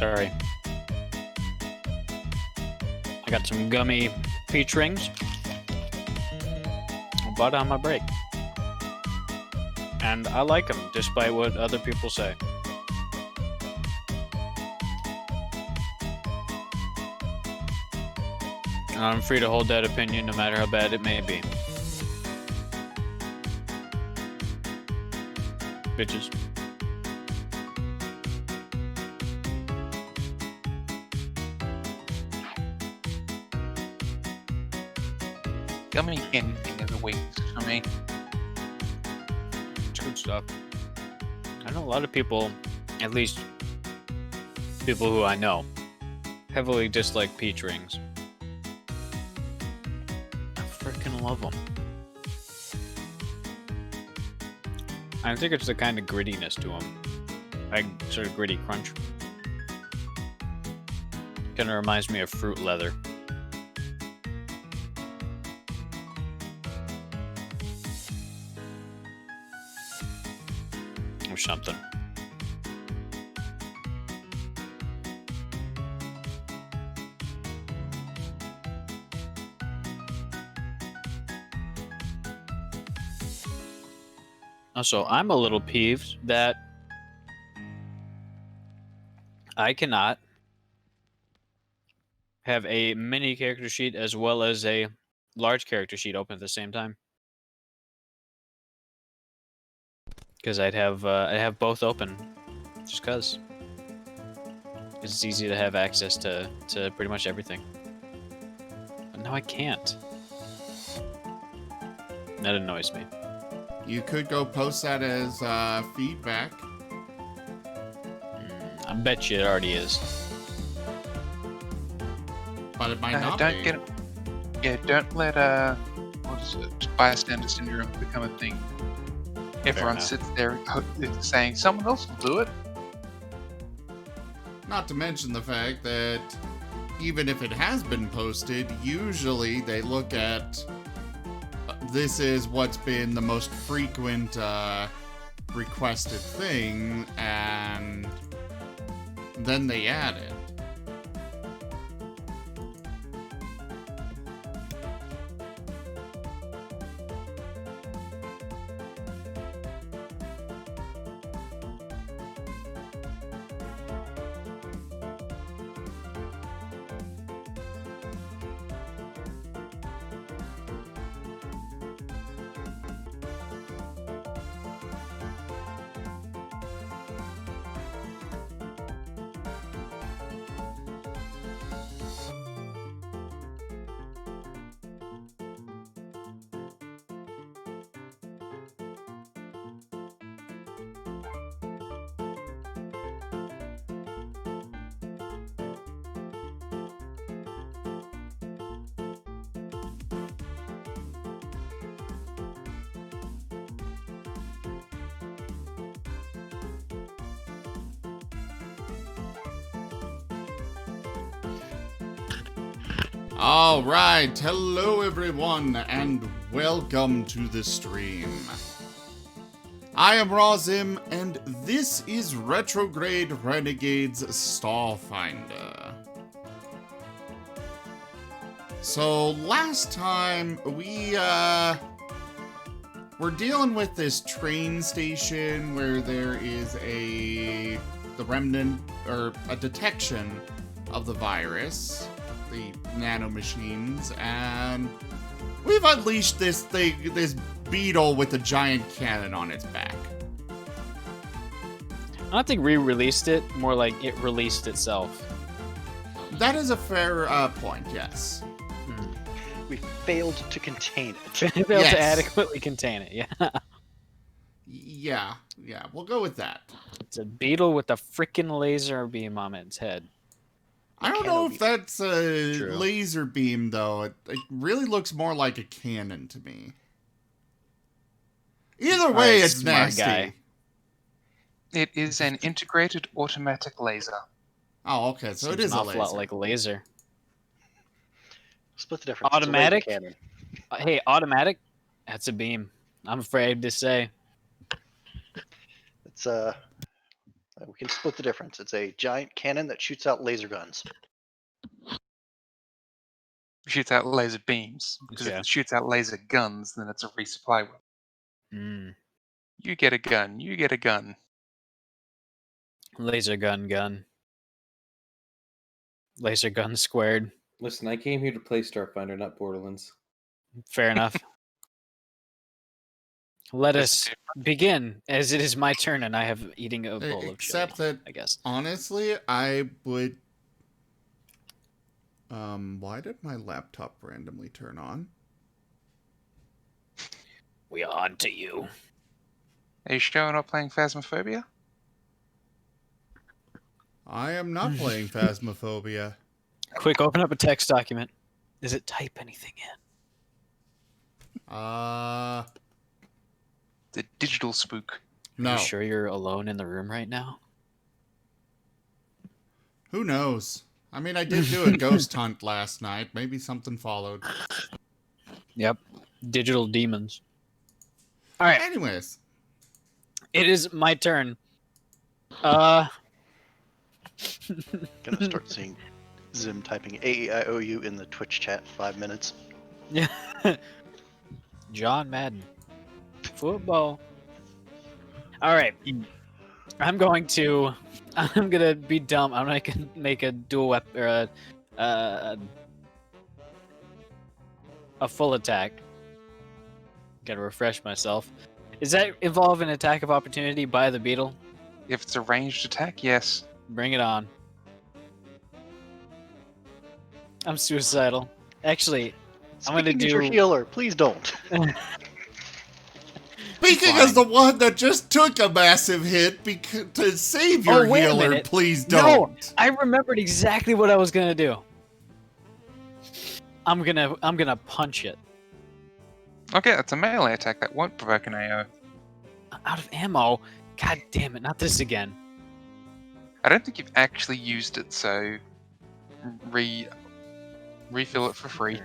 Sorry. I got some gummy peach rings. I bought on my break. And I like them, despite what other people say. And I'm free to hold that opinion no matter how bad it may be. Bitches. Gummy anything is a weakness for me. It's good stuff. I know a lot of people, at least people who I know, heavily dislike peach rings. I freaking love them. I think it's the kind of grittiness to them. Like sort of gritty crunch. Kind of reminds me of fruit leather. Or something. Also, I'm a little peeved that I cannot have a mini character sheet as well as a large character sheet open at the same time. Because I'd have both open, just cause it's easy to have access to pretty much everything. But now I can't. That annoys me. You could go post that as feedback. I bet you it already is. But it might not Don't be. get. Yeah, don't let what is it? Bystander syndrome become a thing. Everyone enough. sits there saying someone else will do it. Not to mention the fact that even if it has been posted, usually they look at this is what's been the most frequent requested thing, and then they add it. All right, hello everyone, and welcome to the stream. I am Rozim, and this is Retrograde Renegades Starfinder. So last time we we're dealing with this train station where there is the remnant or a detection of the virus. The nanomachines, and we've unleashed this beetle with a giant cannon on its back. I don't think re-released it, more like it released itself. That is a fair point, yes. We failed to contain it. Failed Yes. to adequately contain it, yeah. Yeah, we'll go with that. It's a beetle with a freaking laser beam on its head. I don't know if that's a True. laser beam, though. It really looks more like a cannon to me. Either way, Alright, it's smart nasty. guy. It is an integrated automatic laser. Oh, okay, so it Seems is an a awful laser. lot like a laser. Split the difference. Automatic? It's a laser cannon. Hey, automatic? That's a beam. I'm afraid to say. It's I We can split the difference. It's a giant cannon that shoots out laser guns. Shoots out laser beams. Because if Yeah. it shoots out laser guns, then it's a resupply weapon. Mm. You get a gun. You get a gun. Laser gun. Laser gun squared. Listen, I came here to play Starfinder, not Borderlands. Fair enough. Let There's us a begin, as it is my turn and I have eating a bowl of Except chili, that, I guess. honestly, I would... why did my laptop randomly turn on? We are on to you. Are you sure we're not playing Phasmophobia? I am not playing Phasmophobia. Quick, open up a text document. Does it type anything in? The digital spook. No. You sure you're alone in the room right now? Who knows? I mean, I did do a ghost hunt last night. Maybe something followed. Yep. Digital demons. All right. Anyways. It is my turn. Uh. Gonna start seeing Zim typing A-E-I-O-U in the Twitch chat in 5 minutes. Yeah. John Madden. Football. All right. I'm gonna be dumb. I'm gonna make a dual weapon or a full attack. Gotta refresh myself. Does that involve an attack of opportunity by the beetle? If it's a ranged attack, yes. Bring it on. I'm suicidal. Actually, I'm gonna Speaking as your do. healer, please don't. Speaking as the one that just took a massive hit to save your wait a healer, minute. please No, don't. I remembered exactly what I was gonna do. I'm gonna punch it. Okay, that's a melee attack. That won't provoke an AO. Out of ammo. God damn it! Not this again. I don't think you've actually used it, so refill it for free.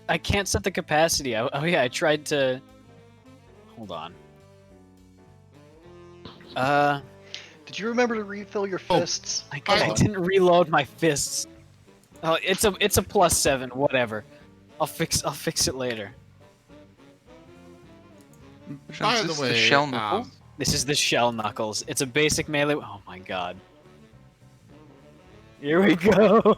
I can't set the capacity. Oh yeah, I tried to. Hold on. Did you remember to refill your fists? I Come on. didn't reload my fists. Oh, it's a +7. Whatever. I'll fix it later. Which By one's the this? way, Shell Knuckles? This is the shell knuckles. It's a basic melee. Oh my god. Here we go.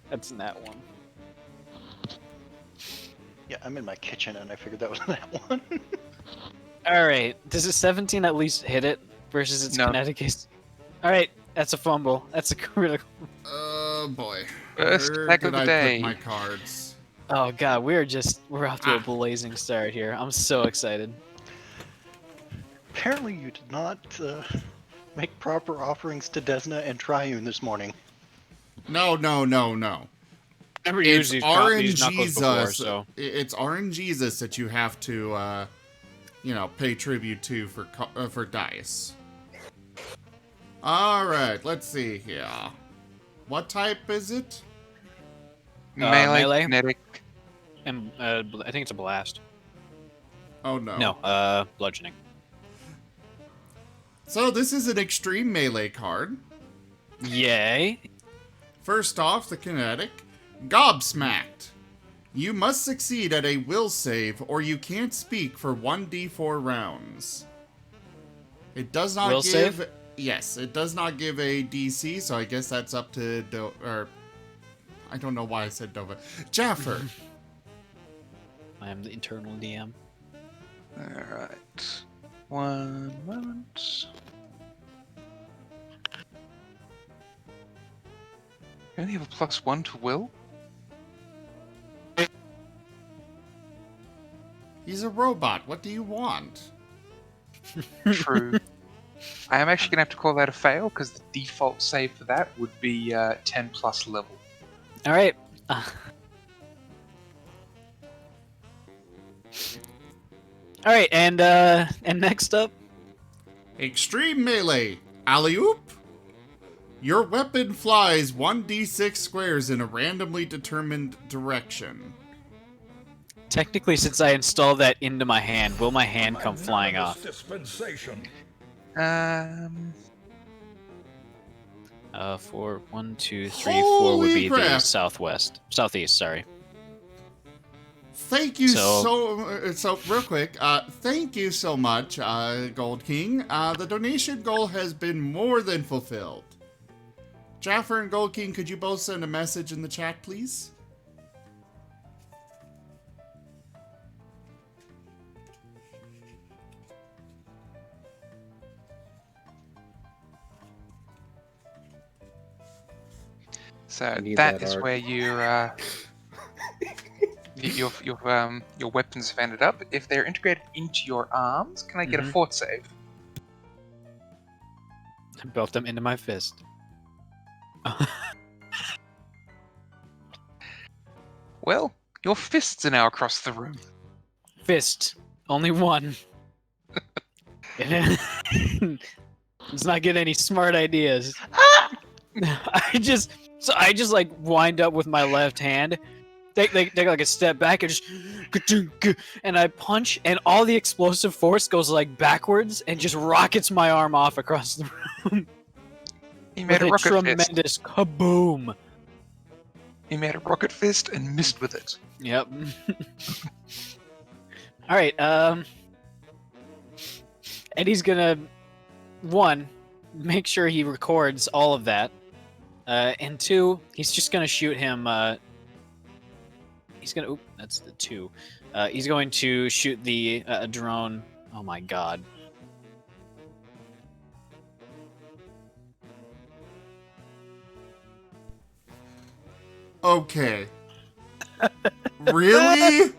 That's that one. Yeah, I'm in my kitchen and I figured that was that one. All right. Does a 17 at least hit it versus its No. kinetic case? All right. That's a fumble. That's a critical. Oh boy. First Where attack did of the I day. put my cards? Oh god, we're off to a blazing start here. I'm so excited. Apparently you did not make proper offerings to Desna and Triune this morning. No. Never It's used these knuckles before, RNGesus. so It's RNGesus that you have to, pay tribute to for dice. All right, let's see here. What type is it? Melee, kinetic. and I think it's a blast. Oh no. No, bludgeoning. So this is an extreme melee card. Yay! First off, the kinetic. Gobsmacked. You must succeed at a will save, or you can't speak for 1d4 rounds. It does not Will give... save? Yes, it does not give a DC, so I guess that's up to... I don't know why I said Dova. Jaffer. I am the internal DM. Alright. One moment. You only have a +1 to will? He's a robot. What do you want? True. I am actually going to have to call that a fail, because the default save for that would be 10 plus level. All right. All right, and next up, Extreme melee. Alley-oop. Your weapon flies 1d6 squares in a randomly determined direction. Technically, since I installed that into my hand, will my hand come flying off? Dispensation. 4, 1, 2, 3, 4 would Holy be the crap. southeast. Sorry. Thank you So- so real quick, thank you so much, Gold King. The donation goal has been more than fulfilled. Jaffer and Gold King, could you both send a message in the chat, please? So I need that that is art. where your weapons have ended up. If they're integrated into your arms, can I get a Mhm. fort save? I built them into my fist. Well, your fists are now across the room. Fist. Only one. Let's not get any smart ideas. I just like wind up with my left hand, take like a step back and just and I punch, and all the explosive force goes like backwards and just rockets my arm off across the room He with made a a rocket fist. tremendous kaboom. He made a rocket fist and missed with it. Yep. All right. Eddie's gonna make sure he records all of that, and 2, he's just gonna shoot him. He's gonna. Oop, that's the 2. He's going to shoot the drone. Oh my god. Okay. Really?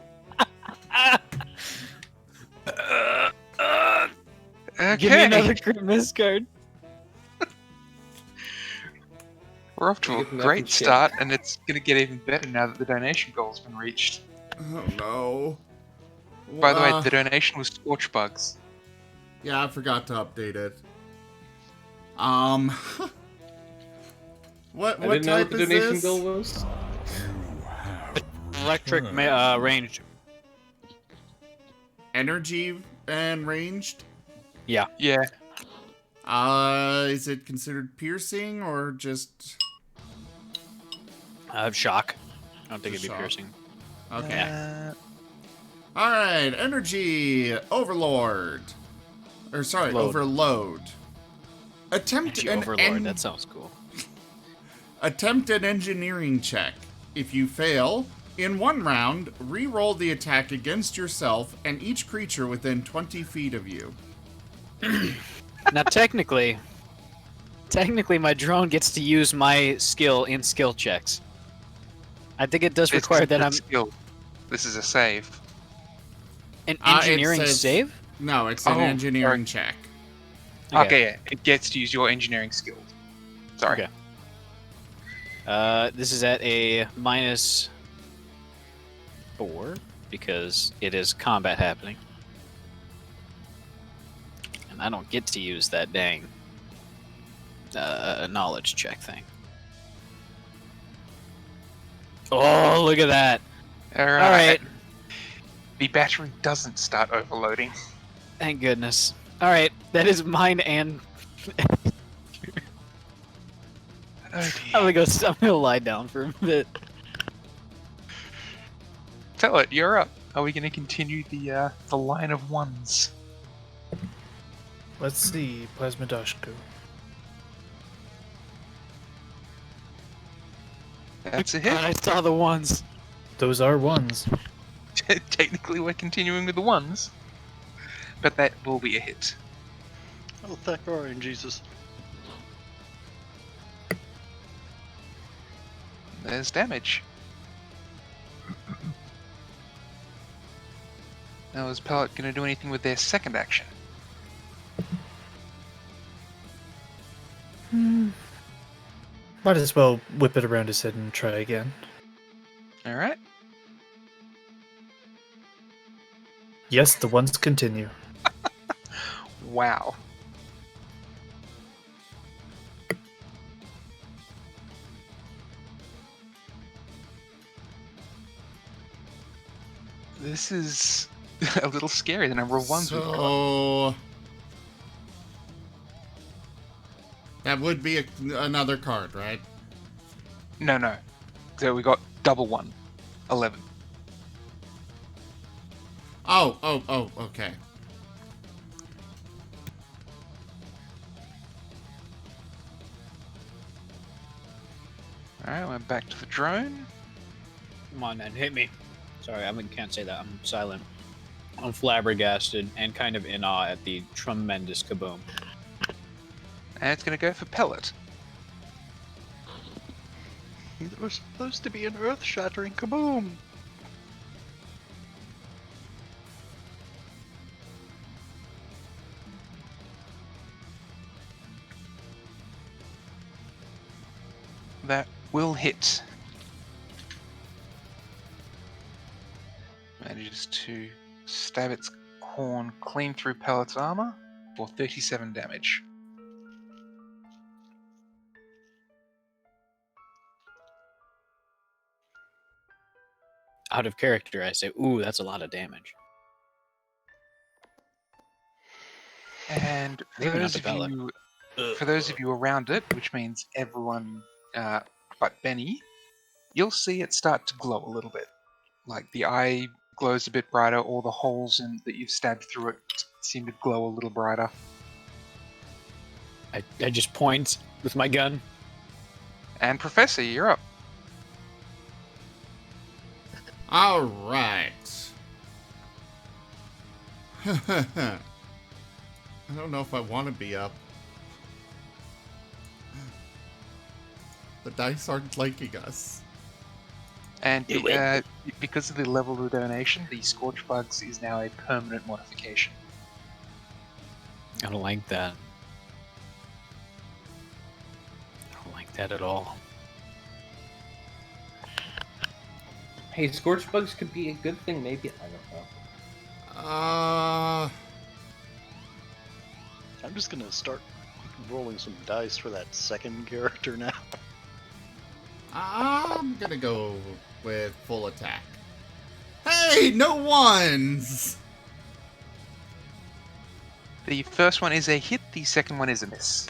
Okay, Give me another crit miss card. we're off to a Give him that great shit. start, and it's going to get even better now that the donation goal's been reached. Oh no. By the way, the donation was scorch bugs. Yeah, I forgot to update it. What I didn't know type what the is donation this? goal was. Electric ranged. Energy and ranged? Yeah, Is it considered piercing or just Shock. I don't think Just it'd be shock. piercing. okay? All right, energy overlord, or sorry, Load. overload. Attempt Energy an overlord. That sounds cool. attempt an engineering check. If you fail, in one round, re-roll the attack against yourself and each creature within 20 feet of you. Now, technically, my drone gets to use my skill in skill checks. I think it does this require isn't that a I'm skill. This is a save. an It engineering says- save. No, it's an Oh, engineering check. Okay, yeah, it gets to use your engineering skills. Sorry. Okay. This is at a -4 because it is combat happening, and I don't get to use that dang knowledge check thing. Oh, look at that! All All right, The battery doesn't start overloading. thank goodness. All right, that is mine, and Oh I'm dear. gonna lie down for a bit. Tell it, you're up. Are we going to continue the line of ones? Let's see, Plasmadashku. That's a God, I hit. saw the ones. Those are ones. Technically, we're continuing with the ones, but that will be a hit. Oh, thank Orion Jesus. There's damage. Now, is Pellet going to do anything with their second action? Might as well whip it around his head and try again. Alright. Yes, the ones continue. Wow. This is a little scary. The number of ones we've got. So that would be another card, right? No. So we got double 1. 11. Oh, okay. Alright, we're back to the drone. Come on, man, hit me. Sorry, I can't say that. I'm silent. I'm flabbergasted and kind of in awe at the tremendous kaboom. And it's going to go for pellet. There was supposed to be an earth-shattering kaboom. That will hit. Manages to stab its horn clean through pellet's armor for 37 damage. Out of character, I say, ooh, that's a lot of damage. And Maybe not the pellet. for those of you around it, which means everyone but Benny, you'll see it start to glow a little bit. Like the eye glows a bit brighter, or the holes that you've stabbed through it seem to glow a little brighter. I just point with my gun. And Professor, you're up. All right. I don't know if I want to be up. The dice aren't liking us. And because of the level of donation, the Scorch Bugs is now a permanent modification. I don't like that. I don't like that at all. Hey, scorch bugs could be a good thing, maybe. I don't know. I'm just gonna start rolling some dice for that second character now. I'm gonna go with full attack. Hey, no ones! The first one is a hit, the second one is a miss.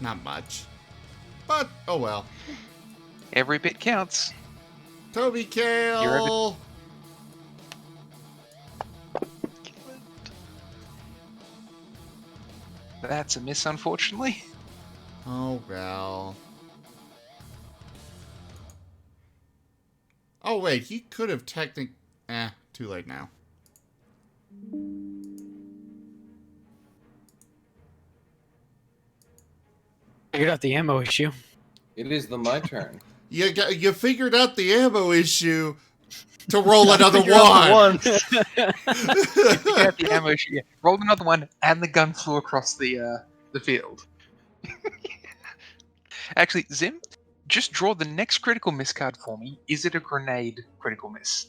Not much. But, oh well. Every bit counts. Toby Kale! That's a miss, unfortunately. Oh well. Oh wait, he could have technically... too late now. Figured out the ammo issue. It is my turn. You figured out the ammo issue to roll another Figure out one! the ones. You got the ammo issue. Yeah. Rolled another one, and the gun flew across the field. Actually, Zim, just draw the next critical miss card for me. Is it a grenade critical miss?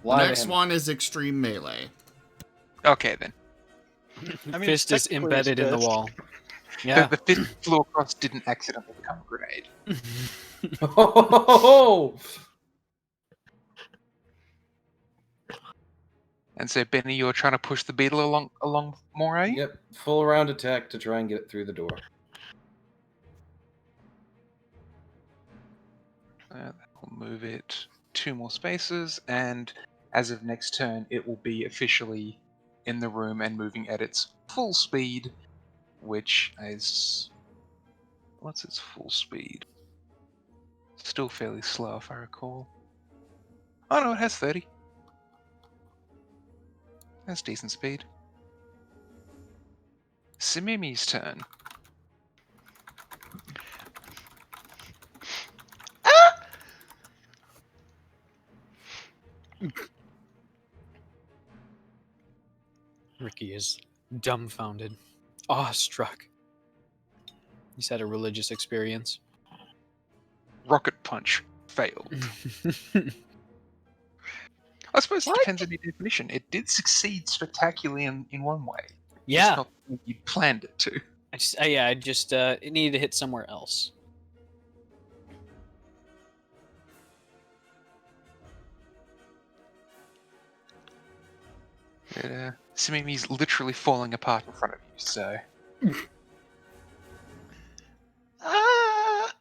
Next one is extreme melee. Okay, then. I mean, Fist is technically it's embedded in the fist. wall. Yeah. The fist flew across didn't accidentally become a grenade. Oh! And so, Benny, you're trying to push the beetle along more, are you? Yep, full round attack to try and get it through the door. We'll move it 2 more spaces, and as of next turn, it will be officially in the room and moving at its full speed, which is... What's its full speed? Still fairly slow, if I recall. Oh no, it has 30. That's decent speed. Simimi's turn. Ricky is dumbfounded, awestruck. He's had a religious experience. Rocket Punch. Failed. I suppose it depends on your definition. It did succeed spectacularly in one way. Yeah, Just not think you planned it to. I just it needed to hit somewhere else. Simimi's literally falling apart in front of you, so... Ah!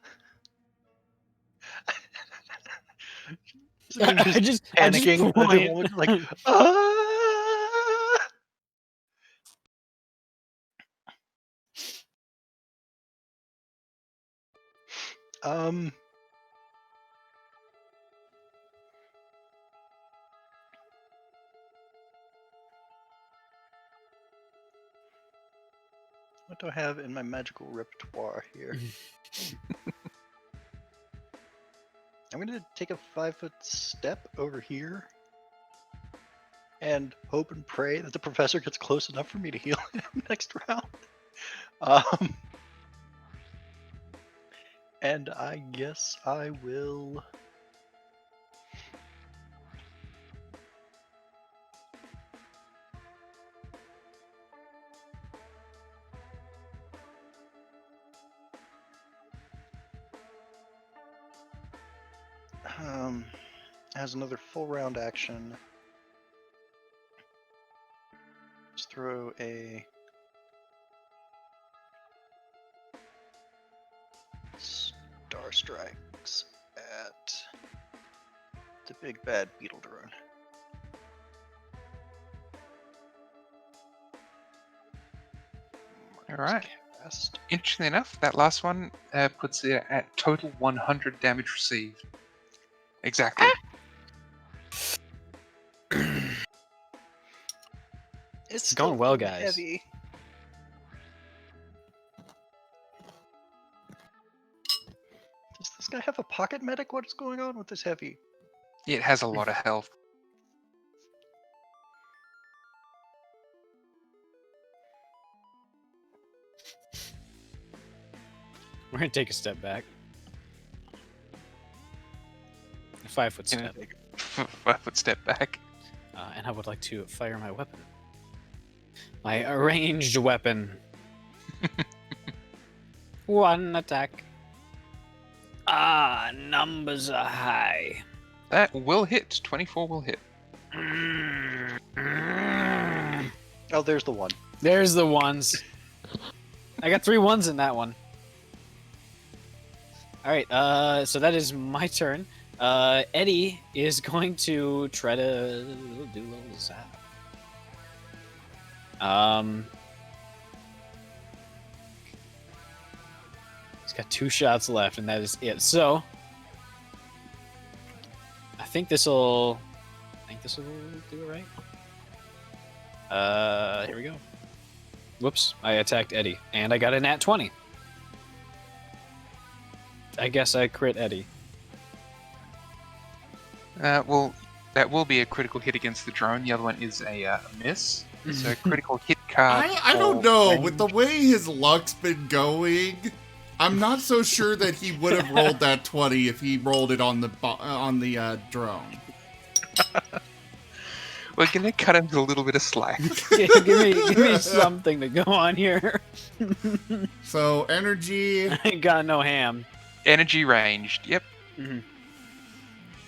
I just panicking at the point. moment, like, ah! What do I have in my magical repertoire here? I'm gonna take a 5-foot step over here and hope and pray that the professor gets close enough for me to heal him next round. And I guess I will. Has another full round action. Just throw a Star Strikes at the big bad beetle drone. Alright. Cast. Interestingly enough, that last one puts it at total 100 damage received. Exactly. It's going still well, really guys. Heavy. Does this guy have a pocket medic? What is going on with this heavy? It has a lot of health. We're gonna take a step back. A 5-foot Gonna step. take a 5-foot step back. And I would like to fire my weapon. My ranged weapon. One attack. Numbers are high. That will hit. 24 will hit. Oh, there's the one. There's the ones. I got 3 ones in that one. Alright, so that is my turn. Eddie is going to try to do a little zap. He's got 2 shots left, and that is it. So, I think this'll do it right. Here we go. Whoops, I attacked Eddie, and I got a nat 20. I guess I crit Eddie. Well, that will be a critical hit against the drone. The other one is a miss. So critical hit card. I don't know. range. With the way his luck's been going, I'm not so sure that he would have rolled that 20 if he rolled it on the drone. We're gonna cut him a little bit of slack. give me something to go on here. So energy, I ain't got no ham. Energy ranged. Yep.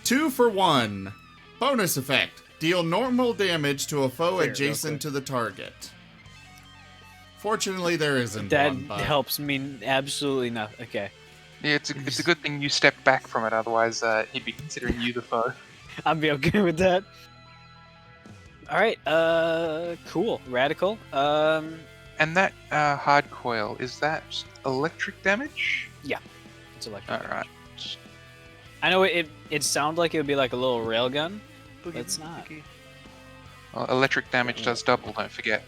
2 for 1. Bonus effect: deal normal damage to a foe There, adjacent okay. to the target. Fortunately, there isn't That one. But helps me absolutely nothing. Okay, Yeah, it's a good thing you stepped back from it. Otherwise, he'd be considering you the foe. I'll be okay with that. All right, cool, radical. And that hard coil, is that electric damage? It's electric. All right. I know it sounds like it would be like a little railgun. Boogie, It's not. boogie. Well, electric damage does double. Don't forget.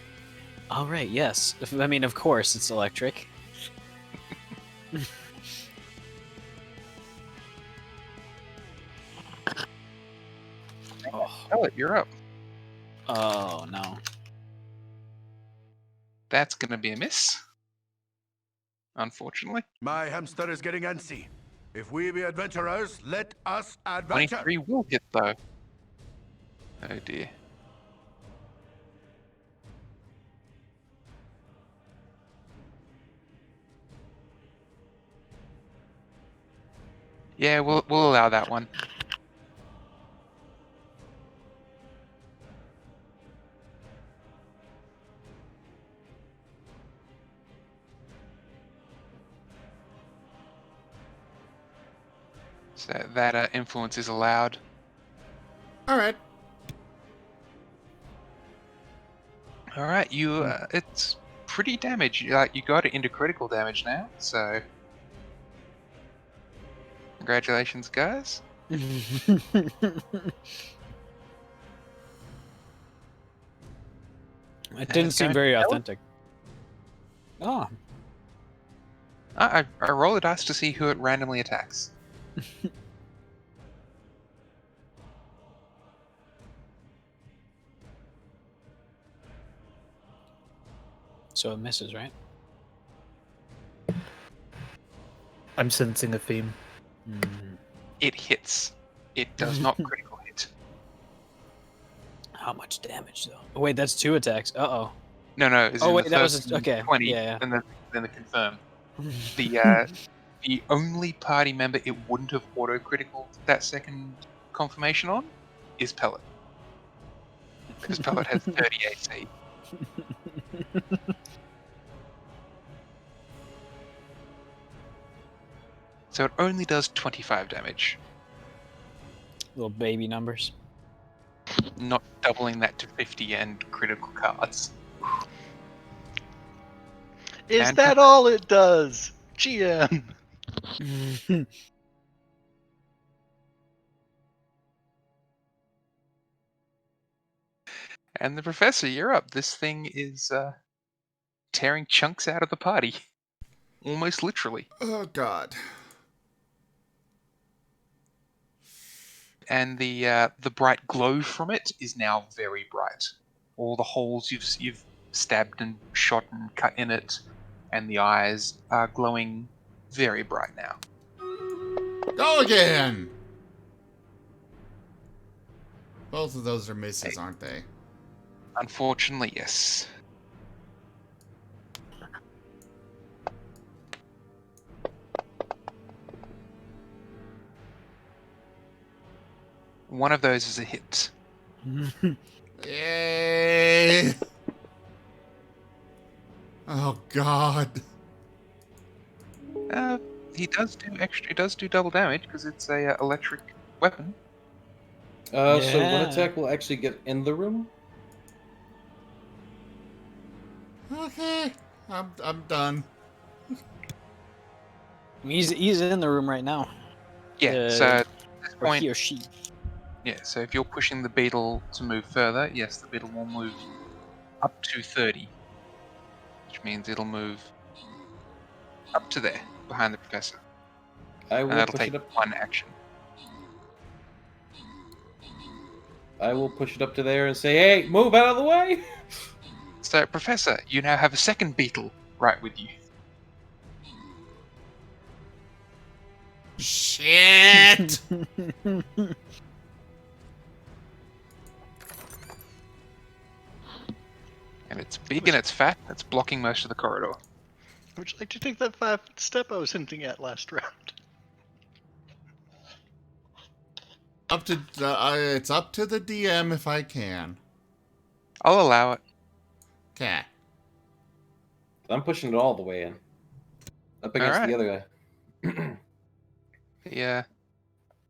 All right, yes. I mean, of course, it's electric. Oh, you're up. Oh no. That's gonna be a miss. Unfortunately. My hamster is getting antsy. If we be adventurers, let us adventure. 23 will hit though. Oh dear. Yeah, we'll allow that one. So that influence is allowed. All right. All right, it's pretty damage. You got it into critical damage now. So congratulations, guys. It didn't it's seem going very to Ella. authentic. Oh, I roll the dice to see who it randomly attacks. so it misses, right? I'm sensing a theme. It hits. It does not critical hit. How much damage though? Oh, wait, that's 2 attacks. Uh-oh. No. It's Oh, in wait, the that was first okay. 20, Yeah. then the confirm. The only party member it wouldn't have auto-critical that second confirmation on is Pellet. Because Pellet has 30 AC. So it only does 25 damage, Little baby numbers. not doubling that to 50 and critical cards. Is And that all it does? GM. And the Professor, you're up. This thing is tearing chunks out of the party. Almost literally. Oh God. And the bright glow from it is now very bright. All the holes you've stabbed and shot and cut in it, and the eyes are glowing very bright now. Go again. Both of those are misses, aren't they? Unfortunately, yes. One of those is a hit. Yay! Oh God. He does do extra. He does do double damage because it's a electric weapon. So one Yeah. attack will actually get in the room. Okay, I'm done. He's in the room right now. Yeah. So at this Or point, he or she. yeah. So if you're pushing the beetle to move further, yes, the beetle will move up to 30, which means it'll move up to there behind the professor, I and will that'll push take it up. one action. I will push it up to there and say, "Hey, move out of the way!" So, Professor, you now have a second beetle right with you. Shit! And it's big and it's fat. It's blocking most of the corridor. Would you like to take that 5-foot step I was hinting at last round? Up to it's up to the DM if I can. I'll allow it. Okay. I'm pushing it all the way in, up against Alright. the other guy.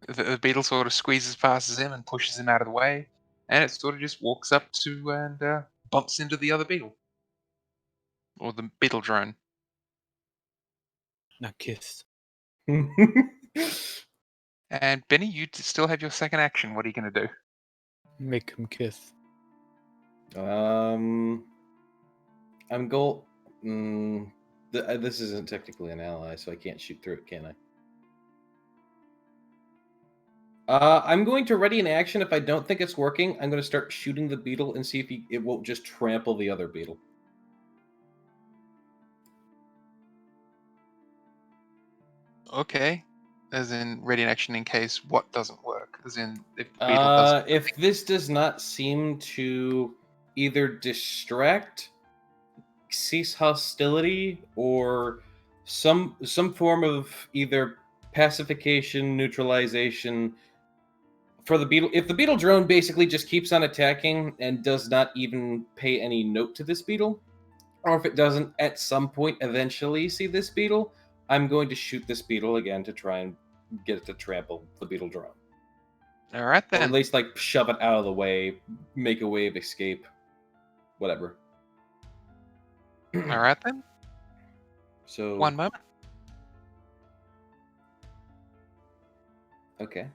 The beetle sort of squeezes past him and pushes him out of the way, and it sort of just walks up to and bumps into the other beetle. Or the beetle drone. Now kiss. And Benny, you still have your second action. What are you going to do? Make him kiss. I'm this isn't technically an ally, so I can't shoot through it, can I? I'm going to ready an action. If I don't think it's working, I'm going to start shooting the beetle and see if it won't just trample the other beetle. Okay. As in, ready in action in case what doesn't work. As in, if the beetle doesn't. If this does not seem to either distract, cease hostility, or some form of either pacification, neutralization for the beetle. If the beetle drone basically just keeps on attacking and does not even pay any note to this beetle, or if it doesn't at some point eventually see this beetle, I'm going to shoot this beetle again to try and get it to trample the beetle drone. All right Or then. at least like shove it out of the way, make a wave escape, whatever. All right then. So One moment. okay.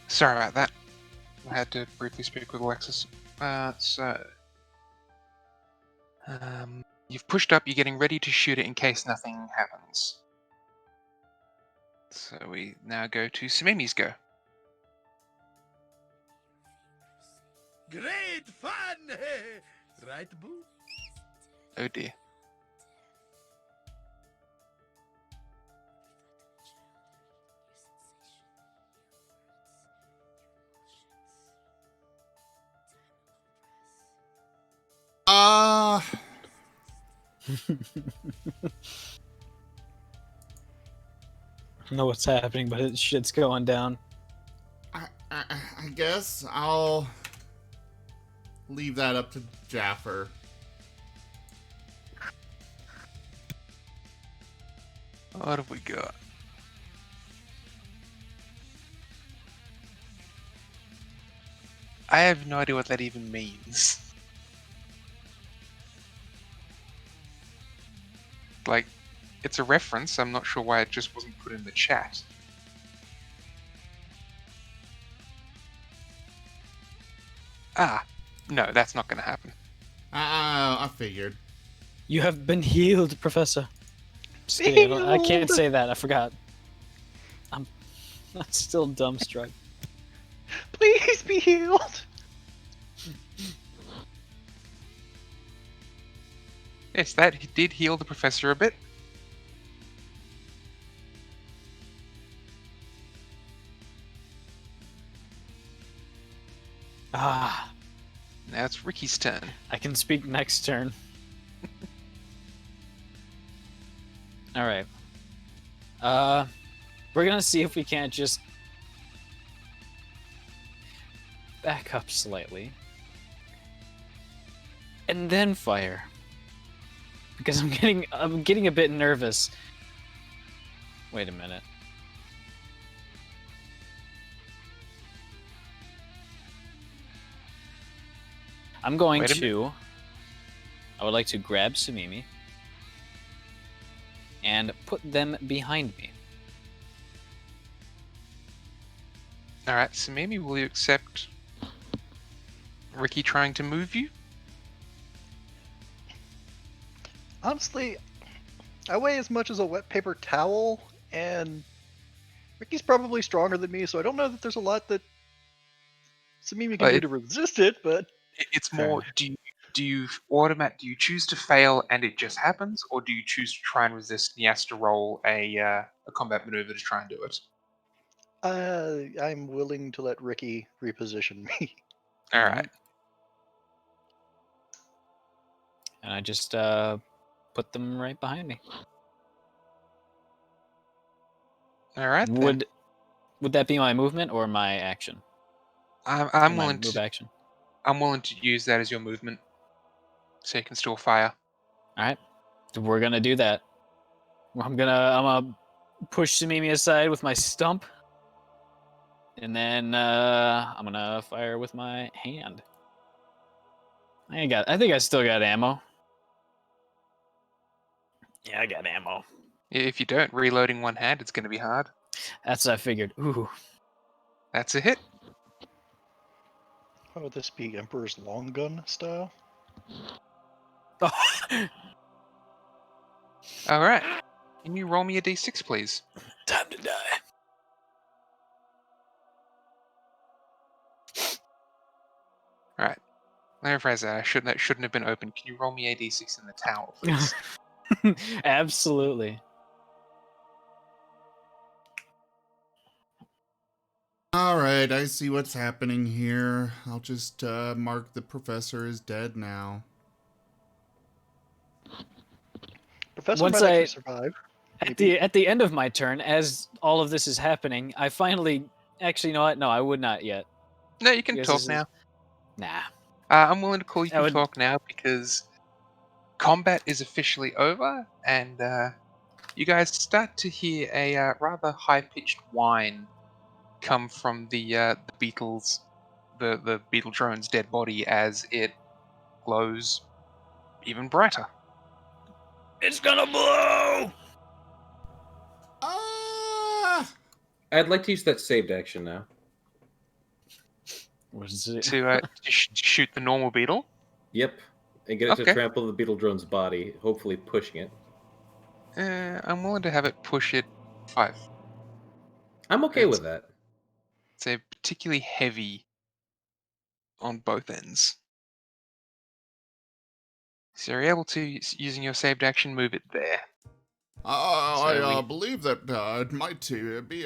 Sorry about that. I had to briefly speak with Alexis. You've pushed up, you're getting ready to shoot it in case nothing happens. So we now go to Samimi's go. Great fun! Right, Boo? Oh dear. I don't know what's happening, but shit's going down. I guess I'll leave that up to Jaffer. What have we got? I have no idea what that even means. Like, it's a reference. I'm not sure why it just wasn't put in the chat. Ah, no, that's not going to happen. I figured. You have been healed, Professor. Just kidding, I can't say that. I forgot. I'm still dumbstruck. Please be healed. Yes, that did heal the professor a bit. Ah, Now it's Ricky's turn. I can speak next turn. All right. We're gonna see if we can't just back up slightly and then fire, because I'm getting a bit nervous. Wait a minute. I'm going Wait a to. I would like to grab Sumimi and put them behind me. Alright, so maybe will you accept Ricky trying to move you? Honestly, I weigh as much as a wet paper towel, and Ricky's probably stronger than me, so I don't know that there's a lot that Samimi can do to resist it, but It's more, do you choose to fail and it just happens, or do you choose to try and resist and he has to roll a combat maneuver to try and do it? I'm willing to let Ricky reposition me. Alright. And I just put them right behind me. Alright then. Would that be my movement or my action? I'm My willing move to action. I'm willing to use that as your movement. So you can still fire. All right, we're gonna do that. I'm gonna push Sumimi aside with my stump, and then I'm gonna fire with my hand. I think I still got ammo. Yeah, I got ammo. If you don't, reloading one hand, it's going to be hard. That's what I figured. Ooh. That's a hit. How would this be Emperor's long gun style? Oh. All right. Can you roll me a d6, please? Time to die. All right. Let me rephrase that. That shouldn't have been open. Can you roll me a d6 in the tower, please? Absolutely. All right, I see what's happening here. I'll just mark the professor as dead now. Professor Once might I- actually survive. At the end of my turn, as all of this is happening, I finally actually, you know what? No, I would not yet. No, you can Because talk this is- now. Nah. I'm willing to call you I can would- talk now because combat is officially over, and you guys start to hear a rather high-pitched whine come from the beetle's the beetle drone's dead body as it glows even brighter. It's gonna blow. Ah! I'd like to use that saved action now. What is it? To shoot the normal beetle. Yep. And get it to Okay. trample the beetle drone's body, hopefully pushing it. I'm willing to have it push it 5. I'm okay with that. It's a particularly heavy on both ends. So you're able to, using your saved action, move it there. I believe that it might be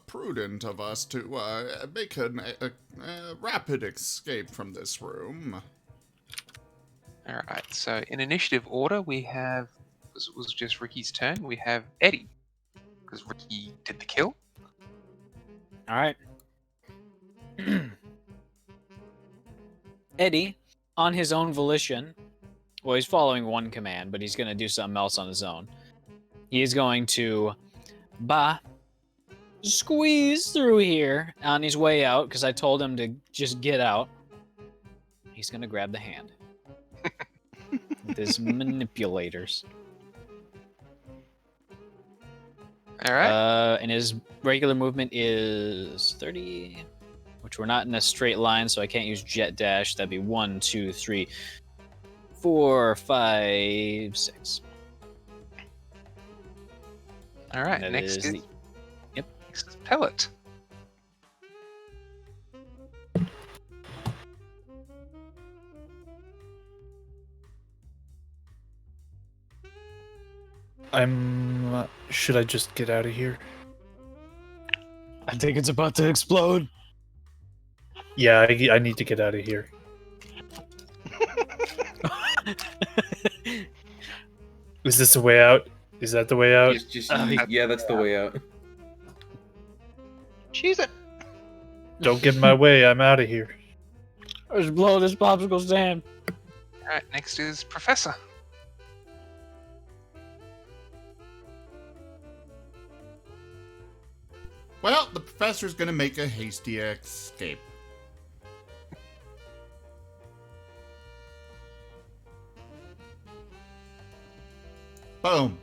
prudent of us to make a rapid escape from this room. Alright, so in initiative order, we have, was just Ricky's turn, we have Eddie, because Ricky did the kill. All right. Eddie, on his own volition, well, he's following one command, but he's going to do something else on his own. He is going to squeeze through here on his way out, because I told him to just get out. He's going to grab the hand with his manipulators. Alright. And his regular movement is 30, which we're not in a straight line, so I can't use jet dash. That'd be 1, 2, 3, 4, 5, 6. Alright, That next is is, the- Yep. next is Pellet. Should I just get out of here? I think it's about to explode. Yeah, I need to get out of here. Is this the way out? Is that the way out? Yeah, that's the way out. Cheese it! Don't get in my way. I'm out of here. Just blow this popsicle stand. Alright, next is Professor. Well, the professor's gonna make a hasty escape. Boom.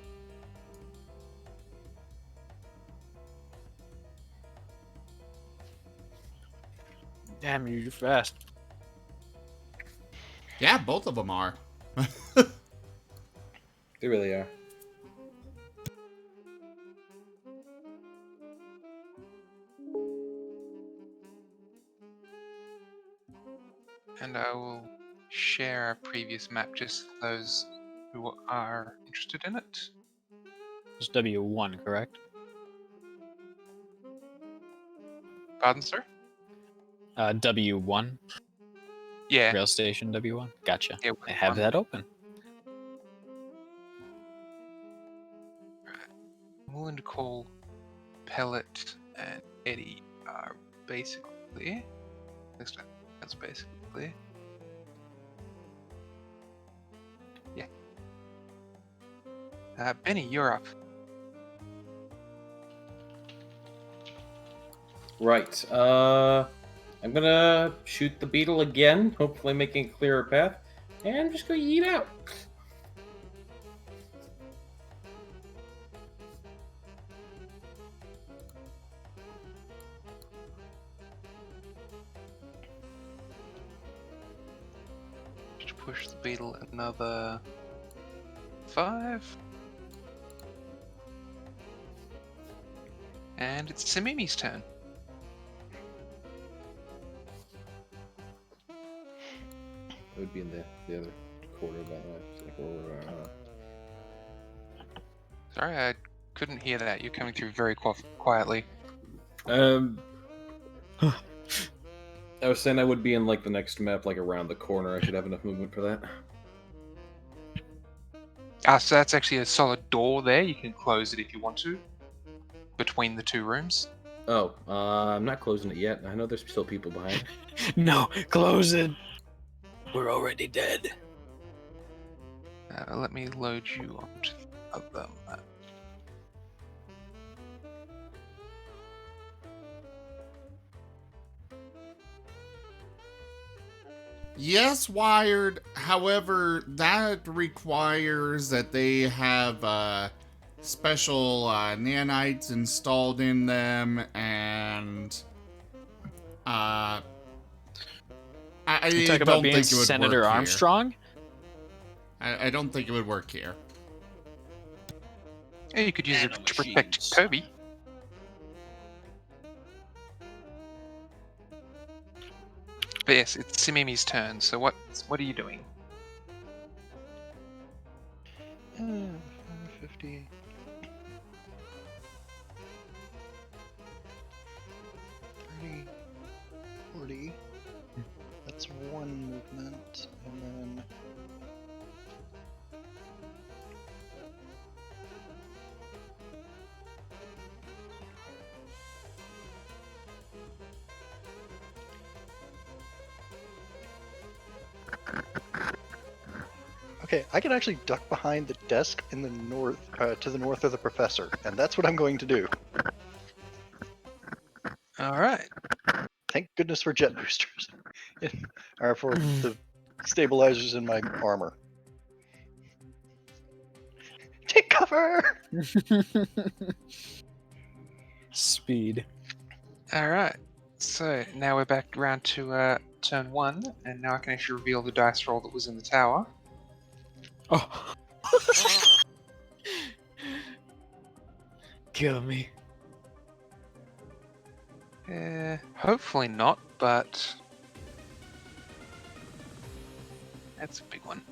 Damn, you're fast. Yeah, both of them are. They really are. And I will share our previous map just for those who are interested in it. It's W1, correct? Pardon, sir? W1. Yeah. Rail station W1. Gotcha. Yeah, I have that open. I'm willing to call Pellet and Eddie are basically clear. Looks like that's basically clear. Yeah. Benny, you're up. Right. I'm gonna shoot the beetle again, hopefully making a clearer path, and I'm just gonna yeet out. beetle another 5. And it's Samimi's turn. It would be in the other quarter, by the way. It's like over, Sorry, I couldn't hear that. You're coming through very quietly. I was saying I would be in like the next map, like around the corner. I should have enough movement for that. So that's actually a solid door there. You can close it if you want to. Between the 2 rooms. Oh, I'm not closing it yet. I know there's still people behind. No, close it. We're already dead. Let me load you onto the other map. Yes, wired. However, that requires that they have special nanites installed in them, and I You talk don't about being think it would Senator work Armstrong? Here. I don't think it would work here. Yeah, you could use it Nano to protect machines. Toby. But yes, it's Simimi's turn. So what are you doing? 50. 30. 40. That's 1 movement, and then... Okay, I can actually duck behind the desk in the north, to the north of the professor, and that's what I'm going to do. All right. Thank goodness for jet boosters, or for the stabilizers in my armor. Take cover! Speed. All right. So now we're back around to turn 1, and now I can actually reveal the dice roll that was in the tower. Oh. Kill me. Hopefully not, but that's a big one.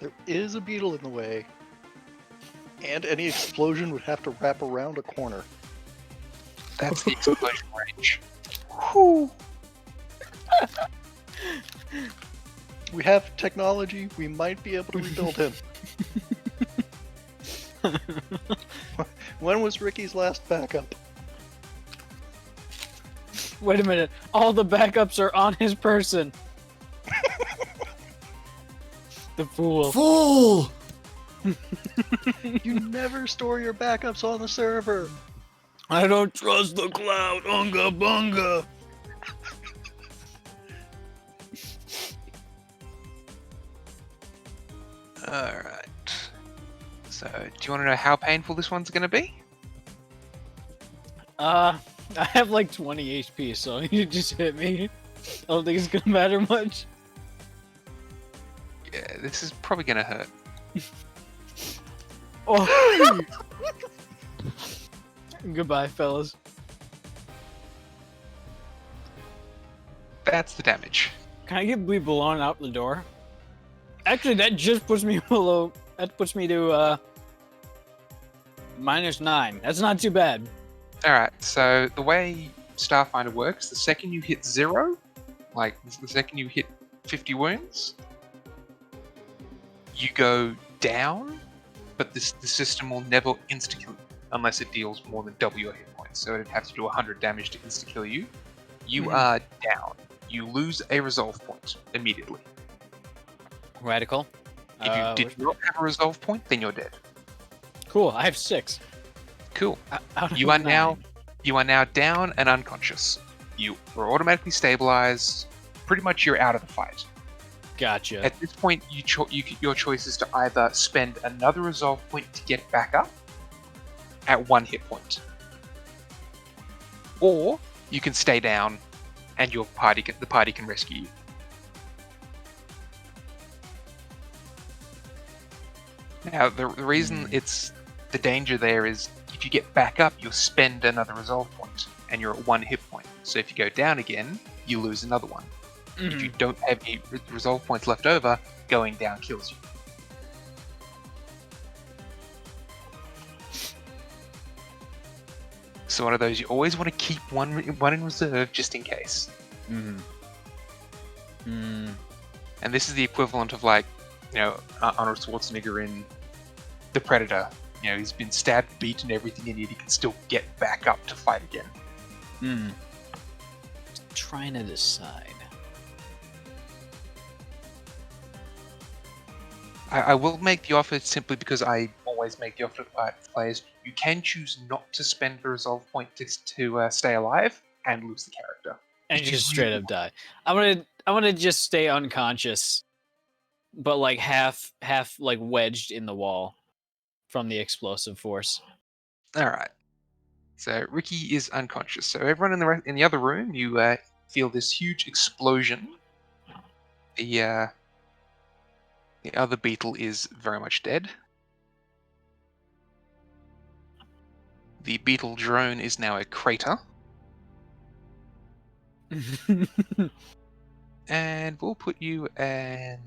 There is a beetle in the way, and any explosion would have to wrap around a corner. That's the explosion range. Whew. We have technology, we might be able to rebuild him. When was Ricky's last backup? Wait a minute. All the backups are on his person. The fool. Fool! You never store your backups on the server. I don't trust the cloud. Unga bunga. Alright. So, do you want to know how painful this one's going to be? I have like 20 HP, so you just hit me. I don't think it's gonna matter much. Yeah, this is probably going to hurt. Oh. Goodbye, fellas. That's the damage. Can I get blown out the door? Actually, that just puts me below. That puts me to -9. That's not too bad. Alright, so the way Starfinder works, the second you hit 0, like the second you hit 50 wounds, you go down, but the system will never insta-kill you unless it deals more than double your hit points. So it'd have to do 100 damage to insta-kill you. You are down. You lose a resolve point immediately. Radical. If you did not have a resolve point, then you're dead. Cool. I have 6. Cool. Out of You are 9. now down and unconscious. You are automatically stabilized. Pretty much you're out of the fight. Gotcha. At this point, your choice is to either spend another resolve point to get back up at 1 hit point. or you can stay down, and the party can rescue you. Now, the reason it's the danger there is if you get back up, you'll spend another resolve point, and you're at 1 hit point. So if you go down again, you lose another one. If you don't have any resolve points left over, going down kills you. So one of those you always want to keep one in reserve just in case. And this is the equivalent of, like, Arnold Schwarzenegger in The Predator. He's been stabbed, beaten, everything, and yet he can still get back up to fight again. Just trying to decide. I will make the offer simply because I always make the offer to players. You can choose not to spend the resolve point to stay alive and lose the character. And just straight up die. I'm gonna just stay unconscious, but like half like wedged in the wall from the explosive force. All right. So Ricky is unconscious. So everyone in the other room, you feel this huge explosion. The other beetle is very much dead. The beetle drone is now a crater. And we'll put you in...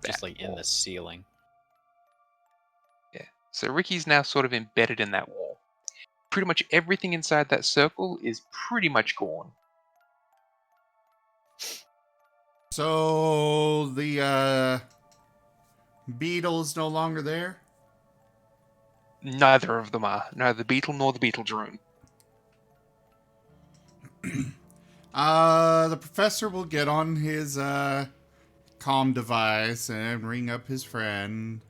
Just like in the ceiling. Yeah. So Ricky's now sort of embedded in that wall. Pretty much everything inside that circle is pretty much gone. So the beetle's no longer there? Neither of them are. Neither the beetle nor the beetle drone. The professor will get on his comm device and ring up his friend.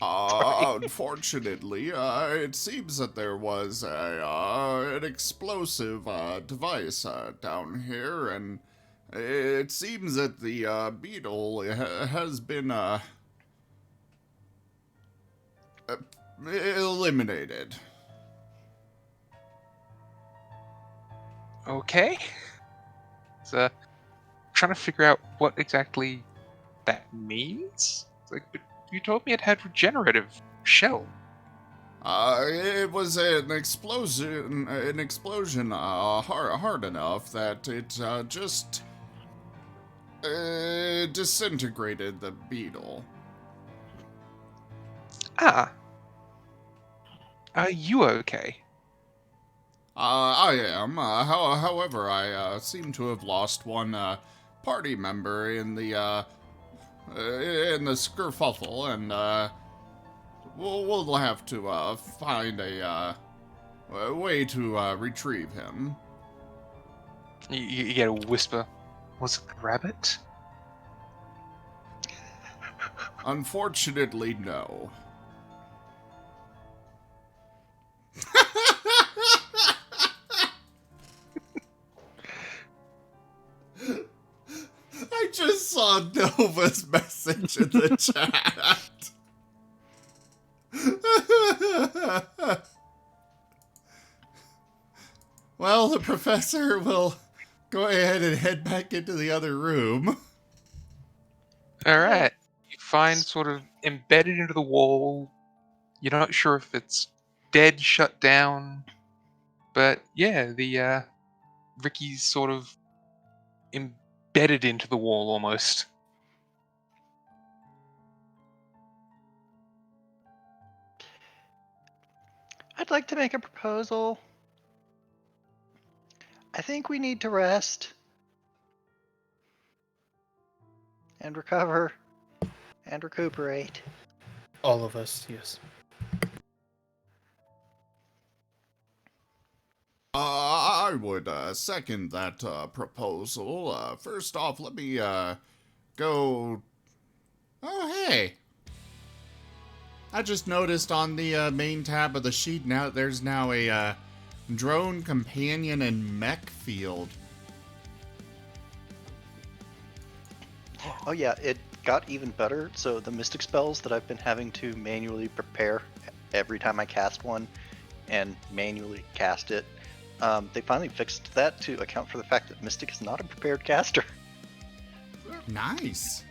Unfortunately, it seems that there was an explosive device down here, and it seems that the beetle has been eliminated. Okay. So, trying to figure out what exactly that means. But you told me it had regenerative shell. It was an explosion hard enough that it just disintegrated the beetle. Ah. Are you okay? I am. However, I seem to have lost one party member in the skerfuffle, and we'll have to find a way to retrieve him. You get a whisper. Was it the rabbit? Unfortunately, no. I just saw Nova's message in the chat. Well, the professor will go ahead and head back into the other room. Alright. You find sort of embedded into the wall. You're not sure if it's dead, shut down. But yeah, the Ricky's sort of embedded into the wall almost. I'd like to make a proposal. I think we need to rest and recover and recuperate. All of us, yes. I would second that proposal. First off, let me go... Oh, hey! I just noticed on the main tab of the sheet now there's now a drone companion and mech field. Oh yeah, it got even better. So the mystic spells that I've been having to manually prepare every time I cast one, and manually cast it. They finally fixed that to account for the fact that Mystic is not a prepared caster. Nice.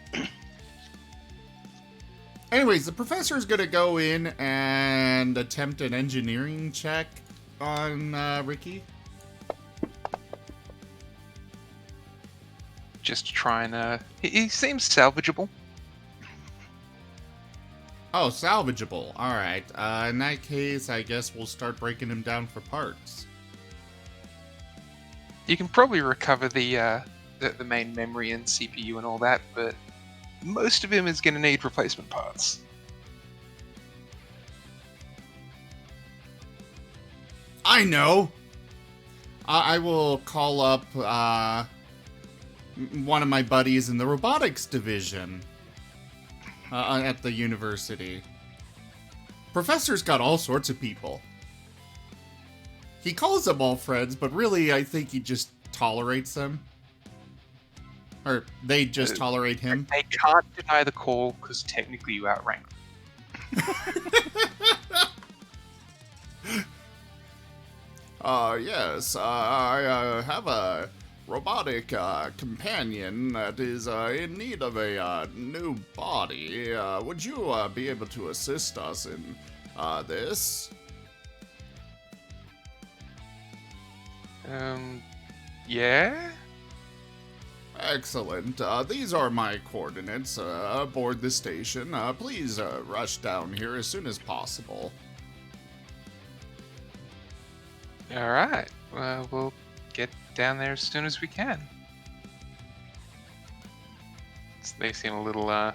Anyways, the professor is going to go in and attempt an engineering check on Ricky. Just to try and he seems salvageable. Oh, salvageable. All right. In that case, I guess we'll start breaking him down for parts. You can probably recover the main memory and CPU and all that, but most of him is going to need replacement parts. I know. I will call up one of my buddies in the robotics division at the university. Professor's got all sorts of people. He calls them all friends, but really I think he just tolerates them. Or they just tolerate him. They can't deny the call because technically you outrank them. Yes, I have a robotic companion that is in need of a new body. Would you be able to assist us in this? Yeah? Excellent. These are my coordinates aboard the station. Please rush down here as soon as possible. Alright, we'll get down there as soon as we can. They seem a little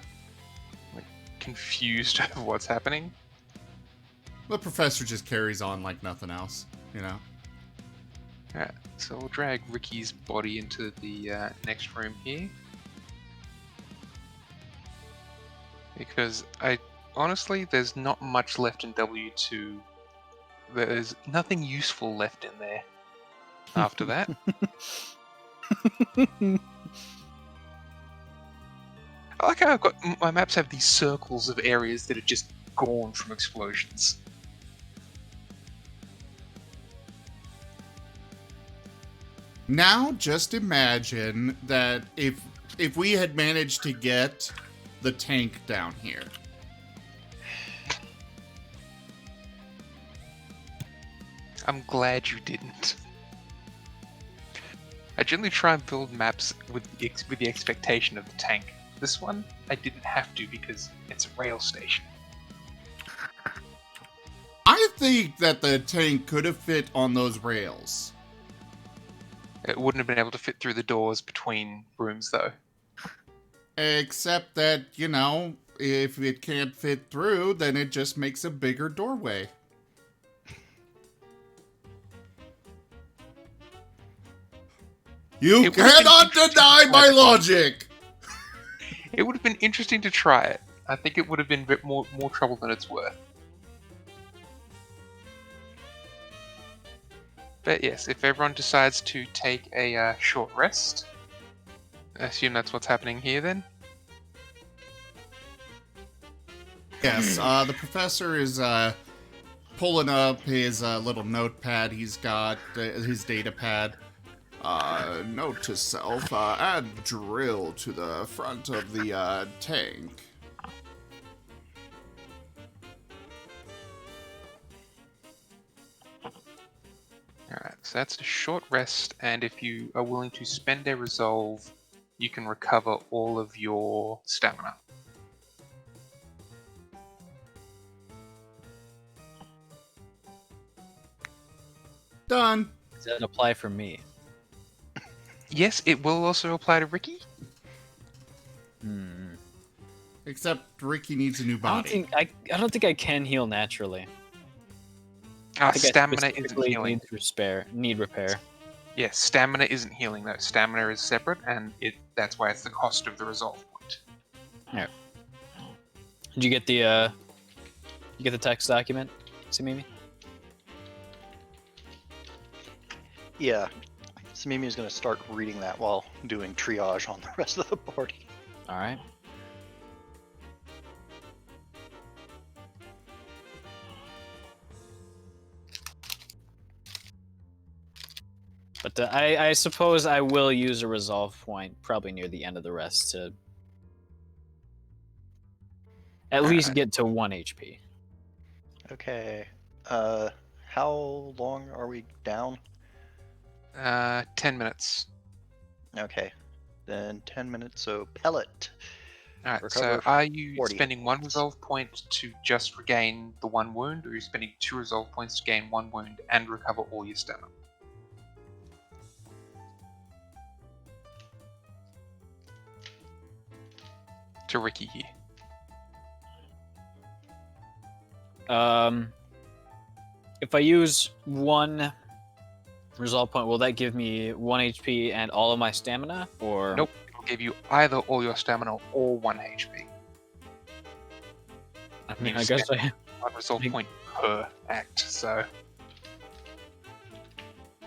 confused of what's happening. The professor just carries on like nothing else, you know? Alright, so we'll drag Ricky's body into the next room here. Because honestly, there's not much left in W2. There's nothing useful left in there after that. I like how my maps have these circles of areas that are just gone from explosions. Now, just imagine that if we had managed to get the tank down here. I'm glad you didn't. I generally try and build maps with the expectation of the tank. This one, I didn't have to because it's a rail station. I think that the tank could have fit on those rails. It wouldn't have been able to fit through the doors between rooms, though. Except that, you know, if it can't fit through, then it just makes a bigger doorway. You cannot deny my logic! It would have been interesting to try it. I think it would have been a bit more trouble than it's worth. But yes, if everyone decides to take a short rest, I assume that's what's happening here then. Yes, the professor is pulling up his little notepad. He's got his data pad. Note to self, add drill to the front of the tank. Alright, so that's a short rest, and if you are willing to spend a resolve, you can recover all of your stamina. Done. Does that apply for me? Yes, it will also apply to Ricky. Except Ricky needs a new body. I don't think I can heal naturally. Stamina isn't healing. Need repair. Yes, stamina isn't healing though. Stamina is separate, and that's why it's the cost of the resolve point. Alright. Did you get the text document, Samimi? Yeah, Samimi is going to start reading that while doing triage on the rest of the party. Alright. But I suppose I will use a resolve point probably near the end of the rest to at least Alright. get to 1 HP. Okay. How long are we down? 10 minutes. Okay. Then 10 minutes, so pellet. Alright, Recover so are you 40 spending one points. resolve point to just regain the one wound, or are you spending 2 resolve points to gain one wound and recover all your stamina? To Ricky here. If I use 1 resolve point, will that give me 1 HP and all of my stamina? Or Nope, it'll give you either all your stamina or 1 HP. I mean, You I guess spend 1 resolve I- point per act, so...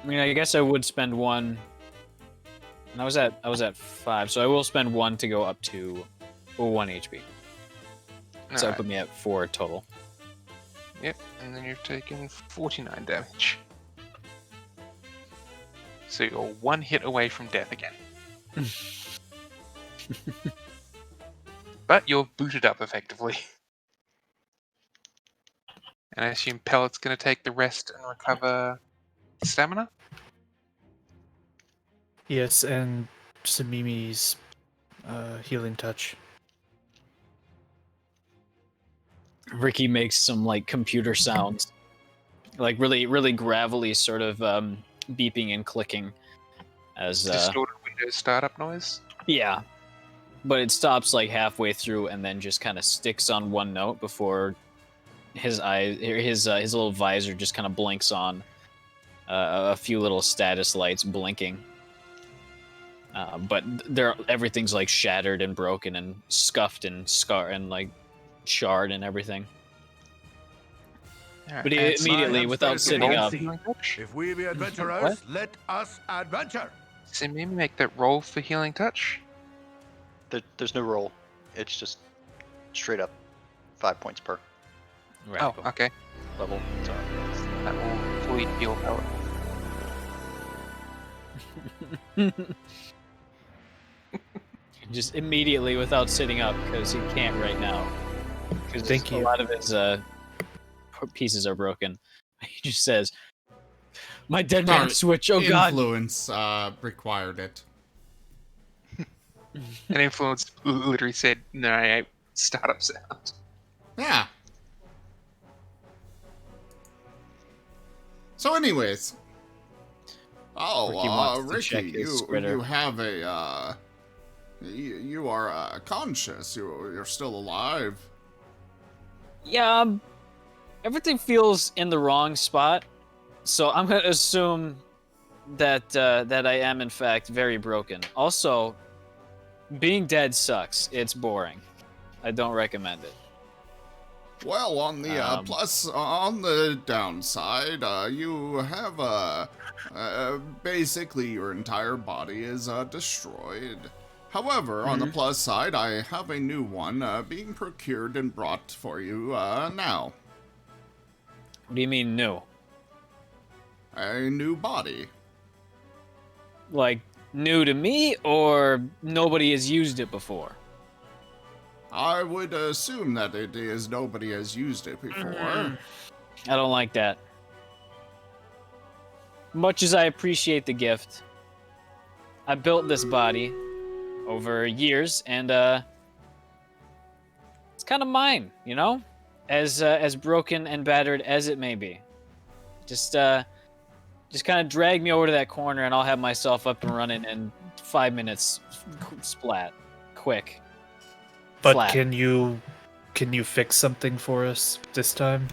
I guess I would spend 1. And I was at 5, so I will spend 1 to go up to 1 HP. So that Alright, put me at 4 total. yep, and then you've taken 49 damage. So you're 1 hit away from death again. But you're booted up effectively. And I assume Pellet's going to take the rest and recover stamina? Yes, and Samimi's healing touch. Ricky makes some like computer sounds, like really gravelly sort of beeping and clicking as Distorted Windows startup noise? yeah, but it stops like halfway through and then just kind of sticks on one note before his little visor just kind of blinks on, a few little status lights blinking. But everything's like shattered and broken and scuffed and scar and like charred and everything. Alright, But and immediately, Science without versus sitting up, healing touch. If we be adventurers, let us adventure. So maybe make that roll for healing touch. There's no roll. It's just straight up 5 points per Oh, okay. level. So That will fully heal Pellet. just immediately without sitting up because he can't right now. Because Thank a you. lot of his pieces are broken. He just says, "My dead man Sorry, switch. Oh god!" Influence required it. And Influence literally said, no, startup sound. Yeah. So, anyways. Ricky wants to check Ricky, his splitter. you have a, you are conscious. You're still alive. Yeah, everything feels in the wrong spot, so I'm gonna assume that that I am in fact very broken. Also, being dead sucks. It's boring. I don't recommend it. Well, on the on the downside, you have basically your entire body is destroyed. However, on the plus side, I have a new one being procured and brought for you now. What do you mean new? A new body. Like new to me, or nobody has used it before? I would assume that it is nobody has used it before. I don't like that. Much as I appreciate the gift, I built this body over years, and it's kind of mine, you know, as broken and battered as it may be. Just kind of drag me over to that corner, and I'll have myself up and running in 5 minutes, splat, quick. But Flat. can you fix something for us this time?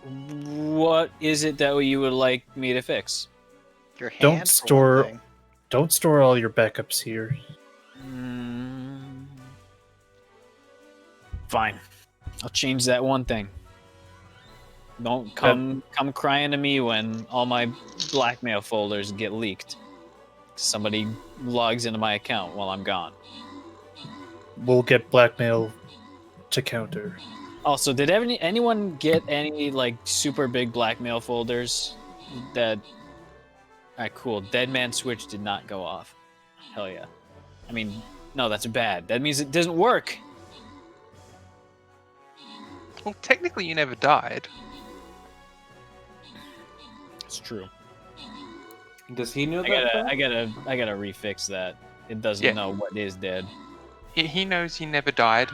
What is it that you would like me to fix? your hand. Don't for store- one thing. Don't store all your backups here. Fine. I'll change that one thing. Don't come crying to me when all my blackmail folders get leaked. Somebody logs into my account while I'm gone. We'll get blackmail to counter. Also, did anyone get any like super big blackmail folders that right, cool. Dead man switch did not go off. Hell yeah. I mean, no, that's bad. That means it doesn't work. Well, technically, you never died. It's true. Does he know I that? gotta refix that. It doesn't Yeah. know what is dead. He knows he never died.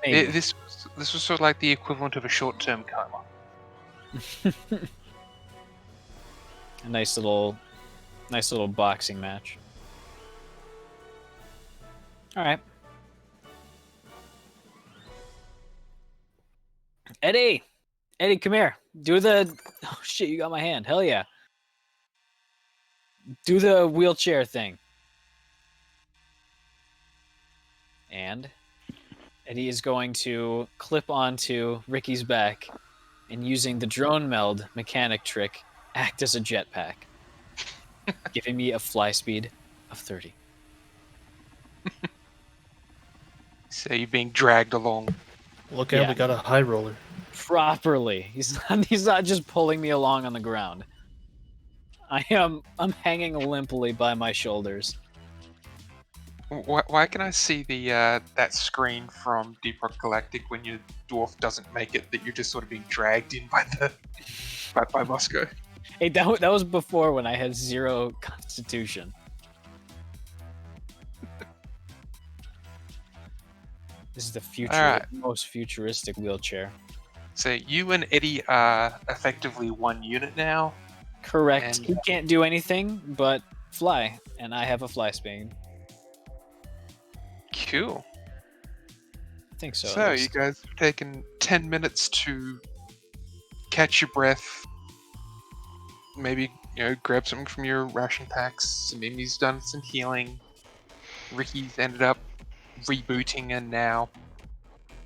Maybe. This was sort of like the equivalent of a short-term coma. A nice little boxing match. All right. Eddie, come here. Do the. Oh shit! You got my hand. Hell yeah. Do the wheelchair thing. And Eddie is going to clip onto Ricky's back and using the drone meld mechanic trick, act as a jetpack, giving me a fly speed of 30. So you're being dragged along. Look out, Yeah. we got a high roller. Properly. He's not just pulling me along on the ground. I'm hanging limply by my shoulders. Why can I see the that screen from Deep Rock Galactic when your dwarf doesn't make it? That you're just sort of being dragged in by the by Moscow. Hey, that was before when I had 0 constitution. This is the future, Alright. most futuristic wheelchair. So you and Eddie are effectively one unit now. Correct. And- He can't do anything but fly, and I have a fly speed. Cool. I think so. So at you least. guys have taken 10 minutes to catch your breath. Maybe, grab something from your ration packs. Mimi's done some healing. Ricky's ended up rebooting and now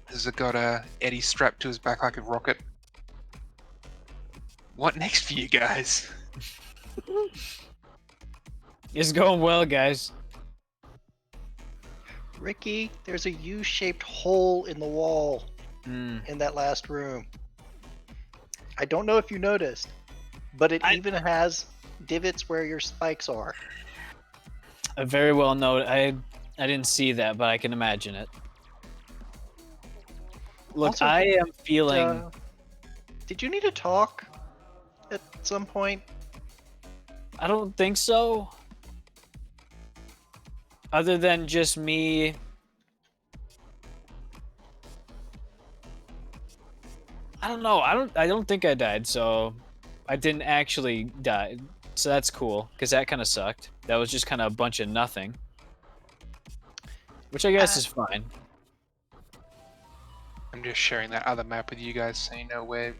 has got Eddie strapped to his back like a rocket. What next for you guys? It's going well, guys. Ricky, there's a U-shaped hole in the wall in that last room. I don't know if you noticed, but it even has divots where your spikes are. I very well know. I didn't see that, but I can imagine it. Look, Also, I am feeling. Did you need to talk at some point? I don't think so. Other than just me. I don't know. I don't think I died, so I didn't actually die. So that's cool, because that kind of sucked. That was just kind of a bunch of nothing. Which I guess is fine. I'm just sharing that other map with you guys so you know where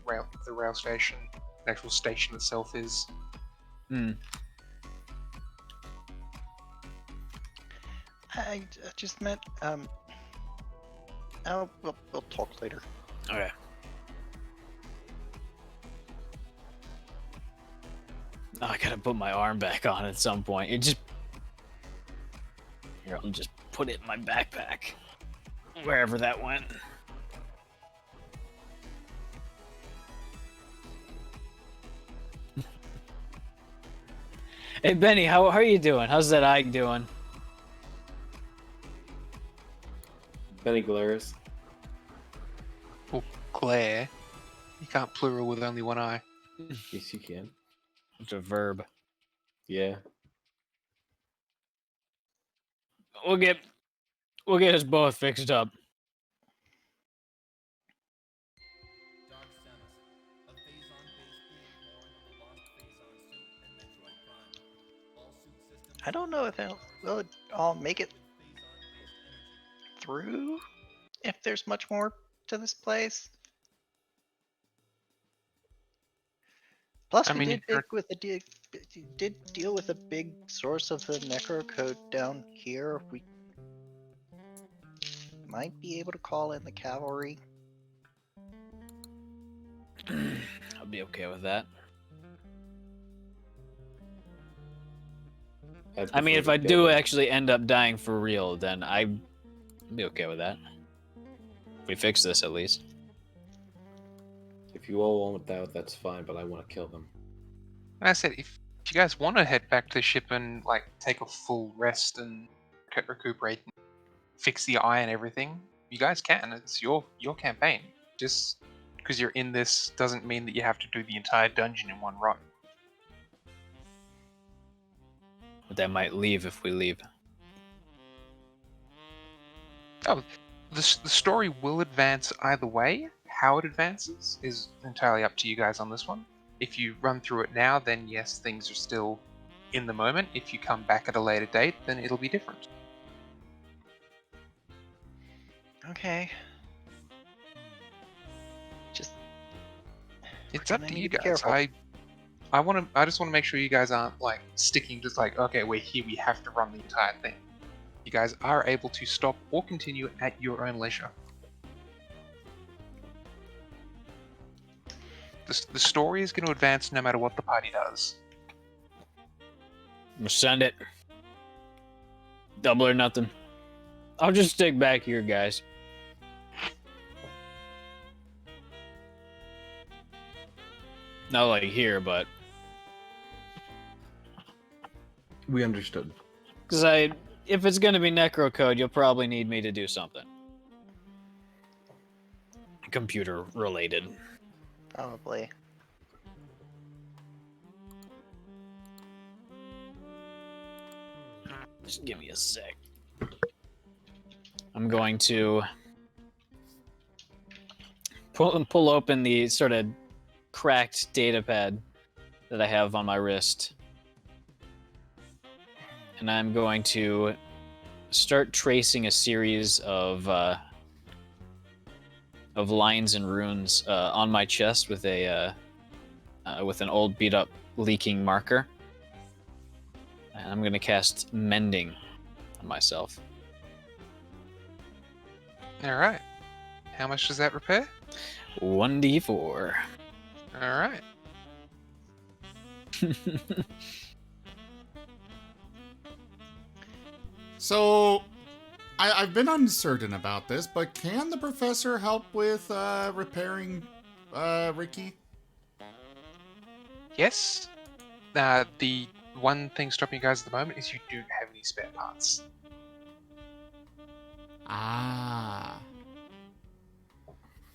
the rail station, the actual station itself is. I just meant, we'll talk later. Okay. Oh, I gotta put my arm back on at some point. Here, I'll just put it in my backpack. Wherever that went. Hey, Benny, how are you doing? How's that eye doing? Benny glares. Glare. You can't plural with only one eye. Yes, you can. It's a verb. Yeah. We'll get us both fixed up. I don't know if I'll make it through, if there's much more to this place. Plus, I mean, we did deal with a big source of the necrocode down here. We might be able to call in the cavalry. I'll be okay with that. I mean, if I do actually end up dying for real, then I'd be okay with that. We fix this at least. If you all want that, that's fine, but I want to kill them. And I said, if you guys want to head back to the ship and like take a full rest and recuperate, and fix the eye and everything, you guys can. It's your campaign. Just because you're in this doesn't mean that you have to do the entire dungeon in one run. But that might leave if we leave. Oh, the story will advance either way. How it advances is entirely up to you guys on this one. If you run through it now, then yes, things are still in the moment. If you come back at a later date, then it'll be different. Okay. Just It's we're up gonna to need you be guys. careful. I just want to make sure you guys aren't like sticking just like, okay, we're here, we have to run the entire thing. You guys are able to stop or continue at your own leisure. The story is going to advance no matter what the party does. We'll send it. Double or nothing. I'll just stick back here, guys. Not like here, but We understood. because if it's gonna be necro code, you'll probably need me to do something computer related. Probably. Just give me a sec. I'm going to pull open the sort of cracked data pad that I have on my wrist. And I'm going to start tracing a series of lines and runes on my chest with an old beat up leaking marker. And I'm going to cast Mending on myself. Alright. How much does that repair? 1d4. Alright. So, I've been uncertain about this, but can the professor help with repairing Ricky? Yes. The one thing stopping you guys at the moment is you don't have any spare parts. Ah.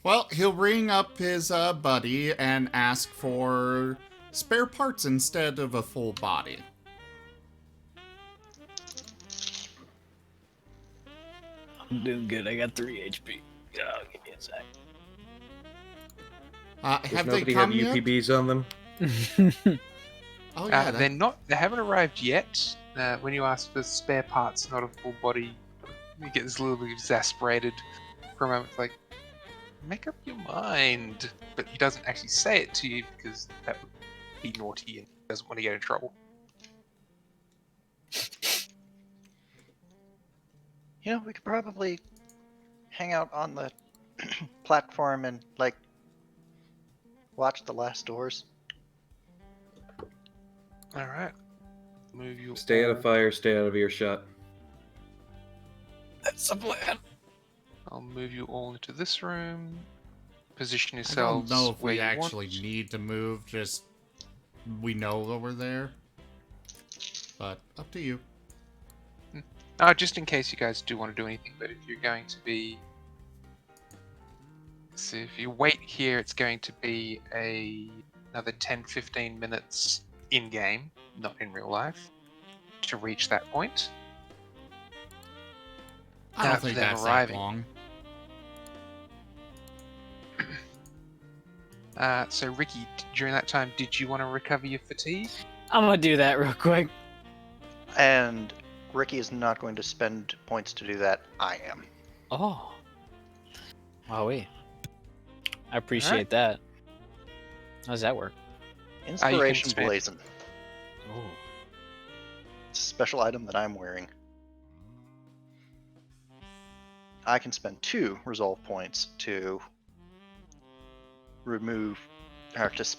Well, he'll ring up his buddy and ask for spare parts instead of a full body. I'm doing good. I got 3 HP. Oh, give me a sec. Does Have they nobody come have yet? UPBs on them? Oh yeah, They're not. They haven't arrived yet. When you ask for spare parts, not a full body, you get this little bit exasperated for a moment. It's like, make up your mind. But he doesn't actually say it to you because that would be naughty and he doesn't want to get in trouble. You know, we could probably hang out on the platform and, like, watch the last doors. Alright. Move you. Stay out all- of fire, stay out of earshot. That's the plan. I'll move you all into this room. Position I don't yourselves know if where we you actually want. need to move, just we know that we're there. But up to you. Just in case you guys do want to do anything, but if you're going to be... So if you wait here, it's going to be another 10-15 minutes in-game, not in real life, to reach that point. I don't After think them that's arriving. that long. So Ricky, during that time, did you want to recover your fatigue? I'm gonna do that real quick. And Ricky is not going to spend points to do that. I am. Oh. Wowee. I appreciate that. How does that work? Inspiration spend- Blazon. Oh. It's a special item that I'm wearing. I can spend 2 resolve points to remove or to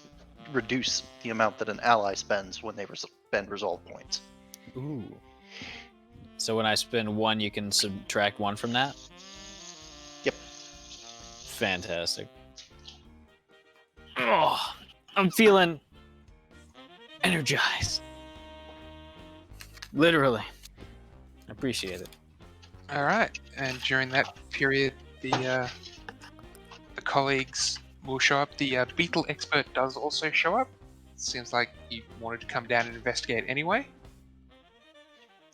reduce the amount that an ally spends when they spend resolve points. Ooh. So when I spend 1, you can subtract 1 from that? Yep. Fantastic. Oh, I'm feeling energized. Literally. I appreciate it. All right, and during that period, the colleagues will show up. The beetle expert does also show up. Seems like he wanted to come down and investigate anyway.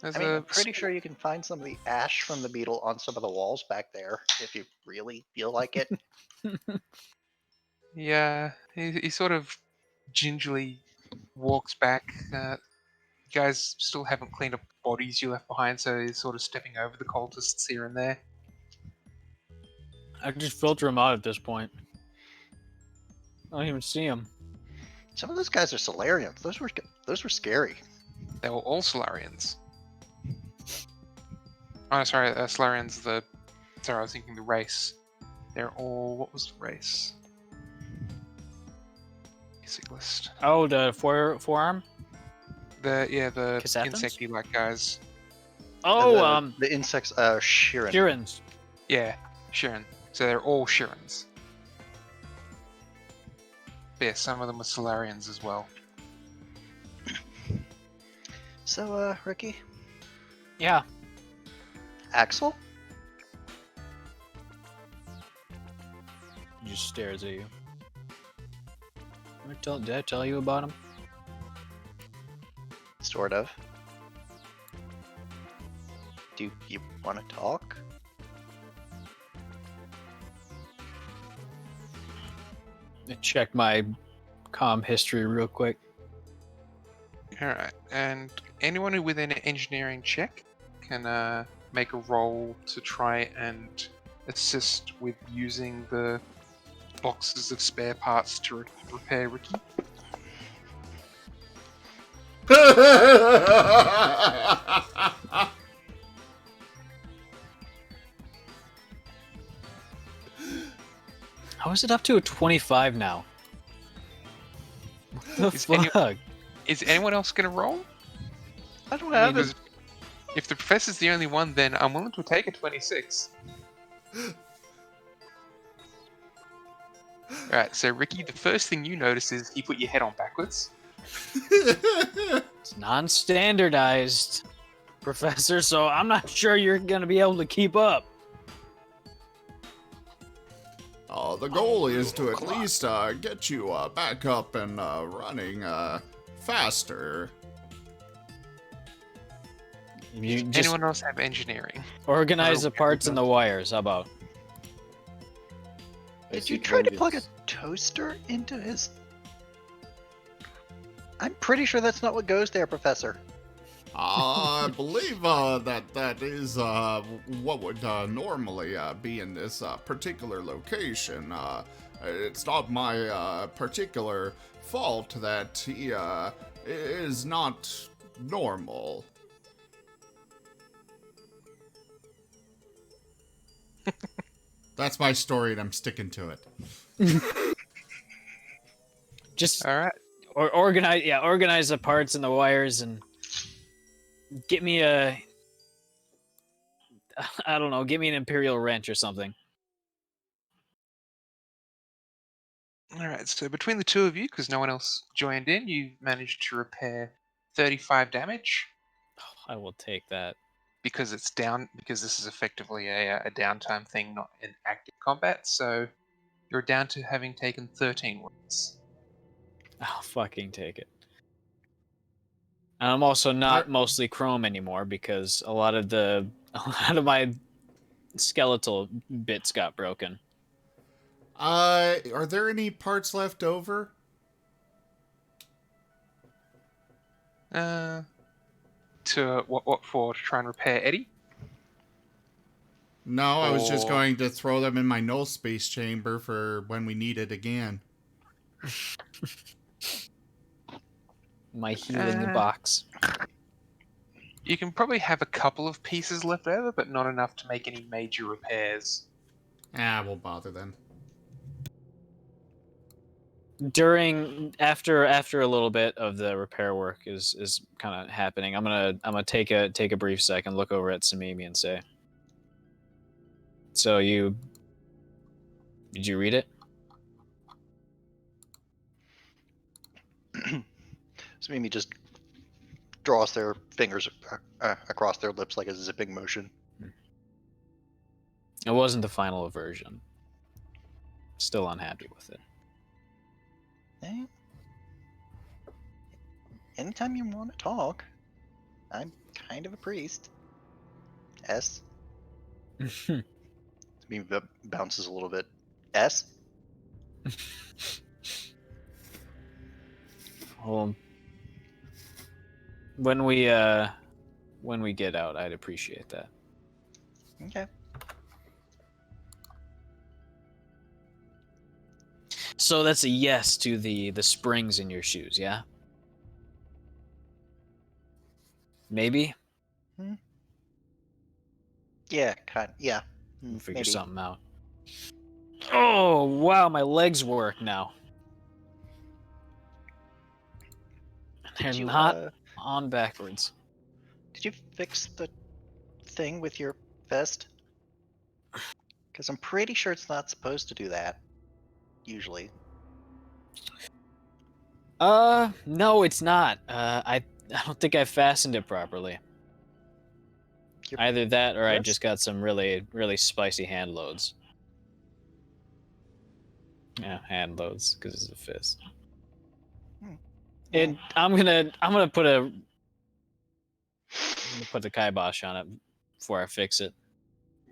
There's I mean, a I'm pretty sure you can find some of the ash from the beetle on some of the walls back there if you really feel like it. Yeah, he sort of gingerly walks back. You guys still haven't cleaned up the bodies you left behind, so he's sort of stepping over the cultists here and there. I just filter them out at this point. I don't even see them. Some of those guys are Solarians. Those were scary. They were all Solarians. Oh, sorry, Solarians. Sorry, I was thinking the race. They're all. What was the race? Basic list. Oh, the forearm? The Casathans? insecty-like guys. Oh, the insects. Shirin. Shirins. Yeah, Shirin. So they're all Shirins. But yeah, some of them are Solarians as well. So, Ricky, Yeah. Axel. He just stares at you. Did I tell you about him? Sort of. Do you want to talk? I check my comm history real quick. Alright, and anyone who within an engineering check can make a roll to try and assist with using the boxes of spare parts to repair Ricky. How is it up to a 25 now? What the Is any- fuck? Is anyone else going to roll? I don't have Because it. if the professor's the only one, then I'm willing to take a 26. Alright, so Ricky, the first thing you notice is he put your head on backwards. It's non-standardized, Professor, so I'm not sure you're gonna be able to keep up. The goal is to at least get you back up and running faster. You just Anyone else have engineering? organize the Okay, parts and the wires. How about? Did you try to plug a toaster into his? I'm pretty sure that's not what goes there, Professor. I believe that is what would normally be in this particular location. It's not my particular fault that he is not normal. That's my story, and I'm sticking to it. Just Alright. organize the parts and the wires and get me a, I don't know, give me an imperial wrench or something. Alright, so between the two of you, because no one else joined in, you managed to repair 35 damage. I will take that. Because it's down, because this is effectively a downtime thing, not an active combat, so you're down to having taken 13 wounds. I'll fucking take it. And I'm also not mostly chrome anymore because a lot of my skeletal bits got broken. Are there any parts left over? To what for? To try and repair Eddie? No, I was just Or- going to throw them in my null space chamber for when we need it again. My heel in the box. You can probably have a couple of pieces left over, but not enough to make any major repairs. We'll bother then. After a little bit of the repair work is kind of happening, I'm gonna take a brief second, look over at Samimi and say, "So did you read it?" So Mimi just draws their fingers across their lips like a zipping motion. It wasn't the final version. Still unhappy with it. Eh? Anytime you want to talk, I'm kind of a priest. S. Mimi bounces a little bit. S. Well, when we get out, I'd appreciate that. Okay. So that's a yes to the springs in your shoes, yeah? Maybe? Yeah, yeah. We'll figure Maybe. something out. Oh, wow, my legs work now. They're Did you, not on backwards. Did you fix the thing with your vest? Because I'm pretty sure it's not supposed to do that. Usually. No, it's not. I don't think I fastened it properly. Your Either that or I vest? just got some really, really spicy hand loads. Yeah, hand loads, because it's a fist. I'm gonna put the kibosh on it before I fix it.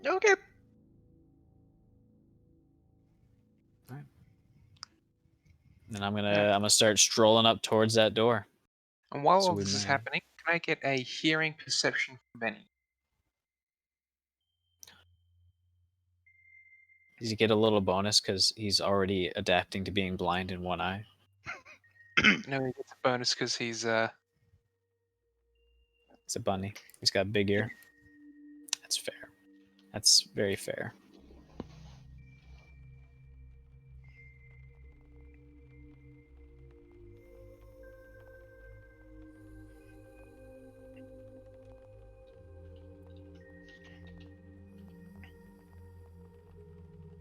Okay. And I'm gonna start strolling up towards that door. And while So all we this is may- happening, can I get a hearing perception from Benny? Does he get a little bonus because he's already adapting to being blind in one eye? No, he gets a bonus because he's It's a bunny. He's got a big ear. That's fair. That's very fair.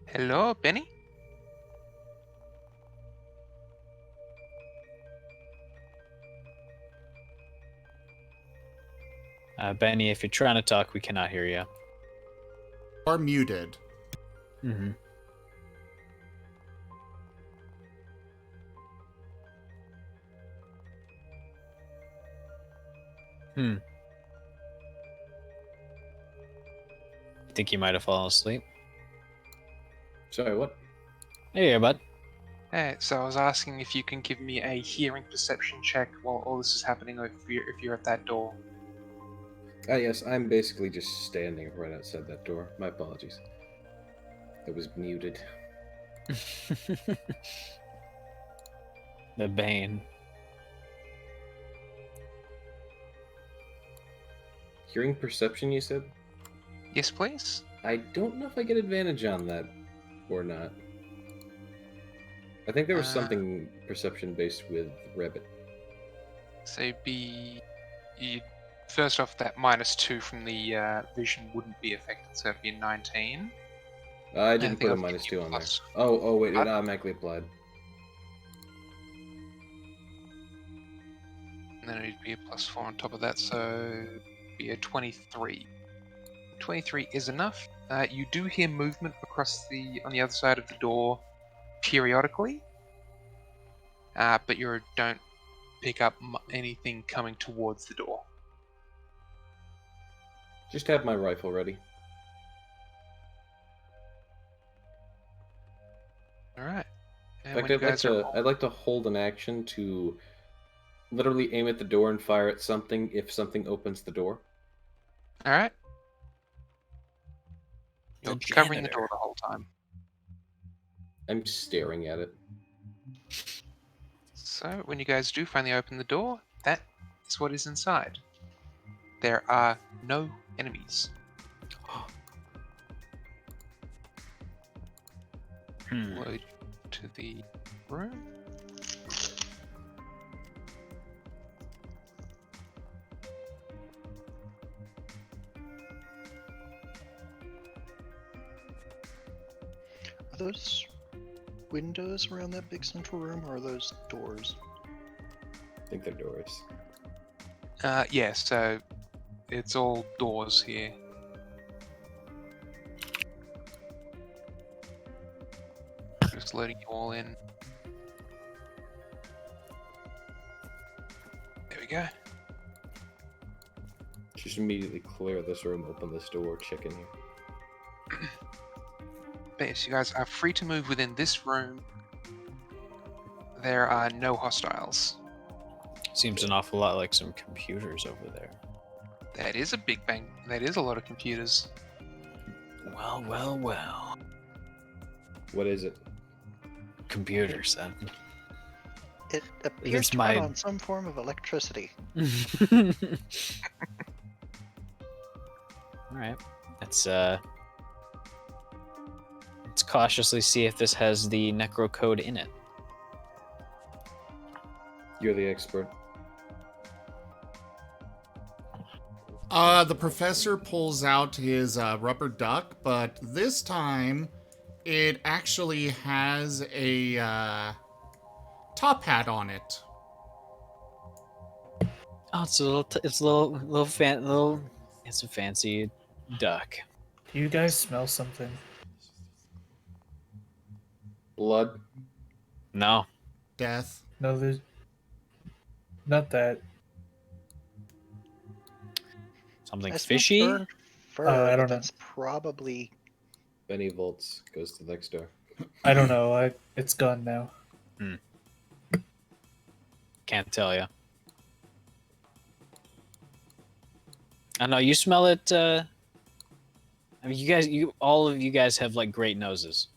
Hello, Benny? Benny, if you're trying to talk, we cannot hear you. Are muted. Mm-hmm. Think you might have fallen asleep. Sorry, what? Hey there, bud. Hey, so I was asking if you can give me a hearing perception check while all this is happening, or if you're at that door. Ah, yes, I'm basically just standing right outside that door. My apologies. It was muted. The Bane. Hearing perception, you said? Yes, please. I don't know if I get advantage on that or not. I think there was something perception based with Rabbit. So first off, that -2 from the vision wouldn't be affected, so it'd be a 19. I didn't think put a I'll give -2 you on there. plus- Oh, wait, it What? automatically applied. And then it'd be a +4 on top of that, so it'd be a 23. 23 is enough. You do hear movement across on the other side of the door periodically, but you don't pick up anything coming towards the door. Just have my rifle ready. All right. In And fact, I'd like to hold an action to literally aim at the door and fire at something if something opens the door. All right. You're The covering the janitor. door the whole time. I'm staring at it. So when you guys do finally open the door, that is what is inside. There are no enemies. Load to the room. Are those windows around that big central room, or are those doors? I think they're doors. Yeah, so it's all doors here. Just loading you all in. There we go. Just immediately clear this room, open this door, check in here. But yes, you guys are free to move within this room. There are no hostiles. Seems an awful lot like some computers over there. That is a big bang. That is a lot of computers. Well, well, well. What is it? Computers, then. It appears is to my- run on some form of electricity. Alright. Let's cautiously see if this has the necro code in it. You're the expert. The professor pulls out his rubber duck, but this time it actually has a top hat on it. Oh, it's a fancy duck. Do you guys smell something? Blood. No. Death. No, there's not that. Something I smell fishy? burned fur, I but don't know. that's probably Benny Volts goes to the next door. I don't know. It's gone now. Can't tell you. I know you smell it. I mean, all of you guys have like great noses.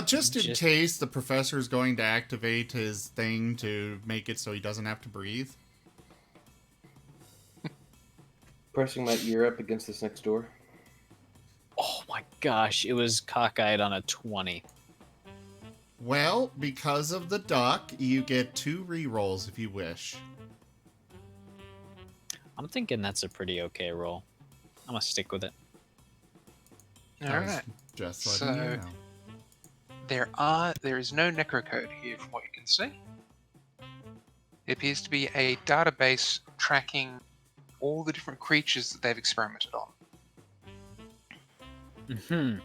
Just in case the professor is going to activate his thing to make it so he doesn't have to breathe. Pressing my ear up against this next door. Oh my gosh, it was cockeyed on a 20. Well, because of the duck, you get 2 rerolls if you wish. I'm thinking that's a pretty okay roll. I'm gonna stick with it. Alright. Just letting you know. There is no necrocode here from what you can see. It appears to be a database tracking all the different creatures that they've experimented on. Mm-hmm.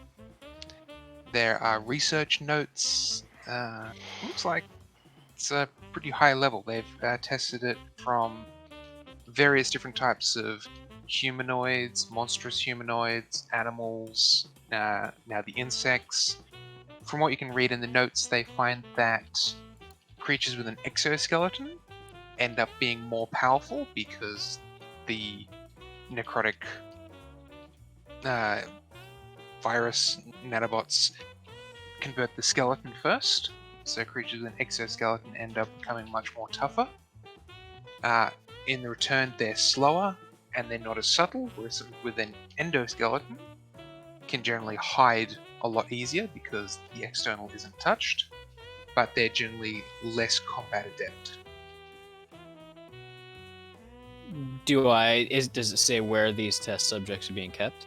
There are research notes. Looks like it's a pretty high level. They've tested it from various different types of humanoids, monstrous humanoids, animals, now the insects. From what you can read in the notes, they find that creatures with an exoskeleton end up being more powerful because the necrotic virus nanobots convert the skeleton first, so creatures with an exoskeleton end up becoming much more tougher. In the return, they're slower and they're not as subtle, whereas with an endoskeleton can generally hide a lot easier because the external isn't touched, but they're generally less combat adept. Does it say where these test subjects are being kept?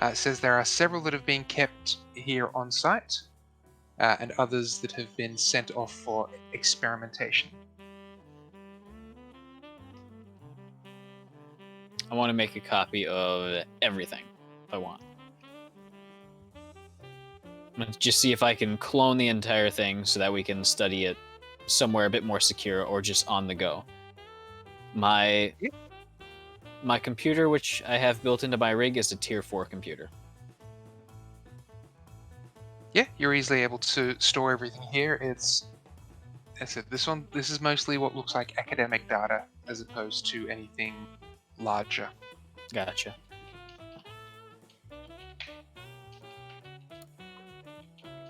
It says there are several that have been kept here on site, and others that have been sent off for experimentation. I want to make a copy of everything if I want. I'm gonna just see if I can clone the entire thing so that we can study it somewhere a bit more secure or just on the go. My computer, which I have built into my rig, is a tier 4 computer. Yeah, you're easily able to store everything here. As I said, this is mostly what looks like academic data as opposed to anything larger. Gotcha.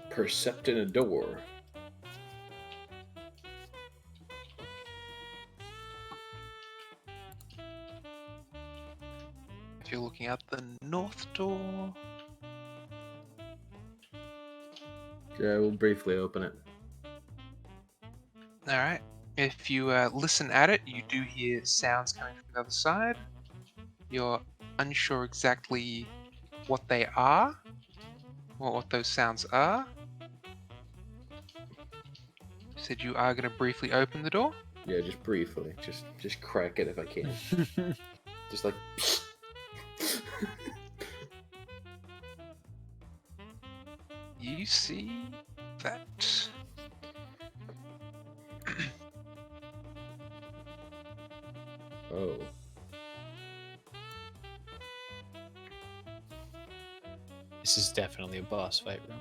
Percepting a door. If you're looking out the north door, Yeah, we'll briefly open it. alright. If you listen at it, you do hear sounds coming from the other side. You're unsure exactly what they are, or what those sounds are. said you are going to briefly open the door? Yeah, just briefly. Just crack it if I can. Just like. You see that. Oh. This is definitely a boss fight room.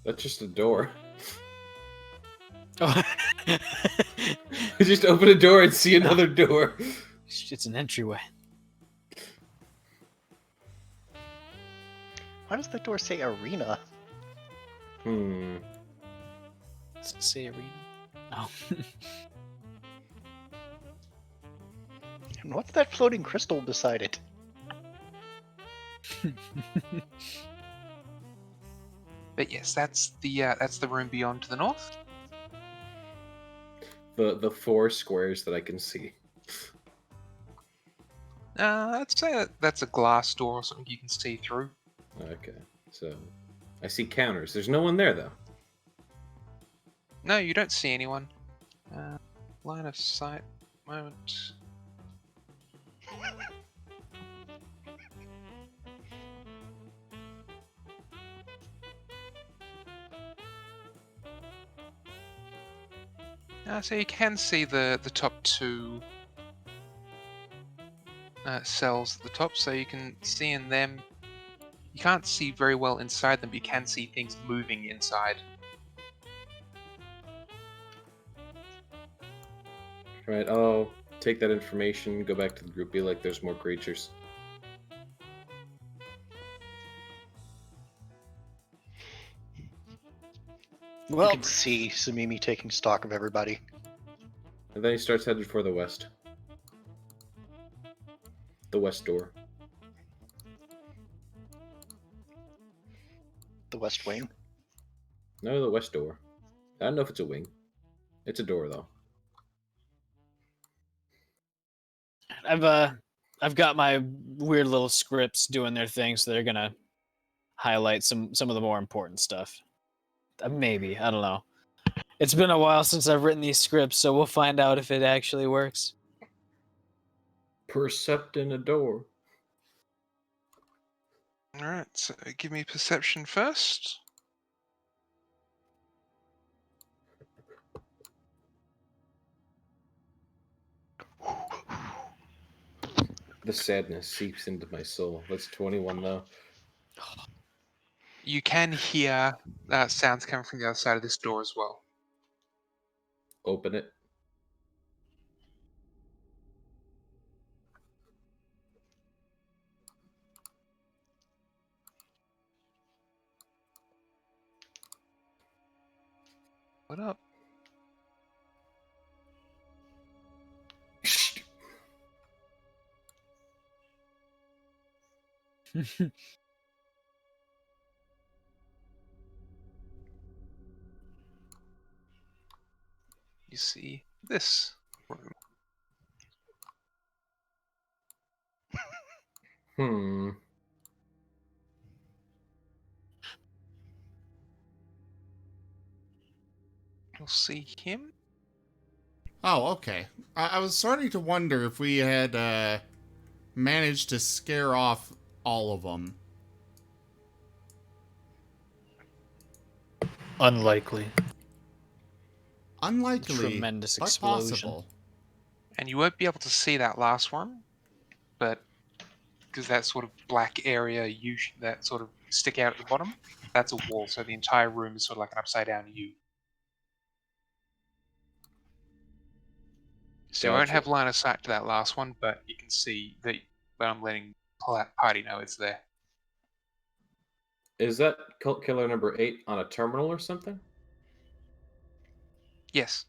That's just a door. Oh. You just open a door and see another door. It's an entryway. Why does that door say arena? Hmm. Does it say arena? Oh. And what's that floating crystal beside it? But yes, that's the room beyond to the north. The 4 squares that I can see. I'd say that's a glass door or something you can see through. Okay, so I see counters. There's no one there though. No, you don't see anyone. Line of sight. Moment. So you can see the top 2 cells at the top, so you can see in them. You can't see very well inside them, but you can see things moving inside. Right, I'll take that information, go back to the group, be like, there's more creatures. You Well, can see Samimi taking stock of everybody. And then he starts headed for the west. The west door. The West Wing. No, the west door. I don't know if it's a wing. It's a door, though. I've got my weird little scripts doing their thing, so they're gonna highlight some of the more important stuff. Maybe, I don't know. It's been a while since I've written these scripts, so we'll find out if it actually works. Percepting a door. Alright, so give me perception first. The sadness seeps into my soul. That's 21, though. You can hear sounds coming from the other side of this door as well. Open it. What up? You see this room. Hmm. You'll see him. Oh, okay. I was starting to wonder if we had managed to scare off all of them. Unlikely. Unlikely, Tremendous but explosion. possible. And you won't be able to see that last one, but because that sort of black area that sort of stick out at the bottom, that's a wall, so the entire room is sort of like an upside down U. So you won't Gotcha. have line of sight to that last one, but you can see that I'm letting party know it's there. Is that cult killer number 8 on a terminal or something? Yes.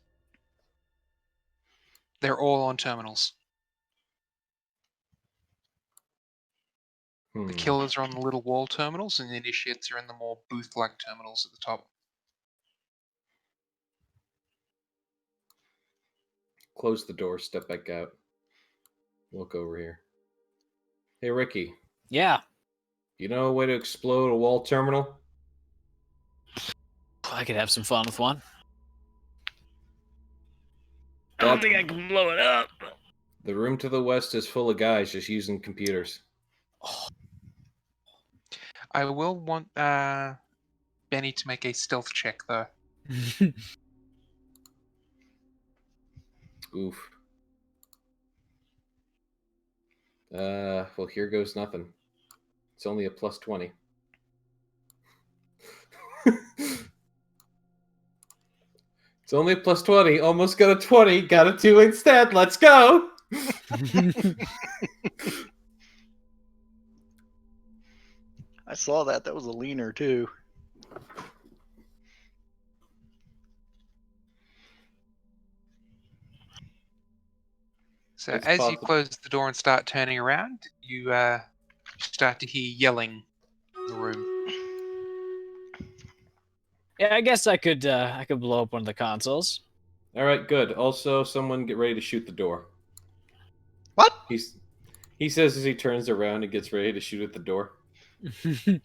They're all on terminals. The killers are on the little wall terminals, and the initiates are in the more booth-like terminals at the top. Close the door, step back out. Look over here. Hey, Ricky. Yeah, You know a way to explode a wall terminal? I could have some fun with one. don't think I can blow it up. The room to the west is full of guys just using computers. I will want Benny to make a stealth check, though. Oof. Well, here goes nothing. It's only a plus 20. It's only a plus 20. Almost got a 20. Got a 2 instead. Let's go! I saw that. That was a leaner too. So It's as you possible. close the door and start turning around, you start to hear yelling in the room. Yeah, I guess I could blow up one of the consoles. All right, good. Also, someone get ready to shoot the door. What? He says as he turns around and gets ready to shoot at the door. If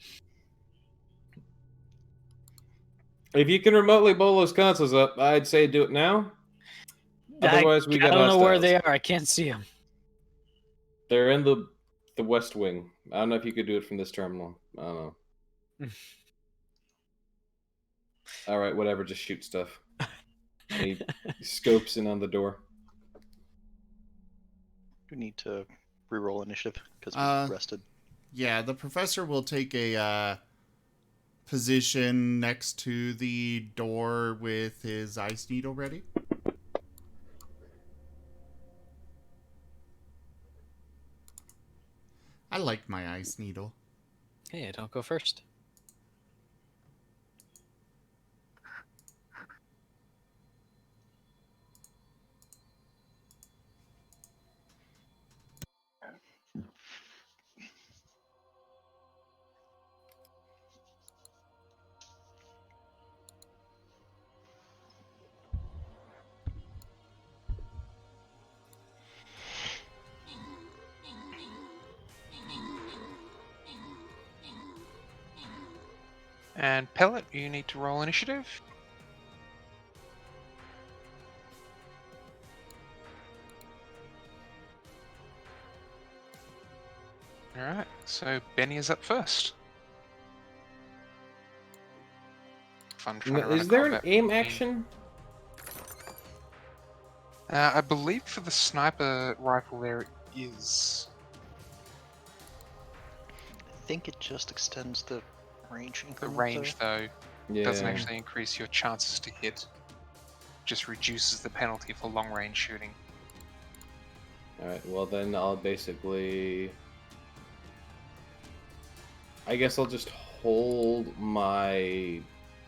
you can remotely blow those consoles up, I'd say do it now. Otherwise, we I got don't know where hostiles. they are. I can't see them. They're in the west wing. I don't know if you could do it from this terminal. I don't know. All right, whatever. Just shoot stuff. He scopes in on the door. We need to reroll initiative because we rested. Yeah, the professor will take a position next to the door with his ice needle ready. I like my ice needle. Hey, don't go first. And Pellet, you need to roll initiative. Alright, so Benny is up first. Fun trying to run Is a there an combat aim routine. action? I believe for the sniper rifle there is. I think it just extends the range. The increment, range, though, Yeah. doesn't actually increase your chances to hit. Just reduces the penalty for long range shooting. All right. Well, then I'll basically. I guess I'll just hold my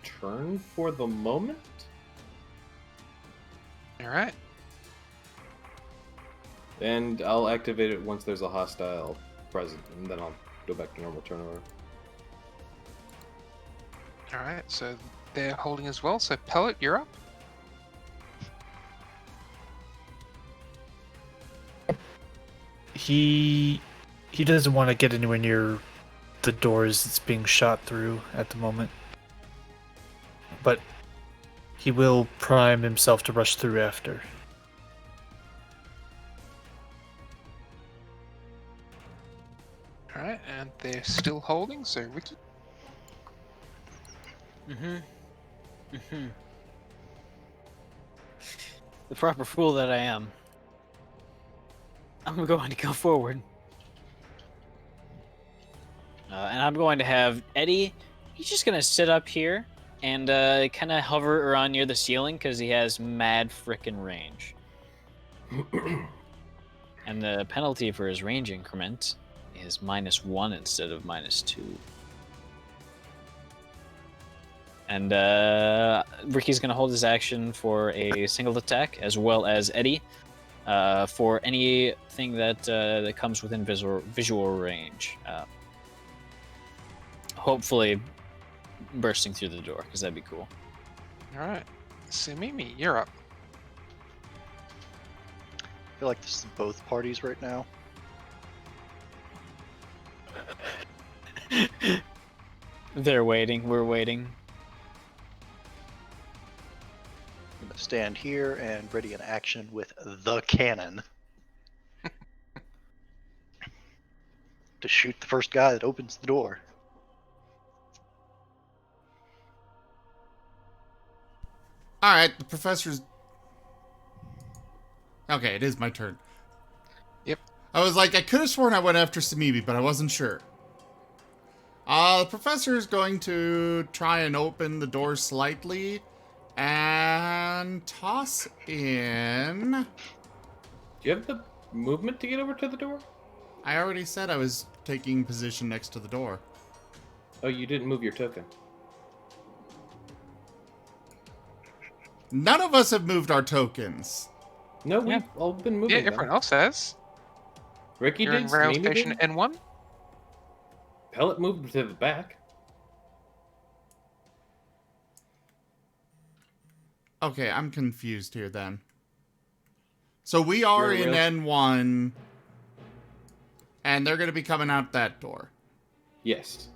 turn for the moment. Alright. And I'll activate it once there's a hostile present, and then I'll go back to normal turn order. Alright, so they're holding as well. So Pellet, you're up. He doesn't want to get anywhere near the doors it's being shot through at the moment. But he will prime himself to rush through after. Alright, and they're still holding, so Ricky. The proper fool that I am. I'm going to go forward. And I'm going to have Eddie, he's just going to sit up here and kind of hover around near the ceiling because he has mad frickin' range. And the penalty for his range increment is -1 instead of -2. And Ricky's going to hold his action for a single attack, as well as Eddie, for anything that that comes within visual range. Hopefully bursting through the door, because that'd be cool. Alright, so Mimi, you're up. I feel like this is both parties right now. They're waiting. We're waiting. I'm gonna stand here and ready an action with the cannon to shoot the first guy that opens the door. All right, the professor's. Okay, it is my turn. Yep. I was like, I could have sworn I went after Samibi, but I wasn't sure. The professor is going to try and open the door slightly and toss in. Do you have the movement to get over to the door? I already said I was taking position next to the door. Oh, you didn't move your token. None of us have moved our tokens. No, we've all been moving. Yeah, everyone else has. Ricky You're in did. rail Mimi station did. N1. Pellet moved to the back. Okay, I'm confused here then. So we are You're in rail- N1, and they're going to be coming out that door. Yes.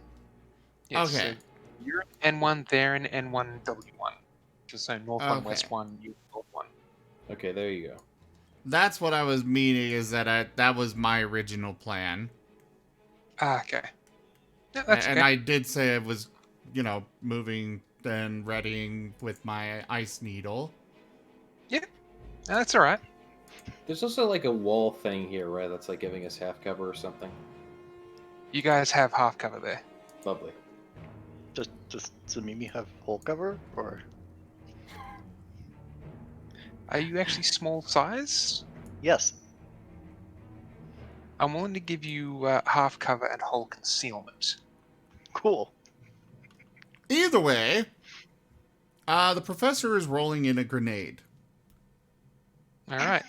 Yes, Okay. So you're in N1, they're in N1W1. So north one, Okay. west one, you north one. Okay, there you go. That's what I was meaning, is that that was my original plan. Ah, okay. Yeah, that's And okay. I did say I was, moving and readying with my ice needle. No, that's all right. There's also like a wall thing here, right? That's like giving us half cover or something. You guys have half cover there. Lovely. Does Samimi have full cover, or? Are you actually small size? Yes. I'm willing to give you half cover and whole concealment. Cool. Either way, the professor is rolling in a grenade. All right.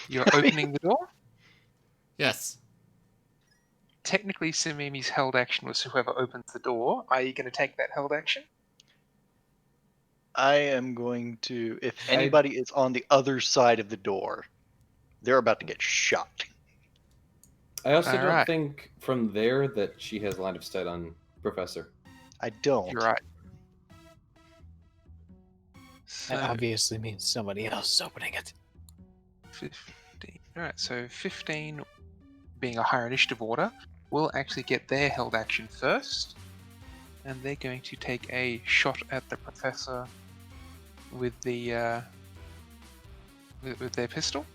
You're opening the door. Yes. Technically, Samimi's held action was whoever opens the door. Are you going to take that held action? I am going to, if anybody is on the other side of the door, they're about to get shot. I also don't Alright. think from there that she has line of sight on Professor. I don't. You're right. That So, obviously means somebody else is opening it. 15. Alright, so 15 being a higher initiative order will actually get their held action first. And they're going to take a shot at the professor with the with their pistol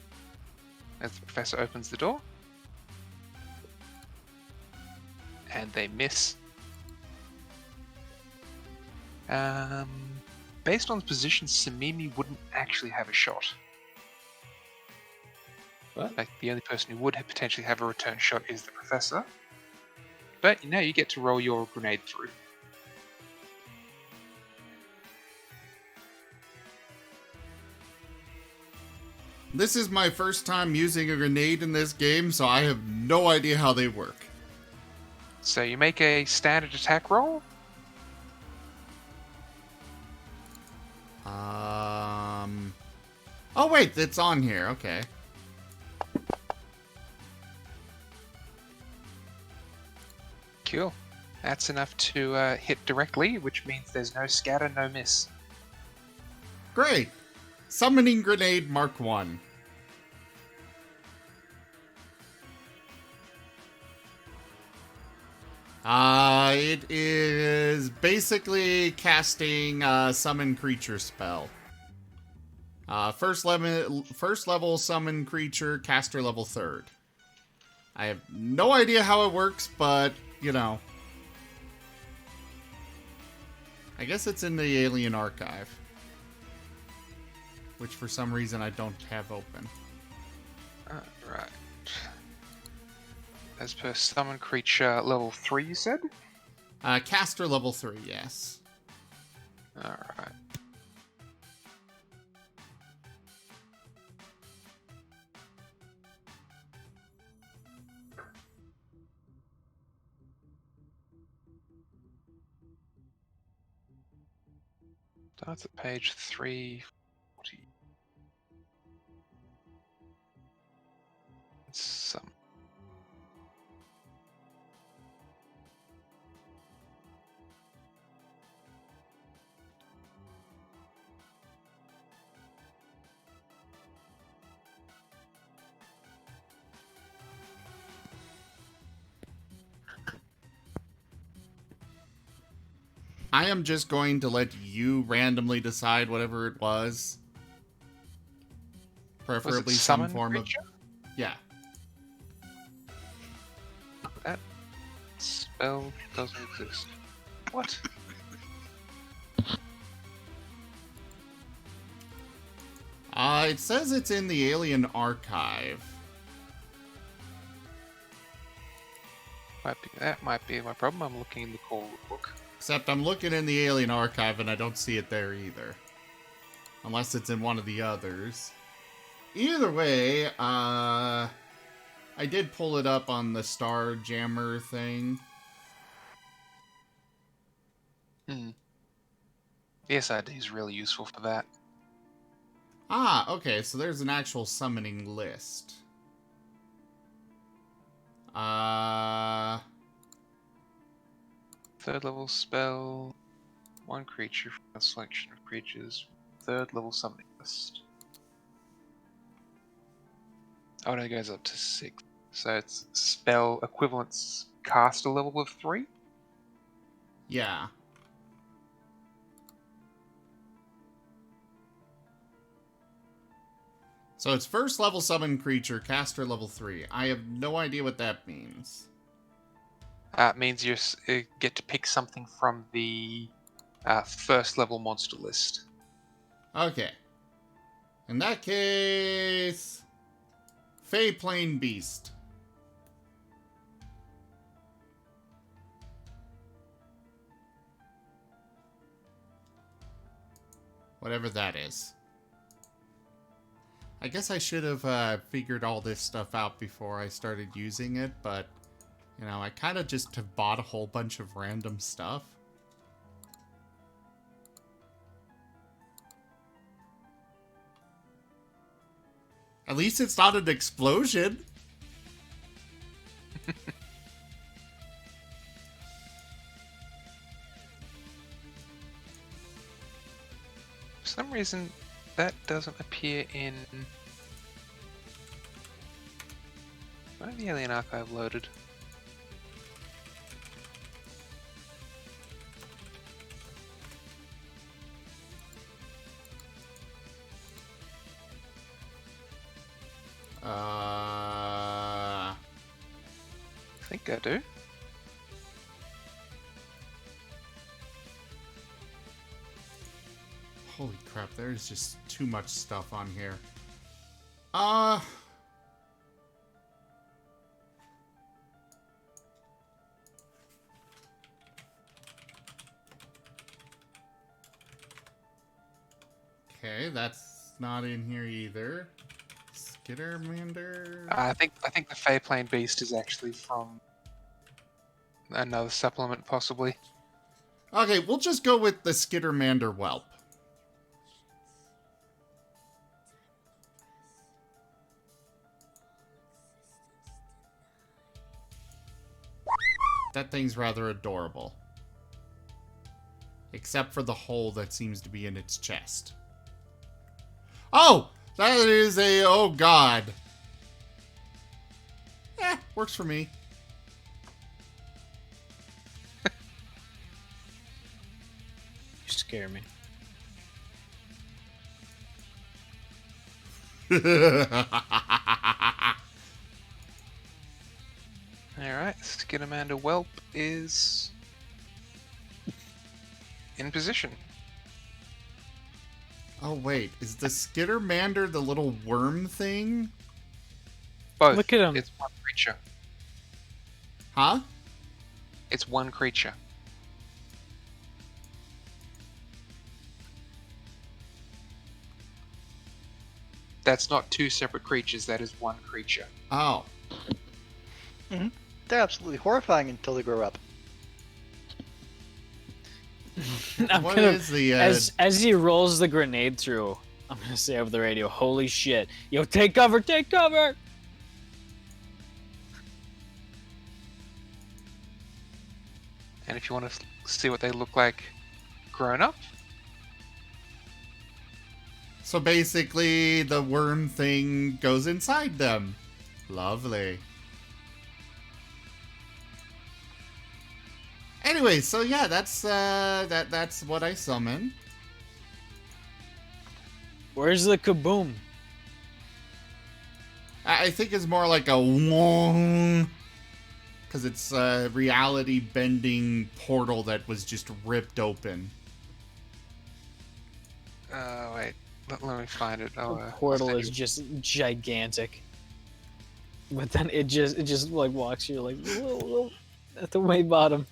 as the professor opens the door. And they miss. Based on the position, Samimi wouldn't actually have a shot. What? Like, the only person who would potentially have a return shot is the professor. But now you get to roll your grenade through. This is my first time using a grenade in this game, so I have no idea how they work. So you make a standard attack roll. Oh wait, it's on here. Okay. Cool. That's enough to hit directly, which means there's no scatter, no miss. Great. Summoning grenade Mark 1. It is basically casting a summon creature spell. First level summon creature, caster level 3rd. I have no idea how it works, but, I guess it's in the Alien Archive. Which for some reason I don't have open. Alright. As per summon creature level 3, you said? Caster level 3, yes. Alright. Starts at page 340. Some. I am just going to let you randomly decide whatever it was. Preferably Was it some summon form creature? of... Yeah. That spell doesn't exist. What? It says it's in the Alien Archive. That might be my problem. I'm looking in the core book. Except I'm looking in the Alien Archive and I don't see it there either. Unless it's in one of the others. Either way, I did pull it up on the Star Jammer thing. The SID is really useful for that. Ah, okay, so there's an actual summoning list. Third level spell. One creature from a selection of creatures. Third level summoning list. Oh, no, it goes up to 6. So it's spell equivalence caster level of 3? Yeah. So it's first level summon creature, caster level 3. I have no idea what that means. It means you get to pick something from the first level monster list. Okay. In that case... Fey Plane Beast. Whatever that is. I guess I should have figured all this stuff out before I started using it, but, you know, I kind of just have bought a whole bunch of random stuff. At least it's not an explosion. For some reason, that doesn't appear in... Why the Alien Archive loaded? I think I do. Holy crap, there's just too much stuff on here. Okay, that's not in here either. Skittermander. I think the Fey Plane Beast is actually from another supplement, possibly. Okay, we'll just go with the Skittermander whelp. That thing's rather adorable. Except for the hole that seems to be in its chest. Oh! That is a... Oh, God. Works for me. You scare me. Alright, Skittermander Whelp is in position. Oh, wait. Is the Skittermander the little worm thing? Both. Look at him. It's one creature. Huh? It's one creature. That's not two separate creatures, that is one creature. Oh. They're absolutely horrifying until they grow up. I'm What gonna, is the... as he rolls the grenade through, I'm gonna say over the radio, "Holy shit! Yo, take cover! Take cover!" And if you want to see what they look like grown up, So basically, the worm thing goes inside them. Lovely. Anyway, so yeah, that's what I summon. Where's the kaboom? I think it's more like a wong, because it's a reality bending portal that was just ripped open. Wait. Let me find it. The I'll portal send is you- just gigantic. But then it just like walks you like whoa, at the way bottom.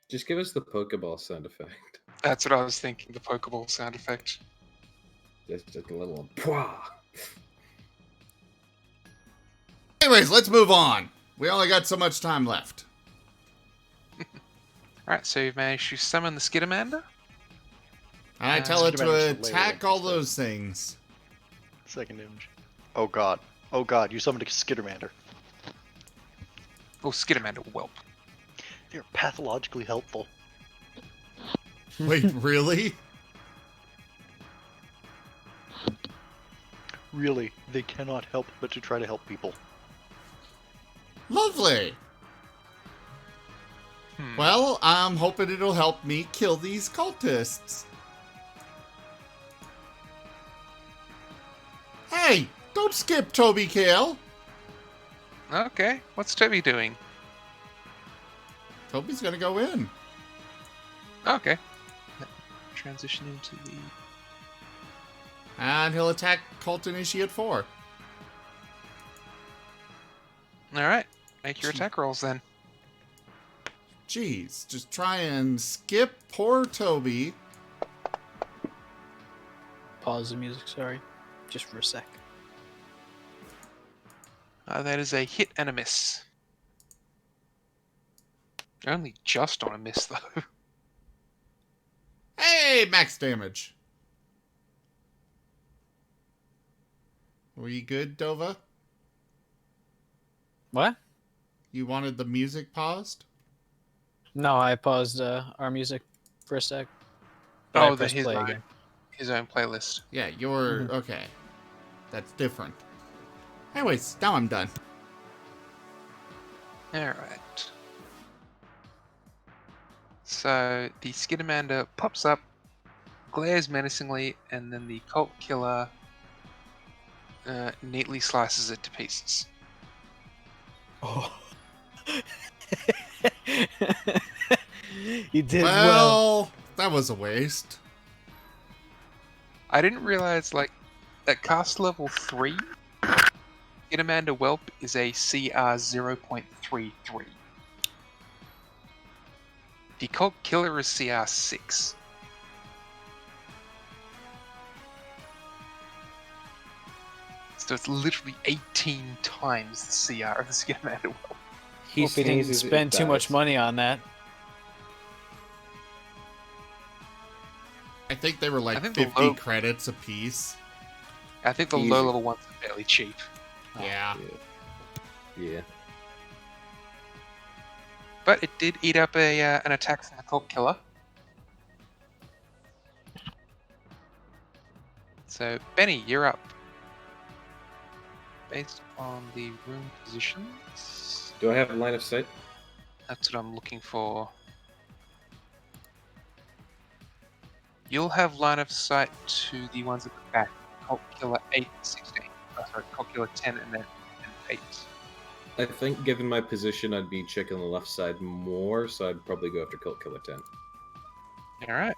Just give us the Pokeball sound effect. That's what I was thinking. The Pokeball sound effect. Just a little one. Pwah! Anyways, let's move on. We only got so much time left. Alright, so you've managed to summon the Skidamander. And I Uh, tell it Just to managed to layer attack it all instead. those things. Second image. Oh god. Oh god, you summoned a Skittermander. Oh, Skidamander whelp. They're pathologically helpful. Wait, really? Really, they cannot help but to try to help people. Lovely. Well, I'm hoping it'll help me kill these cultists. Hey, don't skip Toby Kale. Okay, what's Toby doing? Toby's gonna go in. Okay. Transition into the... And he'll attack Cult Initiate 4. Alright, make your attack rolls then. Jeez, just try and skip poor Toby. Pause the music, sorry. Just for a sec. That is a hit and a miss. Only just on a miss, though. Hey, max damage. Were you good, Dova? What? You wanted the music paused? No, I paused our music for a sec. But I Oh, pressed play again. his own playlist. Yeah, you're... Mhm. Okay. That's different. Anyways, now I'm done. Alright. So, the Skidamander pops up, glares menacingly, and then the Cult Killer neatly slices it to pieces. Oh. You did Well, that was a waste. I didn't realize, like, at cast level 3, Skidamander Whelp is a CR 0.33. The Cult Killer is CR 6. So it's literally 18 times the CR of the Skidamander Whelp. He Hope he didn't sneezes, it spend too much dies. money on that. I think they were like I think the 50 low- credits a piece. I think the Easy. low level ones are fairly cheap. Yeah. Yeah. But it did eat up an attack from the Cult Killer. So, Benny, you're up. Based on the room positions, Do I have a line of sight? that's what I'm looking for. You'll have line of sight to the ones at the back. Cult Killer 8 and 16. Oh, sorry, Cult Killer 10 and then 8. I think, given my position, I'd be checking the left side more, so I'd probably go after Cult Killer 10. Alright.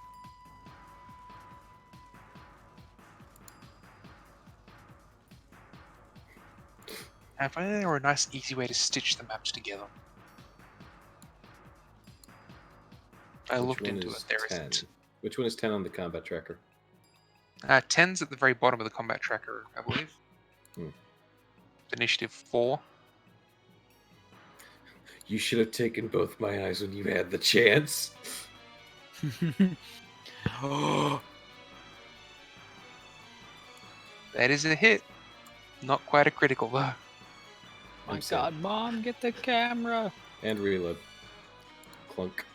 I find they were a nice, easy way to stitch the maps together. I Which looked one into is it. There 10? isn't. Which one is 10 on the combat tracker? 10's at the very bottom of the combat tracker, I believe. Hmm. Initiative 4. You should have taken both my eyes when you had the chance. That is a hit. Not quite a critical, though. My I'm sad. God, Mom, get the camera. And reload. Clunk.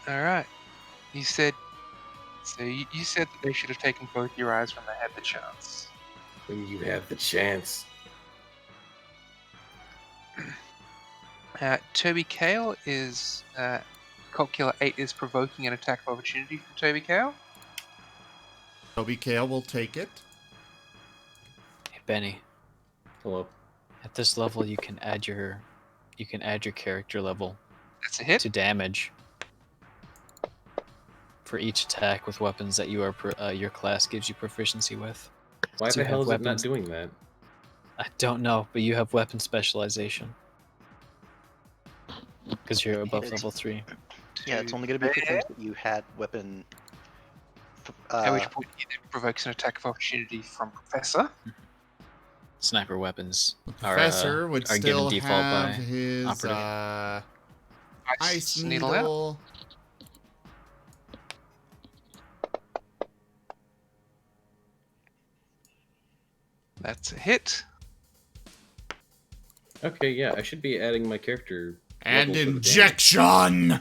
Alright. You said So you said that they should have taken both your eyes when they had the chance. When you have the chance. Toby Kale is Cult Killer 8 is provoking an attack of opportunity from Toby Kale. Toby Kale will take it. Hey Benny, Hello. at this level you can add your character level That's a hit. to damage for each attack with weapons that you are your class gives you proficiency with. Why So the you hell have is it not weapons- doing that? I don't know, but you have weapon specialization because you're above It's- level 3. Yeah, it's only going to be for things that you had weapon. At which point it provokes an attack of opportunity from Professor. Sniper weapons The are, professor would are still given default have by his operative. ice out. needle. That's a hit. Okay, yeah, I should be adding my character. And level to the damage. injection!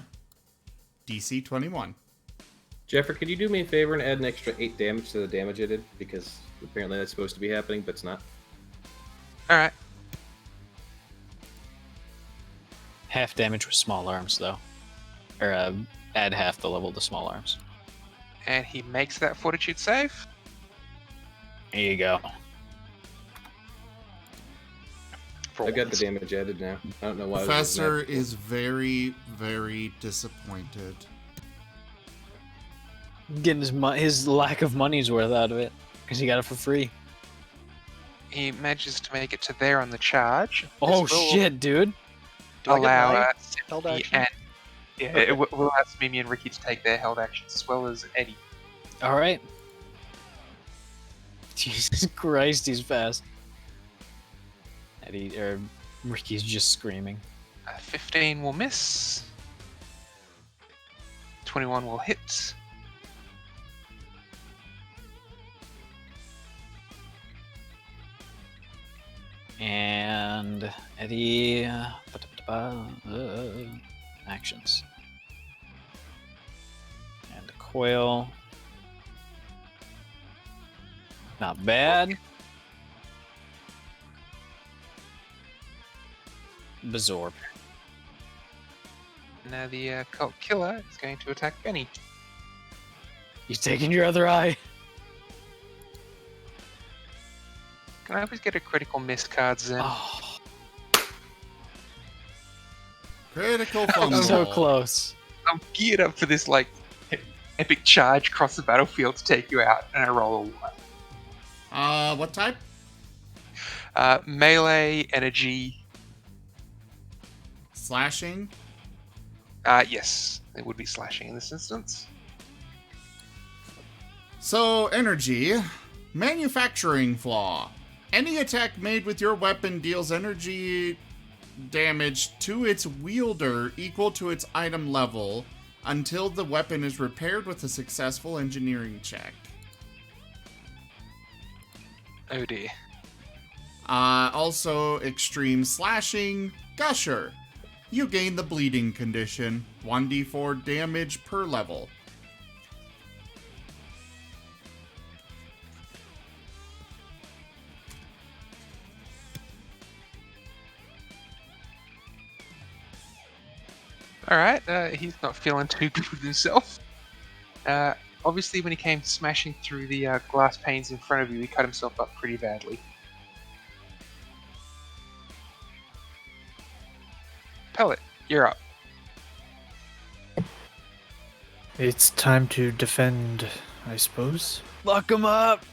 DC 21. Jeffrey, could you do me a favor and add an extra 8 damage to the damage I did? Because apparently that's supposed to be happening, but it's not. Alright. Half damage with small arms, though. Or add half the level to small arms. And he makes that fortitude save. There you go. I got the damage added now. I don't know why. Professor is very, very disappointed. Getting his lack of money's worth out of it because he got it for free. He manages to make it to there on the charge. Oh This will shit, dude! Do I get allow my Simi held action? and yeah, it will allow Mimi and Ricky to take their held actions as well as Eddie. All right. Jesus Christ, he's fast. Eddie or Ricky's just screaming. 15 will miss. 21 will hit. And Eddie, actions. And the coil. Not bad. Absorb. Now the cult killer is going to attack Benny. He's taking your other eye. Can I always get a critical miss cards in? Oh, Critical I'm fumble. so close. I'm geared up for this like epic charge across the battlefield to take you out, and I roll a 1. What type? Melee, energy. Slashing. Yes, it would be slashing in this instance. So, energy. Manufacturing flaw. Any attack made with your weapon deals energy damage to its wielder equal to its item level until the weapon is repaired with a successful engineering check. Oh dear. Also, extreme slashing. Gusher. You gain the bleeding condition. 1d4 damage per level. Alright, he's not feeling too good with himself. Obviously, when he came smashing through the glass panes in front of you, he cut himself up pretty badly. Pellet, you're up. It's time to defend, I suppose. Lock him up.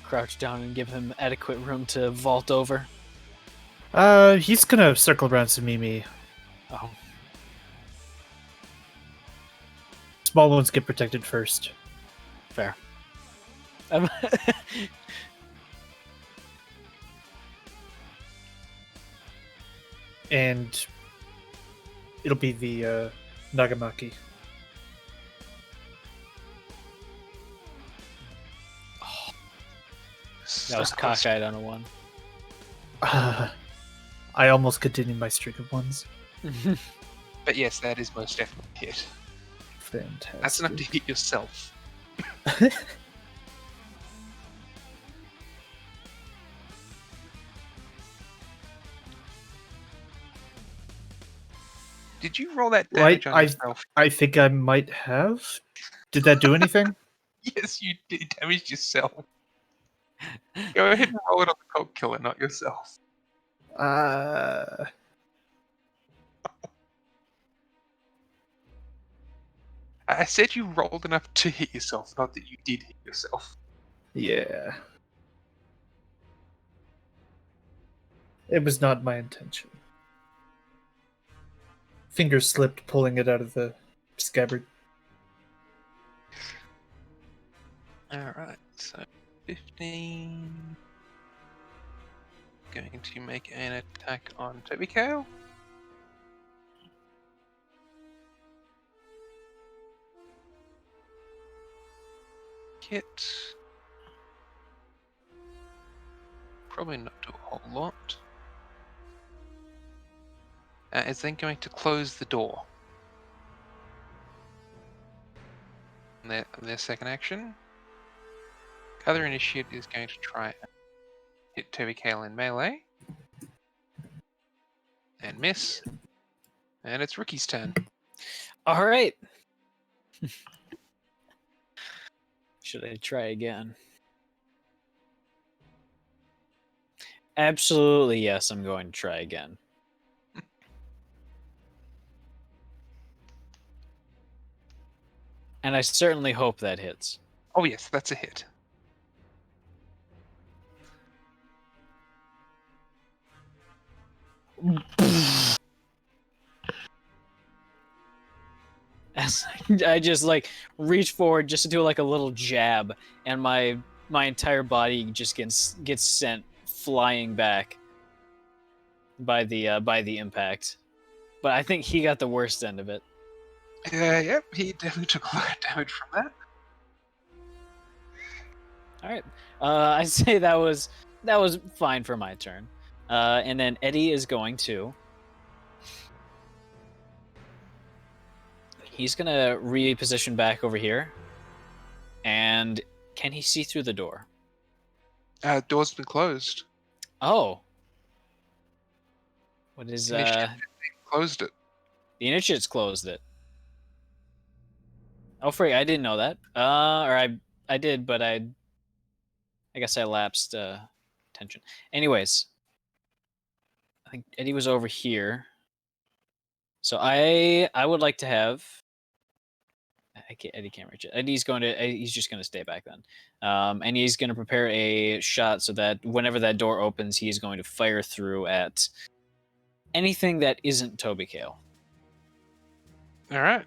Crouch down and give him adequate room to vault over. He's gonna circle around Samimi. Oh, Small ones get protected first. fair. And it'll be the Nagamaki. That was cockeyed on a 1. I almost continued my streak of ones. But yes, that is most definitely hit. Fantastic. That's enough to hit yourself. Did you roll that damage on yourself? I think I might have. Did that do anything? Yes, you did damage yourself. Go ahead and roll it on the cult killer, not yourself. I said you rolled enough to hit yourself, not that you did hit yourself. Yeah. It was not my intention. Fingers slipped pulling it out of the scabbard. Alright, so 15. Going to make an attack on Toby Kale. Hit. Probably not do a whole lot. It's then going to close the door. And their second action. Other initiate is going to try and hit Toby Kale in melee. And miss. And it's Rookie's turn. All right. Should I try again? Absolutely, yes, I'm going to try again. And I certainly hope that hits. Oh yes, that's a hit. As I just like reach forward just to do like a little jab, and my entire body just gets sent flying back by the impact. But I think he got the worst end of it. Yep, he definitely took a lot of damage from that. All right, I'd say that was fine for my turn. And then Eddie is going to. He's gonna reposition back over here. And can he see through the door? Door's been closed. Oh. What is Initiative closed it. The initiates closed it. Oh, freak! I didn't know that. Or I did, but I guess I lapsed attention. Anyways, I think Eddie was over here, so I would like to have. Eddie can't reach it. Eddie's just going to stay back then, and he's going to prepare a shot so that whenever that door opens, he's going to fire through at anything that isn't Toby Kale. All right.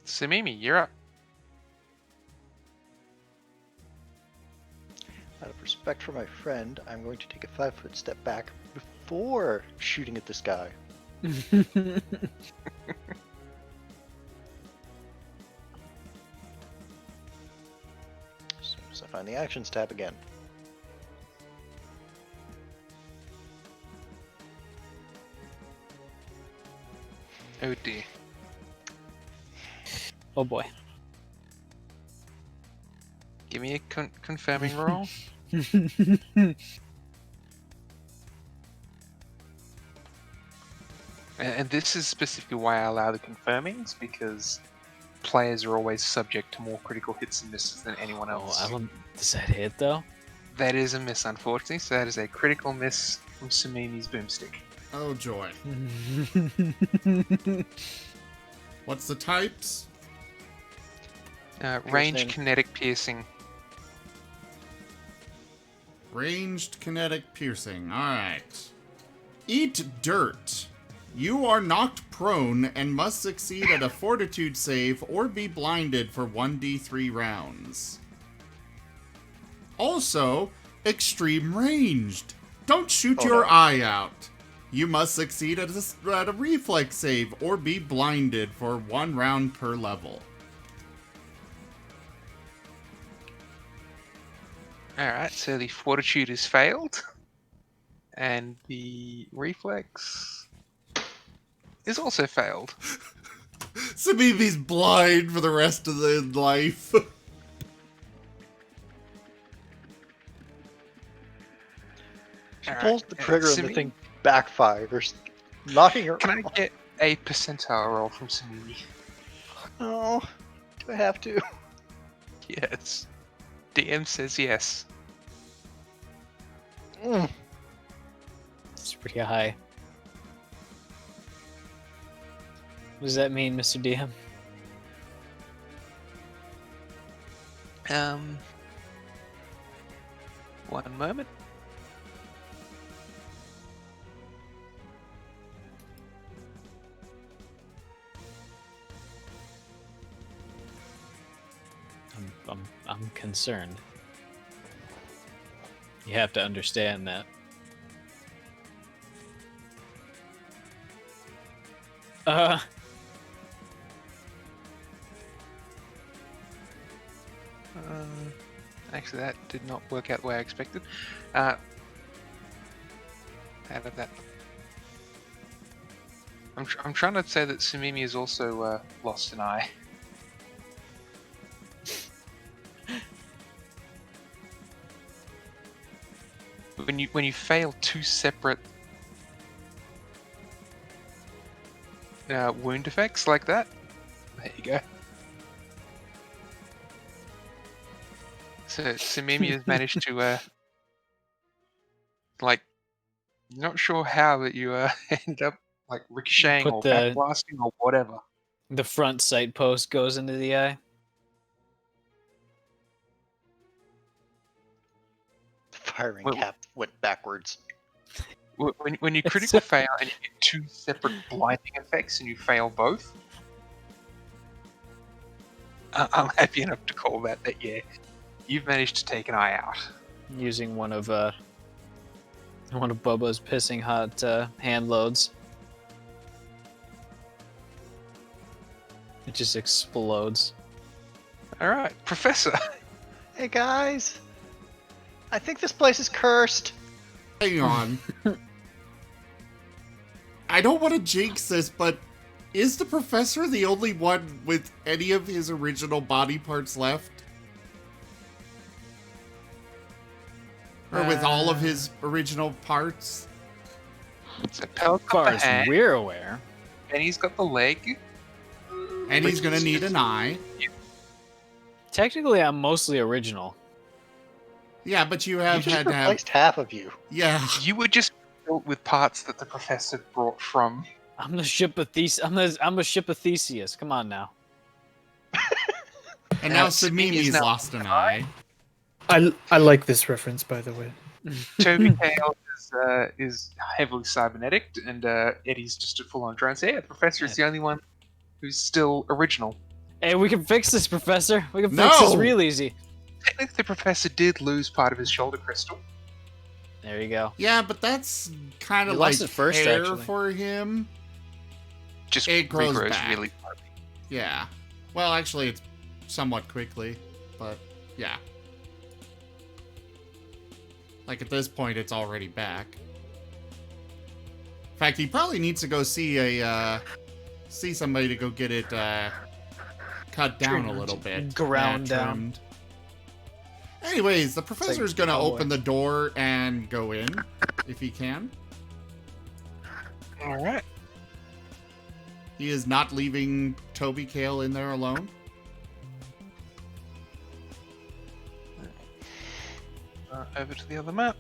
Samimi, you're up. Out of respect for my friend, I'm going to take a 5-foot step back before shooting at this guy. As soon as I find the actions tab again. Oh dear. Oh boy. Give me a confirming roll. And this is specifically why I allow the confirmings, because players are always subject to more critical hits and misses than anyone else. Does that hit though? That is a miss, unfortunately. So that is a critical miss from Samimi's boomstick. Oh, joy. What's the types? Range, kinetic, piercing. Ranged kinetic piercing. Alright. Eat dirt. You are knocked prone and must succeed at a fortitude save or be blinded for 1d3 rounds. Also, extreme ranged. Don't shoot your eye out. You must succeed at a reflex save or be blinded for 1 round per level. Alright, so the fortitude is failed. And the reflex is also failed. Samimi's blind for the rest of the life. She Alright, pulls the trigger and the Simi, thing backfires, knocking her. can I get a percentile roll from Samimi? Oh, do I have to? Yes. DM says yes. Mm. It's pretty high. What does that mean, Mr. DM? One moment. I'm concerned. You have to understand that. Actually, that did not work out the way I expected. How did that? I'm trying to say that Samimi has also lost an eye. When you fail two separate wound effects like that, there you go. So Samimi has managed to like, not sure how, but you end up like ricocheting Put or the- backblasting or whatever. The front sight post goes into the eye. The firing Well- cap went backwards. When you critical fail and you get two separate blinding effects and you fail both, I'm happy enough to call that yeah, you've managed to take an eye out. Using one of Bubba's pissing hot hand loads. It just explodes. All right, Professor. Hey guys, I think this place is cursed. Hang on. I don't want to jinx this, but is the professor the only one with any of his original body parts left? Or with all of his original parts? So Pel's As far got the as hand, we're aware. and he's got the leg. And he's gonna need an eye. Technically, I'm mostly original. Yeah, but you You have just had to have... replaced half of you. Yeah. You were just built with parts that the professor brought from. I'm the ship of I'm a ship of Theseus. Come on now. And now Samimi's Samimi's now lost an eye. I like this reference, by the way. Toby Kale is heavily cybernetic, and Eddie's just a full-on drone. So yeah, the professor is the only one who's still original. Hey, we can fix this, Professor. We can fix this No! real easy. Technically, the professor did lose part of his shoulder crystal. There you go. Yeah, but that's kind of He like lost it first, hair actually. for him. Just It grows regrows back. really slowly. Yeah. Well, actually, it's somewhat quickly, but yeah. Like, at this point, it's already back. In fact, he probably needs to go see somebody to go get it, cut down a little bit. Ground down. trimmed. Anyways, the professor's gonna cowboy. open the door and go in, if he can. All right. He is not leaving Toby Kale in there alone. Over to the other map.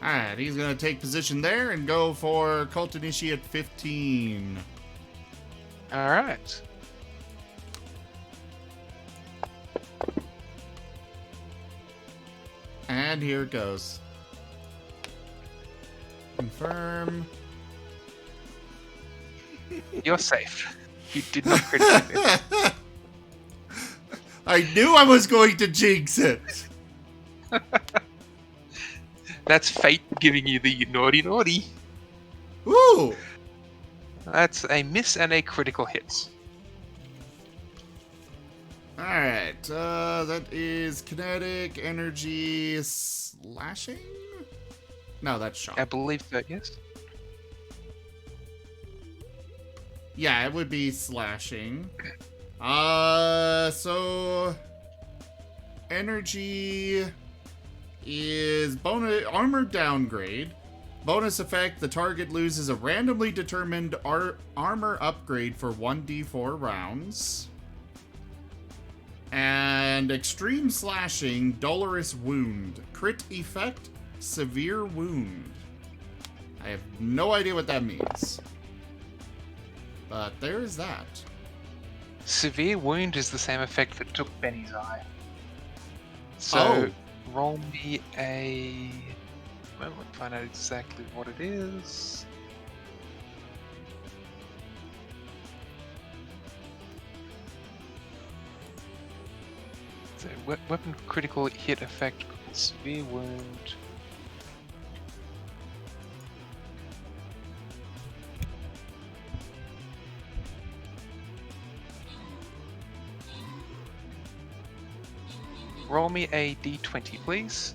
Alright, he's gonna take position there and go for Cult Initiate 15. All right. And here it goes. Confirm. You're safe. You did not critically miss. I knew I was going to jinx it. That's fate giving you the naughty naughty. Ooh. That's a miss and a critical hit. Alright, that is kinetic energy slashing? No, that's shot. I believe so, yes. Yeah, it would be slashing. So energy is bonus armor downgrade. Bonus effect, the target loses a randomly determined armor upgrade for 1d4 rounds. And extreme slashing, dolorous wound. Crit effect, severe wound. I have no idea what that means. But there is that. Severe wound is the same effect that took Benny's eye. So roll me a moment to find out exactly what it is. So weapon critical hit effect, severe wound. Roll me a d20, please.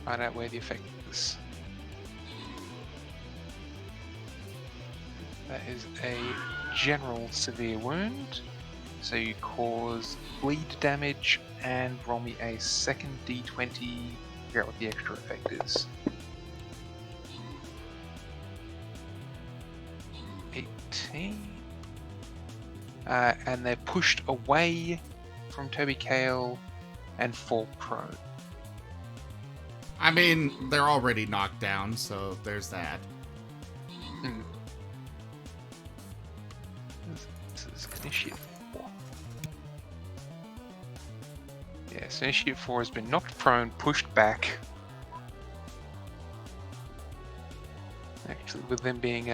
Find out where the effect is. That is a general severe wound. So you cause bleed damage, and roll me a second d20. Figure out what the extra effect is. 18. And they're pushed away from Toby Kale and fall prone. I mean, they're already knocked down, so there's that. This is Initiative 4. Yes, Initiative 4 has been knocked prone, pushed back. Actually, with them being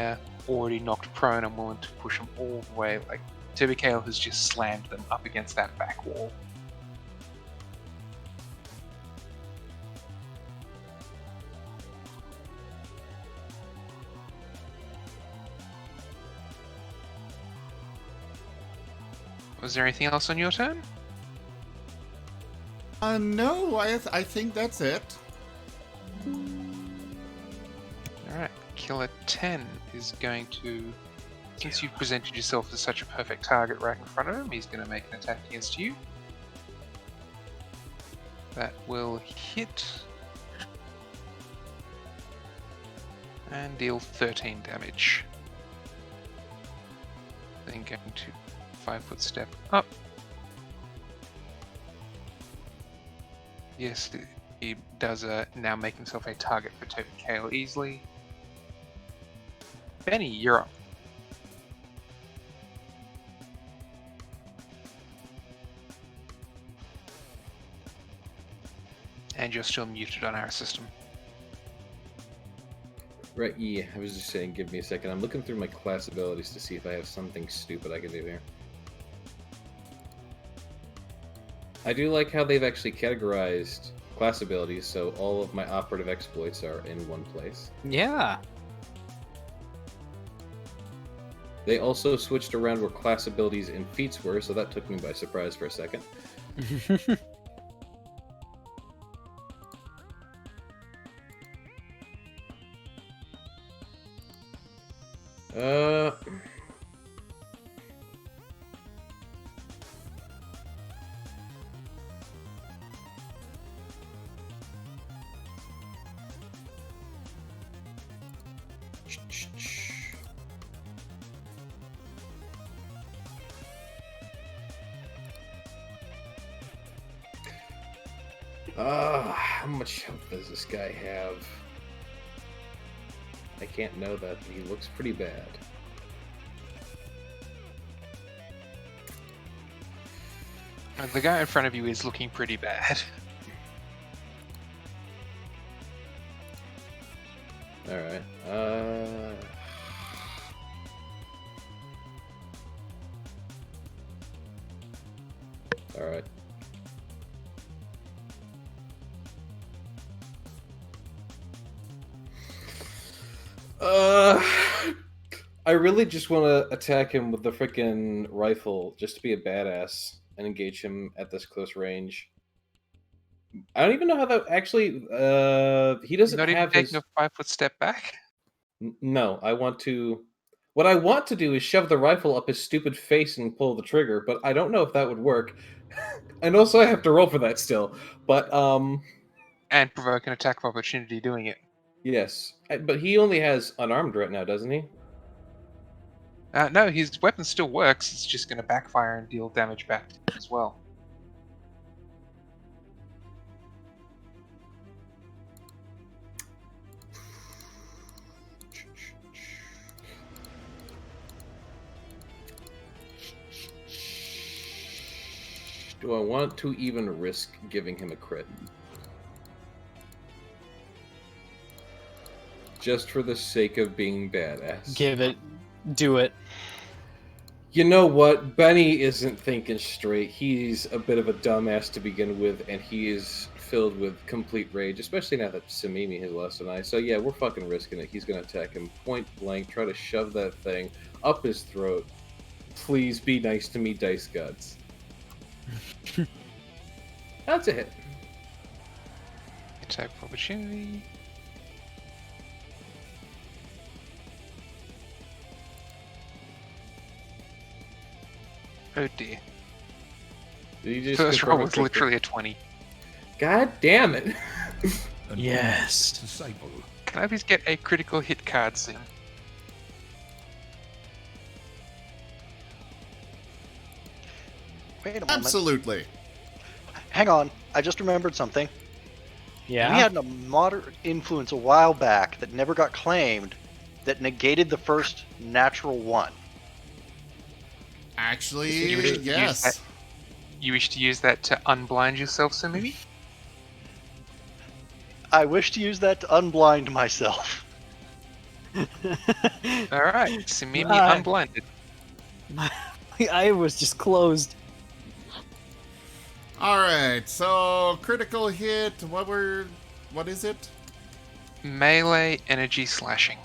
already knocked prone, I'm willing to push them all the way. Like, Toby Kale has just slammed them up against that back wall. Was there anything else on your turn? No, I think that's it. Alright, Killer 10 is going to, since you've presented yourself as such a perfect target right in front of him, he's going to make an attack against you. That will hit and deal 13 damage. Then going to 5-foot step up. Yes, he does now make himself a target for Toby Kale easily. Benny, you're up. And you're still muted on our system. Right, yeah, I was just saying, give me a second. I'm looking through my class abilities to see if I have something stupid I can do here. I do like how they've actually categorized class abilities, so all of my operative exploits are in one place. Yeah. They also switched around where class abilities and feats were, so that took me by surprise for a second. How much health does this guy have? I can't know that, but he looks pretty bad. The guy in front of you is looking pretty bad. Alright, Alright. I really just want to attack him with the frickin' rifle, just to be a badass. and engage him at this close range. I don't even know how that actually. He doesn't Not even have taking his. a 5-foot step back. No, I want to. What I want to do is shove the rifle up his stupid face and pull the trigger, but I don't know if that would work. And also, I have to roll for that still. But And provoke an attack of opportunity doing it. yes, but he only has unarmed right now, doesn't he? No, his weapon still works. It's just going to backfire and deal damage back to him as well. Do I want to even risk giving him a crit? Just for the sake of being badass. Give it. Do it. You know what? Benny isn't thinking straight. He's a bit of a dumbass to begin with, and he is filled with complete rage, especially now that Samimi has lost an eye. So yeah, we're fucking risking it. He's going to attack him point blank, try to shove that thing up his throat. Please be nice to me, Dice Gods. That's a hit. Attack of opportunity. Oh dear. Did you just First confirm roll a was crit? literally a 20. God damn it. Yes. Disciple. Can I please get a critical hit card soon? Wait a moment. Absolutely. Hang on. I just remembered something. Yeah. We had a moderate influence a while back that never got claimed that negated the first natural one. Actually, You wish to use yes. that- You wish to use that to unblind yourself, Samimi? I wish to use that to unblind myself. Alright, Samimi Ah. unblinded. My eye was just closed. Alright, so critical hit, what is it? Melee energy slashing.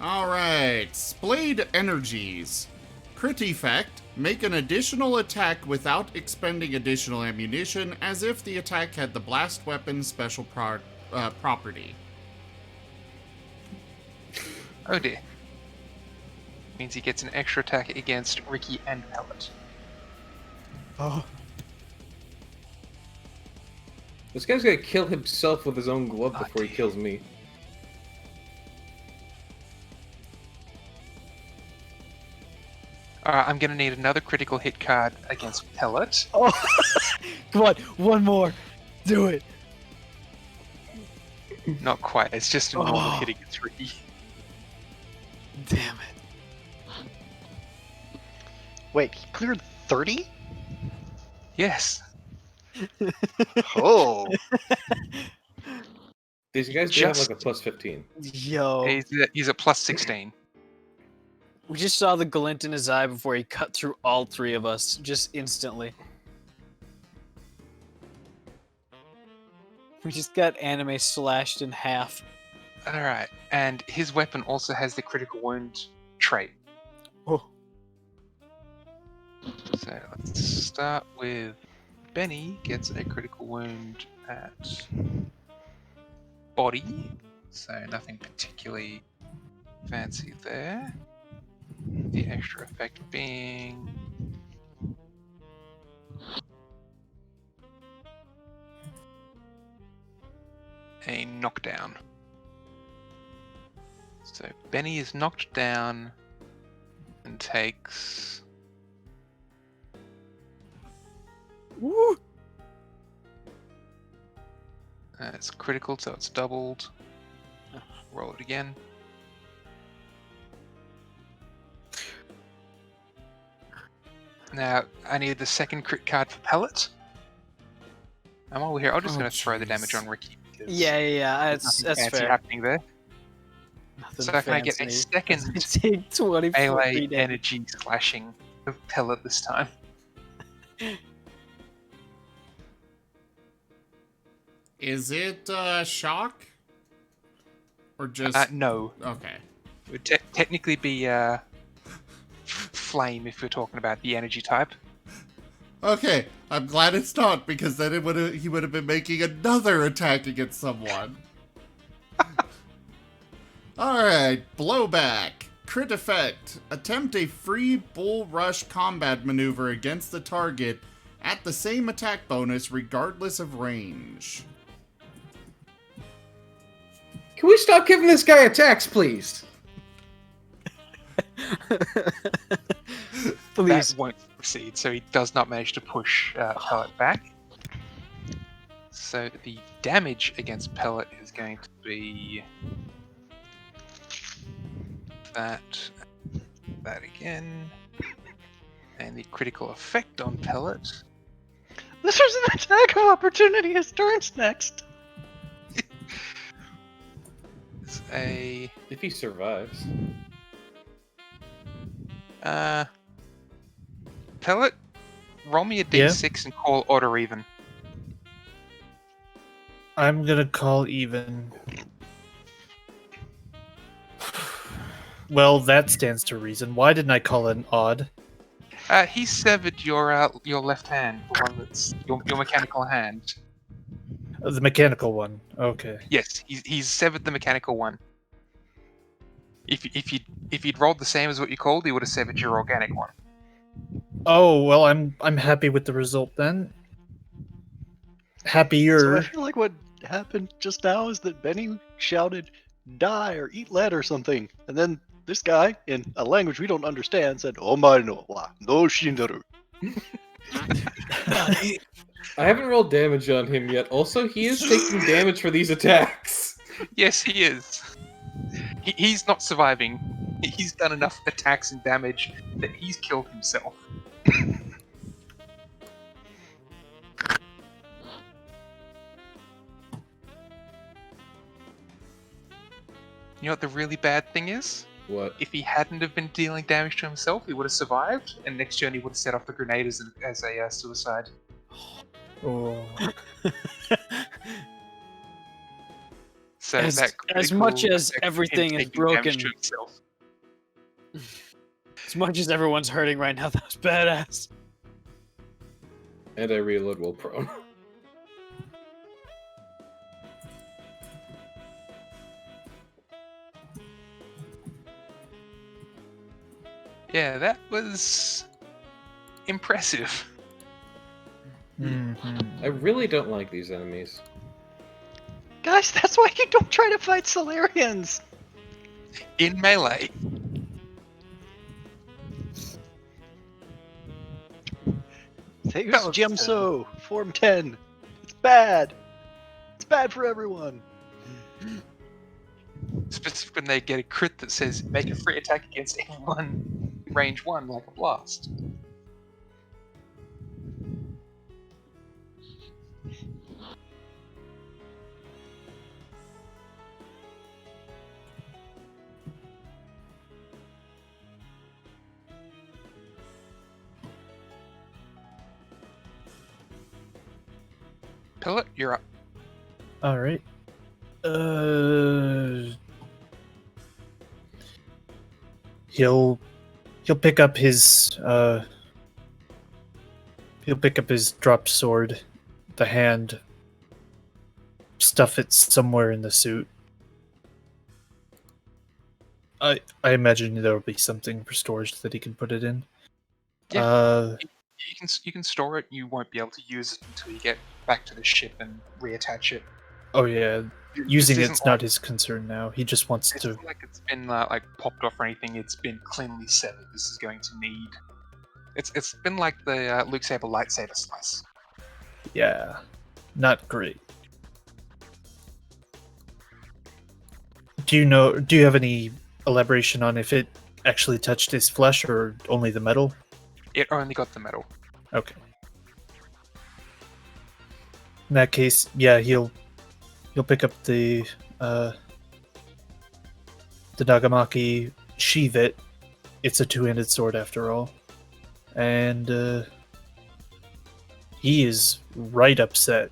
Alright, Splayed Energies. Crit effect, make an additional attack without expending additional ammunition, as if the attack had the blast weapon special property. Oh dear. Means he gets an extra attack against Ricky and Pellet. Oh. This guy's gonna kill himself with his own glove before he kills me. Alright, I'm gonna need another critical hit card against Pellet. Oh. Come on, one more. Do it. Not quite, it's just a normal Oh. hit against Ricky. Damn it. Wait, he cleared 30? Yes. Oh. These guys do have Just- like a plus 15. Yo. He's at plus 16. We just saw the glint in his eye before he cut through all three of us, just instantly. We just got anime slashed in half. Alright, and his weapon also has the critical wound trait. Oh. So let's start with Benny gets a critical wound at body. So nothing particularly fancy there. The extra effect being a knockdown. So Benny is knocked down and takes Woo! it's critical, so it's doubled. Roll it again. Now I need the second crit card for Pellet. I'm over here. I'm just Oh, going to throw the damage jeez. on Ricky. because Yeah, there's that's nothing fancy fair. happening there. Nothing So can I get a fancy. second Take 20 melee damage. energy slashing of Pellet this time? Is it shock? Or just No. okay. It would technically be flame if we're talking about the energy type. Okay, I'm glad it's not, because then he would have been making another attack against someone. Alright, blowback. Crit effect. Attempt a free bull rush combat maneuver against the target at the same attack bonus regardless of range. Can we stop giving this guy attacks, please? Please. That won't proceed, so he does not manage to push Pellet back. So the damage against Pellet is going to be that again, and the critical effect on Pellet. This was an attack of opportunity. His turn's next. Is a If he survives. Pellet. Roll me a Yeah? d6 and call odd or even. I'm gonna call even. Well, that stands to reason. Why didn't I call it an odd? He severed your left hand, the one that's your mechanical hand. The mechanical one. Okay. Yes, he's severed the mechanical one. If he'd rolled the same as what you called, he would have severed your organic one. Oh well, I'm happy with the result then. So I Happier. feel like what happened just now is that Benny shouted, "Die or eat lead" or something, and then this guy, in a language we don't understand, said, "Omae no wa no shindaru." I haven't rolled damage on him yet. Also, he is taking damage for these attacks. Yes, he is. He's not surviving. He's done enough attacks and damage that he's killed himself. You know what the really bad thing is? What? If he hadn't have been dealing damage to himself, he would have survived, and next turn he would have set off the grenade as a suicide. Oh. So As that much critical as effect of him everything is taking damage broken. to himself. As much as everyone's hurting right now, that was badass. And I reload while prone. Yeah, that was impressive. Mhm. I really don't like these enemies. Guys, that's why you don't try to fight Solarians. In melee. There's That was, Gemso, Form 10. It's bad. It's bad for everyone. Specifically when they get a crit that says make a free attack against anyone range 1 like a blast. Pellet, you're up. All right. He'll pick up his dropped sword, the hand, stuff it somewhere in the suit. I imagine there will be something for storage that he can put it in. Yeah. You can store it. You won't be able to use it until you get back to the ship and reattach it. Oh yeah, using This it's isn't not like- his concern now. He just wants It's to. not like it's been like popped off or anything. It's been cleanly severed. This is going to need. It's been like the Luke Saber lightsaber slice. Yeah, not great. Do you have any elaboration on if it actually touched his flesh or only the metal? It only got the metal. Okay. In that case, yeah, he'll pick up the Nagamaki, sheath it. It's a two-handed sword after all. And he is right upset.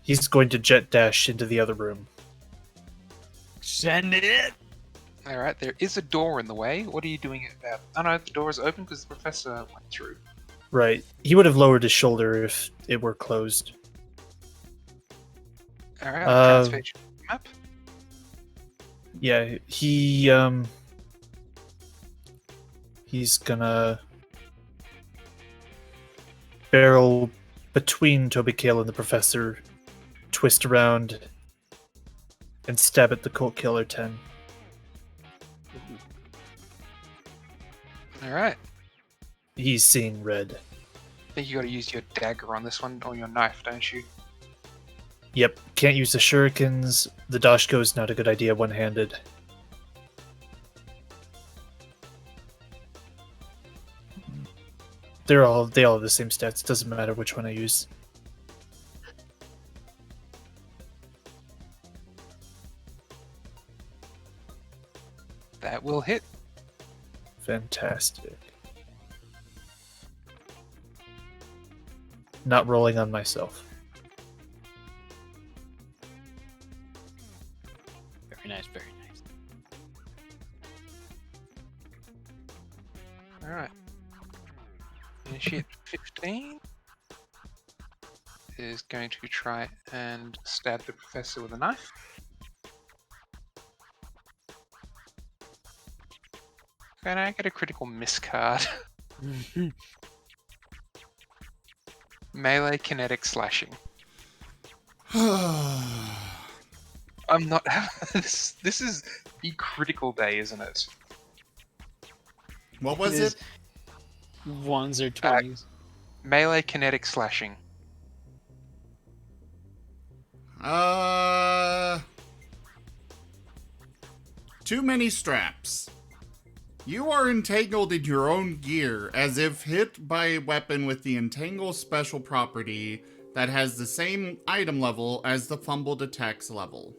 He's going to jet dash into the other room. Send it. All right, there is a door in the way. What are you doing about? Oh no, the door is open because the professor went through. Right. He would have lowered his shoulder if it were closed. All right, transfer to the map. Yeah, he's gonna barrel between Toby Kale and the professor, twist around, and stab at the Cult Killer 10. All right. He's seeing red. I think you got to use your dagger on this one, or your knife, don't you? Yep, can't use the shurikens. The Dashko's not a good idea one-handed. They all have the same stats. Doesn't matter which one I use. That will hit. Fantastic. Not rolling on myself. Very nice, very nice. All right. Initiate 15 is going to try and stab the professor with a knife. Can I get a critical miss card? Melee kinetic slashing. I'm not. This is the critical day, isn't it? What was It is. it? Ones or 20s. Melee kinetic slashing. Too many straps. You are entangled in your own gear, as if hit by a weapon with the entangle special property that has the same item level as the fumble detects level.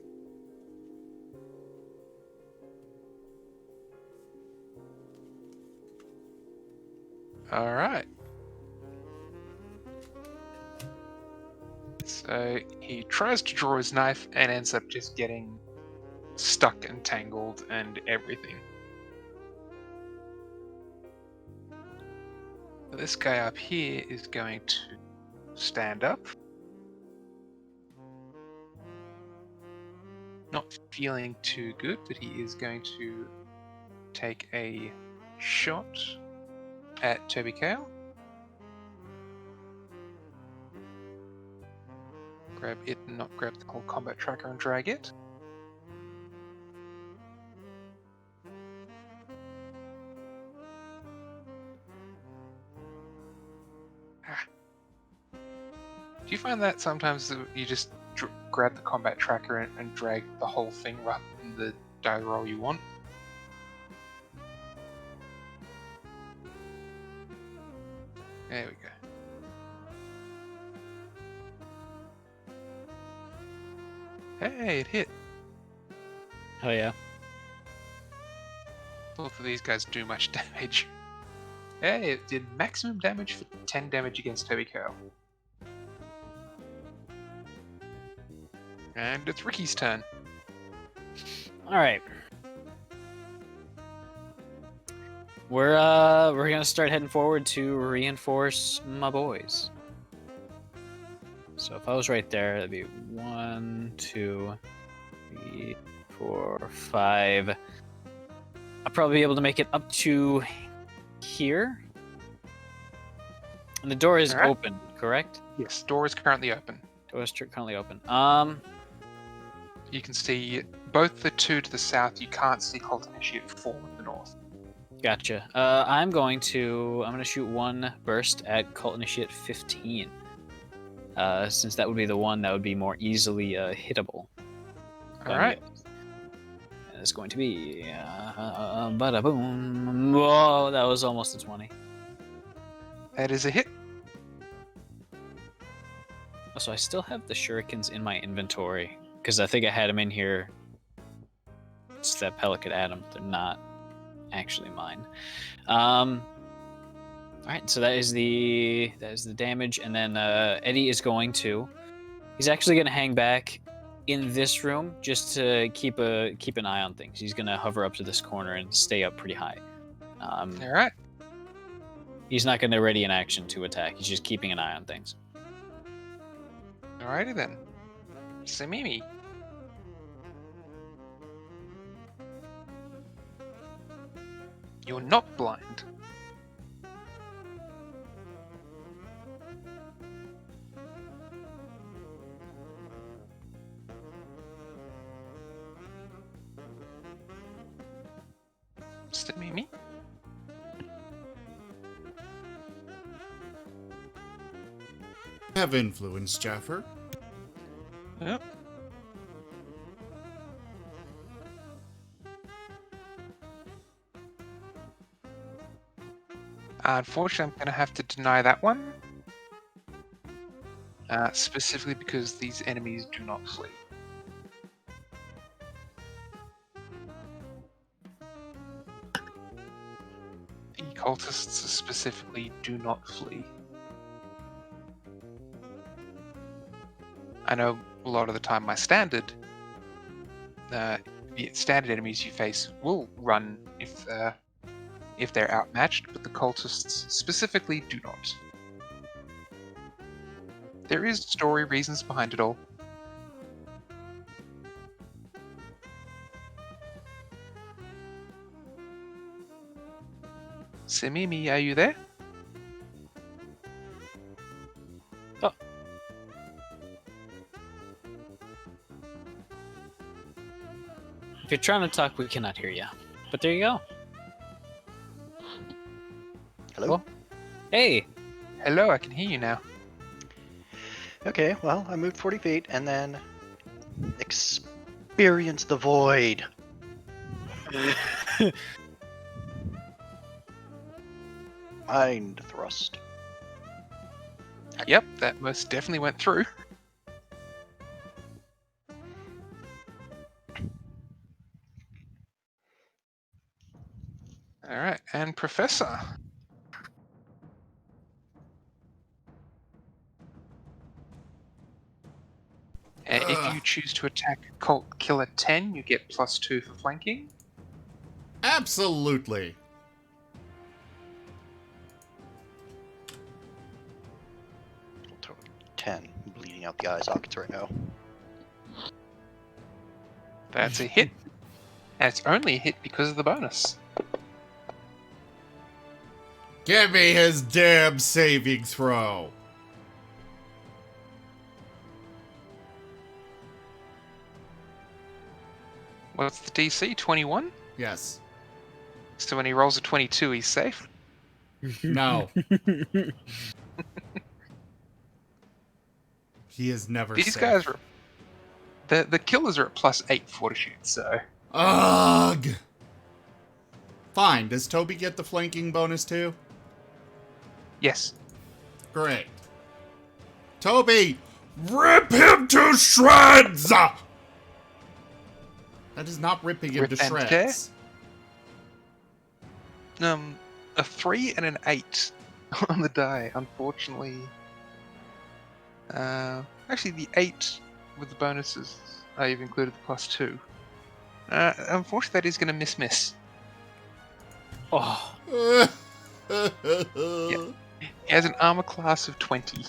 All right. So he tries to draw his knife and ends up just getting stuck and tangled and everything. This guy up here is going to stand up. Not feeling too good, but he is going to take a shot at Toby Kale. Grab it and not grab the whole combat tracker and drag it. Do you find that sometimes you just grab the combat tracker and drag the whole thing right in the die roll you want? There we go. Hey, it hit. Oh yeah. Both of these guys do much damage. Hey, it did maximum damage for 10 damage against Toby Kale. And it's Ricky's turn. All right. We're gonna start heading forward to reinforce my boys. So if I was right there, that'd be 1, 2, 3, 4, 5. I'll probably be able to make it up to here. And the door is Alright. open, correct? Yes, door is currently open. Door is currently open. You can see both the two to the south. You can't see Cult Initiate 4 in the north. Gotcha. I'm gonna shoot one burst at Cult Initiate 15. Since that would be the one that would be more easily hittable. Alright. And it's going to be bada boom. Whoa, that was almost a 20. That is a hit. So I still have the shurikens in my inventory because I think I had them in here. It's that Pelican Adam. They're not actually mine. All right, so that is the damage, and then Eddie is going to. He's actually going to hang back in this room just to keep an eye on things. He's gonna hover up to this corner and stay up pretty high. All right. He's not gonna ready an action to attack. He's just keeping an eye on things. Alrighty then. Samimi. You're not blind. Samimi? Have influence, Jaffer. Yep. Unfortunately, I'm going to have to deny that one. Specifically because these enemies do not flee. The cultists specifically do not flee. I know a lot of the time my standard enemies you face will run if they're outmatched, but the cultists specifically do not. There is story reasons behind it all. Samimi, are you there? Oh. If you're trying to talk, we cannot hear you. But there you go. Hello? Hey! Hello, I can hear you now. Okay, well, I moved 40 feet and then experience the void. Mind thrust. Yep, that most definitely went through. Alright, and Professor. And if you choose to attack Cult Killer 10, you get +2 for flanking. Absolutely. Total 10. Bleeding out the eye sockets right now. That's a hit. And it's only a hit because of the bonus. Give me his damn saving throw. What's the DC? 21? Yes. So when he rolls a 22, he's safe? No. He is never These safe. guys are... The killers are at +8 fortitude, so... Ugh! Fine, does Toby get the flanking bonus too? Yes. Great. Toby, rip him to shreds! That is not ripping him Rip to and shreds. A 3 and an 8 on the die, unfortunately. Actually, the 8 with the bonuses, I've included the +2. Unfortunately, that is going to miss. Oh, Yep. He has an armor class of 20.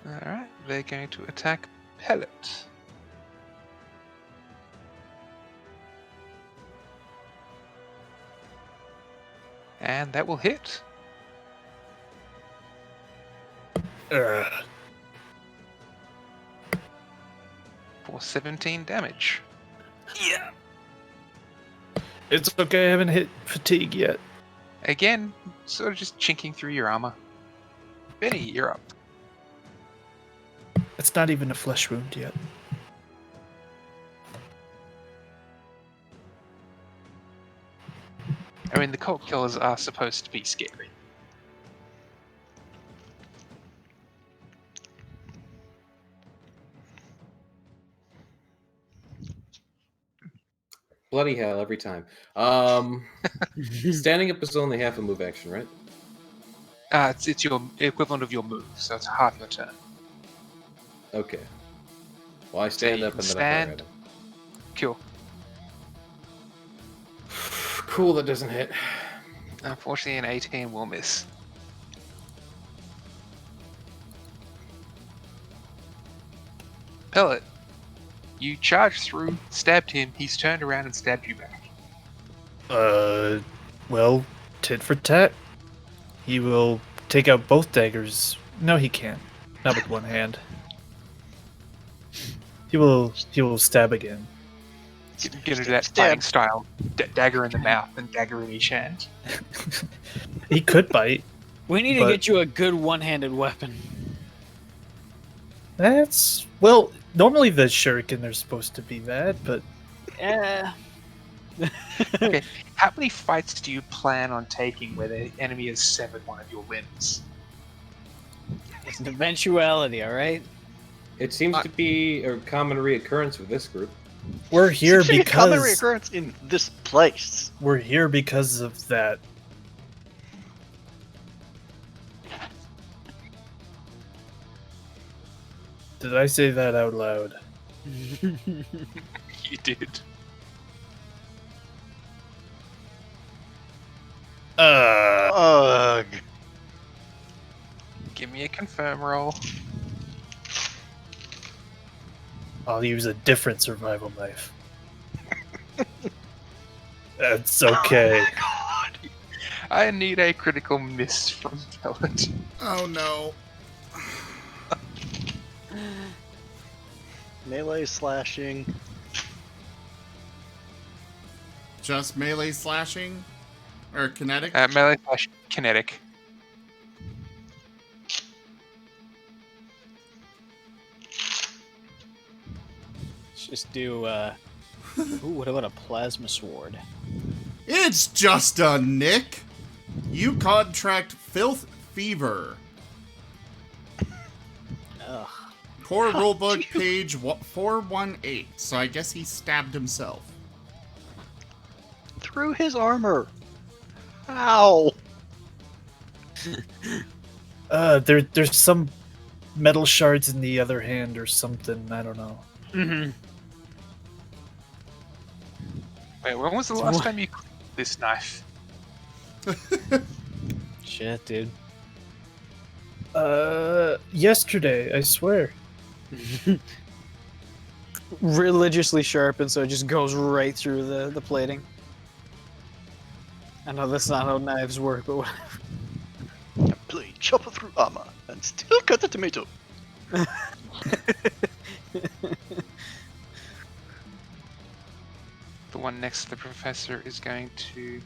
Alright, they're going to attack Pellet. And that will hit Ugh. for 17 damage. Yeah. It's okay, I haven't hit fatigue yet. Again, sort of just chinking through your armor. Benny, you're up. It's not even a flesh wound yet. I mean, the cult killers are supposed to be scary. bloody hell every time. Standing up is only half a move action, right? It's your equivalent of your move, so it's half your turn. Okay. Well, I stand you up can and then I fire stand. at him. Cool. Cool, that doesn't hit. Unfortunately, an 18 will miss. Pellet, you charged through, stabbed him, he's turned around and stabbed you back. Well, tit for tat. He will take out both daggers. No, he can't. Not with one hand. He will stab again. Get into that fighting style. Dagger in the mouth and dagger in each hand. He could bite. We need to But- get you a good one-handed weapon. That's well. Normally the shuriken are supposed to be that, but Yeah. Okay, how many fights do you plan on taking where the enemy has severed one of your limbs? It's an eventuality, all right? It seems to be a common reoccurrence with this group. we're here Seems to be a common because reoccurrence in this place. we're here because of that. Did I say that out loud? You did. Ugh. Give me a confirm roll. I'll use a different survival knife. That's okay. God. I need a critical miss from Pellet. Oh no. Melee slashing. Just melee slashing? Or kinetic? Melee slash kinetic. Let's just do, ooh, what about a plasma sword? It's just a nick! You contract filth fever. Ugh. Core rulebook page 418. So I guess he stabbed himself. Through his armor. Ow. There's some metal shards in the other hand or something. I don't know. Mm-hmm. Wait, when was the last time you cleaned this knife? Shit, dude. Yesterday, I swear. Religiously sharpened, so it just goes right through the plating. I know that's not how knives work, but whatever. Blade chopper through armor and still cut a tomato. The one next to the professor is going to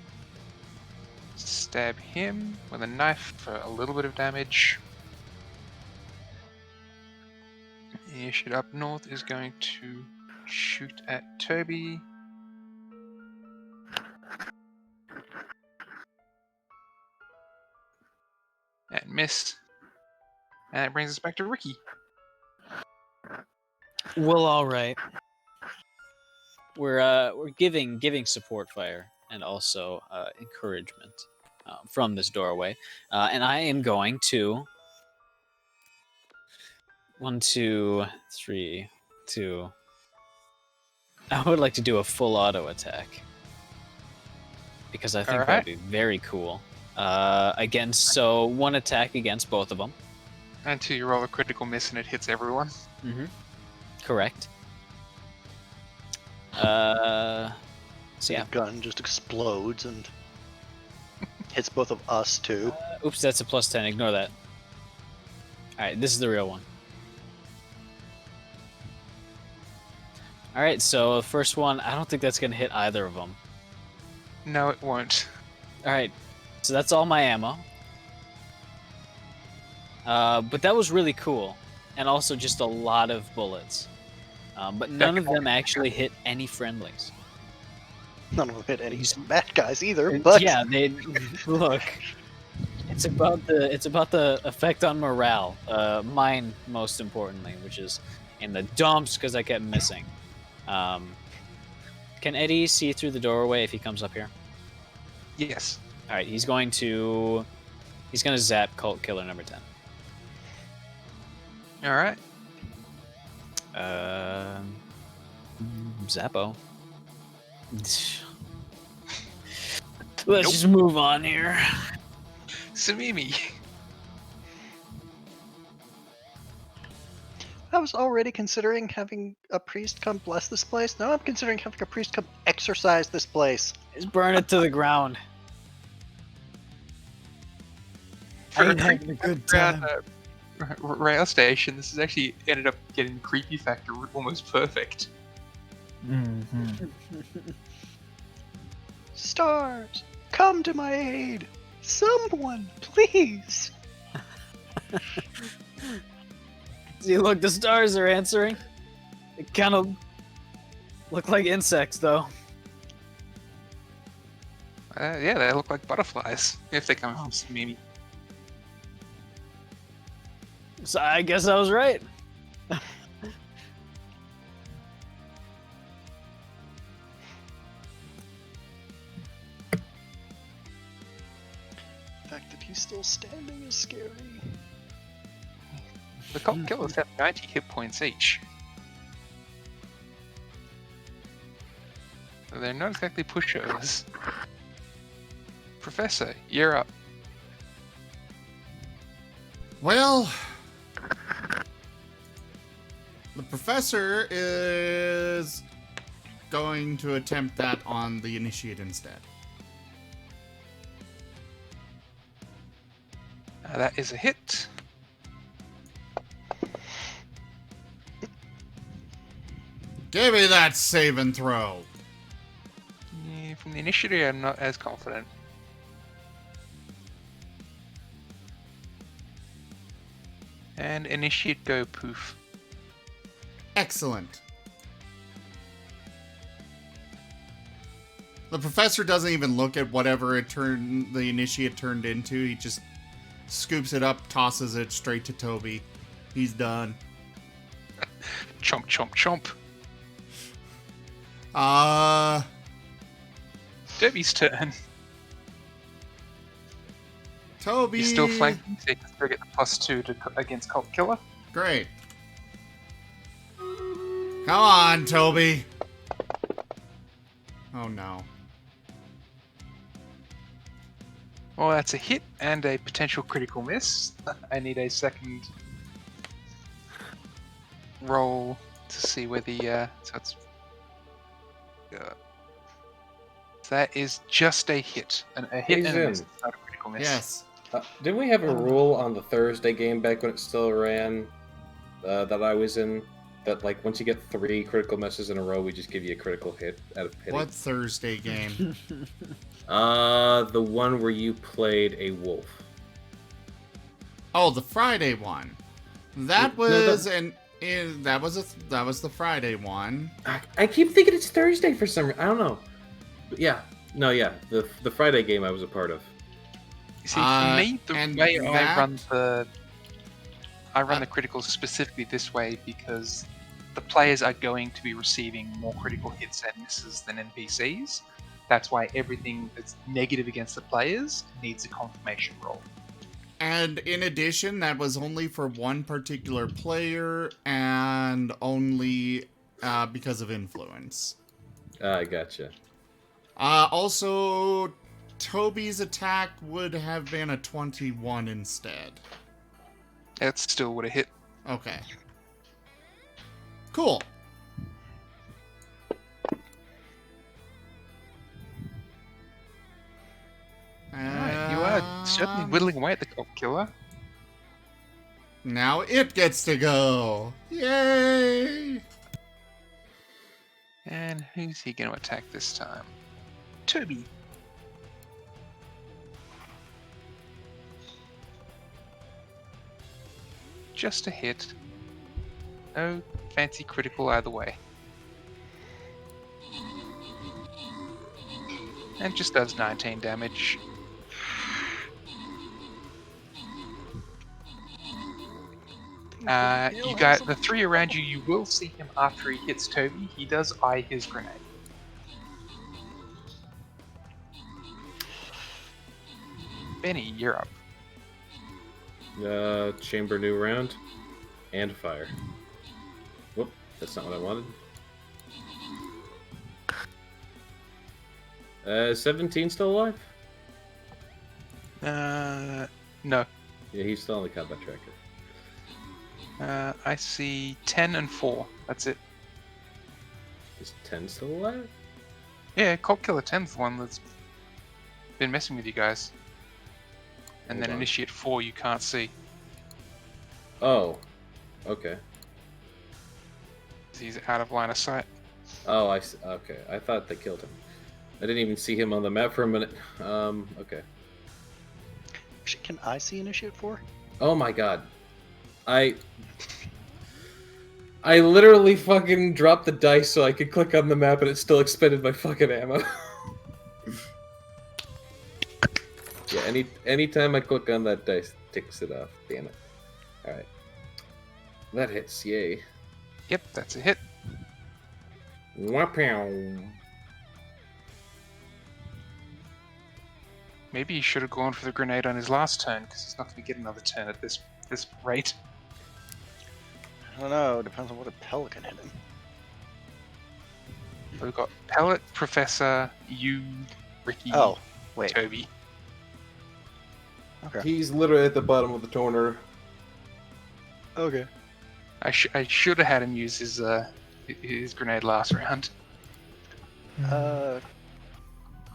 stab him with a knife for a little bit of damage. The shit up north is going to shoot at Toby. And miss. And it brings us back to Ricky. Well, all right. We're giving support fire and also encouragement from this doorway, and I am going to 1, 2, 3, 2. I would like to do a full auto attack because I think Alright. that'd be very cool. So one attack against both of them. Until you roll a critical miss and it hits everyone. Mm-hmm. Correct. So yeah. The gun just explodes and hits both of us too. Oops, that's a +10. Ignore that. All right, this is the real one. All right, so the first one, I don't think that's gonna hit either of them. No, it won't. All right, so that's all my ammo. But that was really cool, and also just a lot of bullets. But none of them actually hit any friendlies. None of them hit any bad guys either, but Yeah, they look. It's about the effect on morale. Mine most importantly, which is in the dumps because I kept missing. Kept Can Eddie see through the doorway if he comes up here? Yes. All right, he's going to zap Cult Killer number 10. All right. Zappo. Let's just move on here. Samimi. I was already considering having a priest come bless this place. Now I'm considering having a priest come exorcise this place. Just burn it to the ground. For I'm a having a good around, time. rail station, this has actually ended up getting creepy factor almost perfect. Mm-hmm. Stars, come to my aid. Someone, please. See, look, the stars are answering. They kind of look like insects, though. Yeah, they look like butterflies if they come from Samimi. So I guess I was right. The fact that he's still standing is scary. The Cult Killers have 90 hit points each. So they're not exactly pushovers. Professor, you're up. Well, the professor is going to attempt that on the initiate instead. That is a hit. Give me that save and throw. Yeah, from the initiative, I'm not as confident. And initiate go poof. Excellent. The professor doesn't even look at whatever the initiate turned into. He just scoops it up, tosses it straight to Toby. He's done. Chomp, chomp, chomp. Debbie's turn. Toby. He's still flanking, so he can still get the +2 against Cult Killer. Great. Come on, Toby. Oh no. Well, that's a hit and a potential critical miss. I need a second roll to see where the so it's that is just a hit, a hit He's and a in. miss, not a critical miss. Yes. Didn't we have a rule on the Thursday game back when it still ran that I was in? That like once you get 3 critical misses in a row, we just give you a critical hit out of pity. What Thursday game? The one where you played a wolf. Oh, the Friday one. That was that was the Friday one. I keep thinking it's Thursday for some reason. I don't know. But yeah. No, yeah. The Friday game I was a part of. You see, for me, the and way that- I run the criticals specifically this way because the players are going to be receiving more critical hits and misses than NPCs. That's why everything that's negative against the players needs a confirmation roll. And in addition, that was only for one particular player and only because of influence. I gotcha. Also, Toby's attack would have been a 21 instead. That still would have hit. Okay. Cool. Alright, you are certainly whittling away at the Cult Killer. Now it gets to go. Yay! And who's he going to attack this time? Toby. Just a hit. No fancy critical either way. And just does 19 damage. You got the 3 around you. You will see him after he hits Toby. He does eye his grenade. Benny, you're up. Chamber new round. And fire. Whoop, that's not what I wanted. 17 still alive? No. Yeah, he's still on the combat tracker. I see 10 and 4. That's it. Is 10 still alive? Yeah, Cult Killer 10's the one that's been messing with you guys. And Hold then on. Initiate 4 you can't see. Oh. Okay. He's out of line of sight. Oh, I see. Okay. I thought they killed him. I didn't even see him on the map for a minute. Okay. Actually, can I see Initiate 4? Oh my god. I literally fucking dropped the dice so I could click on the map and it still expended my fucking ammo. Yeah, anytime I click on that dice, it ticks it off. Damn it. Alright. That hits, yay. Yep, that's a hit. Wapow. Maybe he should have gone for the grenade on his last turn, because he's not going to get another turn at this rate. I don't know. Depends on what a pelican hit him. We've got Pellet, Professor, you, Ricky, Oh, wait. Toby. Okay. He's literally at the bottom of the corner. Okay. I should have had him use his grenade last round.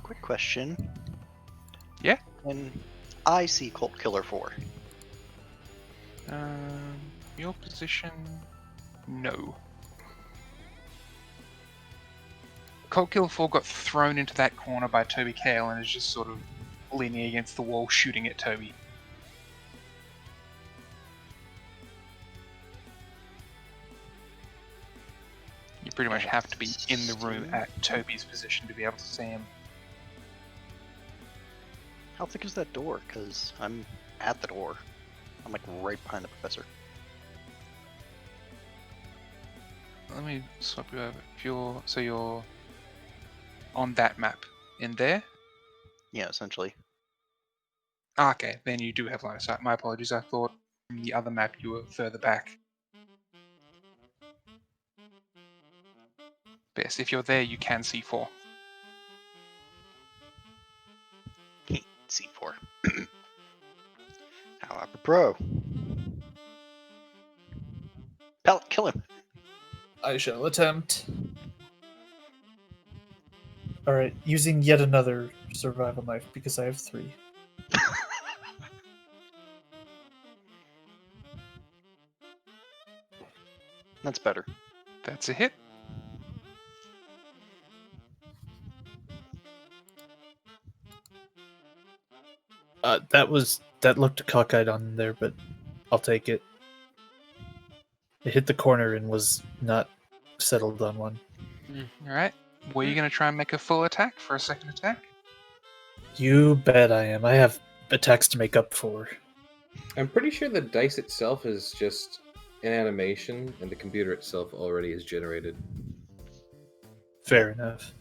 Quick question. Yeah? When I see Cult Killer 4, Your position? No. Cult Killer 4 got thrown into that corner by Toby Kale and is just sort of leaning against the wall shooting at Toby. You pretty much have to be in the room at Toby's position to be able to see him. how thick is that door? Because I'm at the door. I'm like right behind the professor. Let me swap you over. You're on that map in there. Yeah, essentially. Okay, then you do have line of sight. My apologies. I thought from the other map you were further back. But yes, if you're there, you can see 4. C4. However, pro. Pellet, kill him. I shall attempt. Alright, using yet another survival knife because I have 3. That's better. That's a hit. That looked cockeyed on there, but I'll take it. It hit the corner and was not settled on one. Alright. Were you going to try and make a full attack for a second attack? You bet I am. I have attacks to make up for. I'm pretty sure the dice itself is just an animation, and the computer itself already is generated. Fair enough.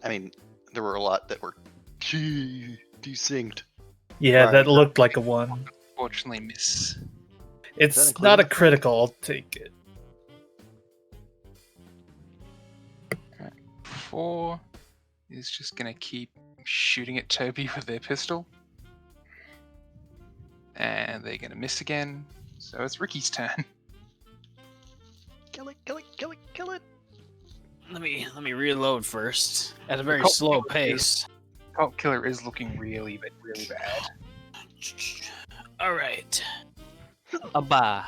I mean, there were a lot that were desynced. Yeah, Right. that looked like a 1. Fortunately, miss. It's include not a the- critical, I'll take it. 4 is just going to keep shooting at Toby with their pistol. And they're going to miss again. So it's Ricky's turn. Kill it, kill it, kill it, kill it. Let me reload first at a very Cult slow Killer is- pace. Cult Killer is looking really bad. All right. A ba.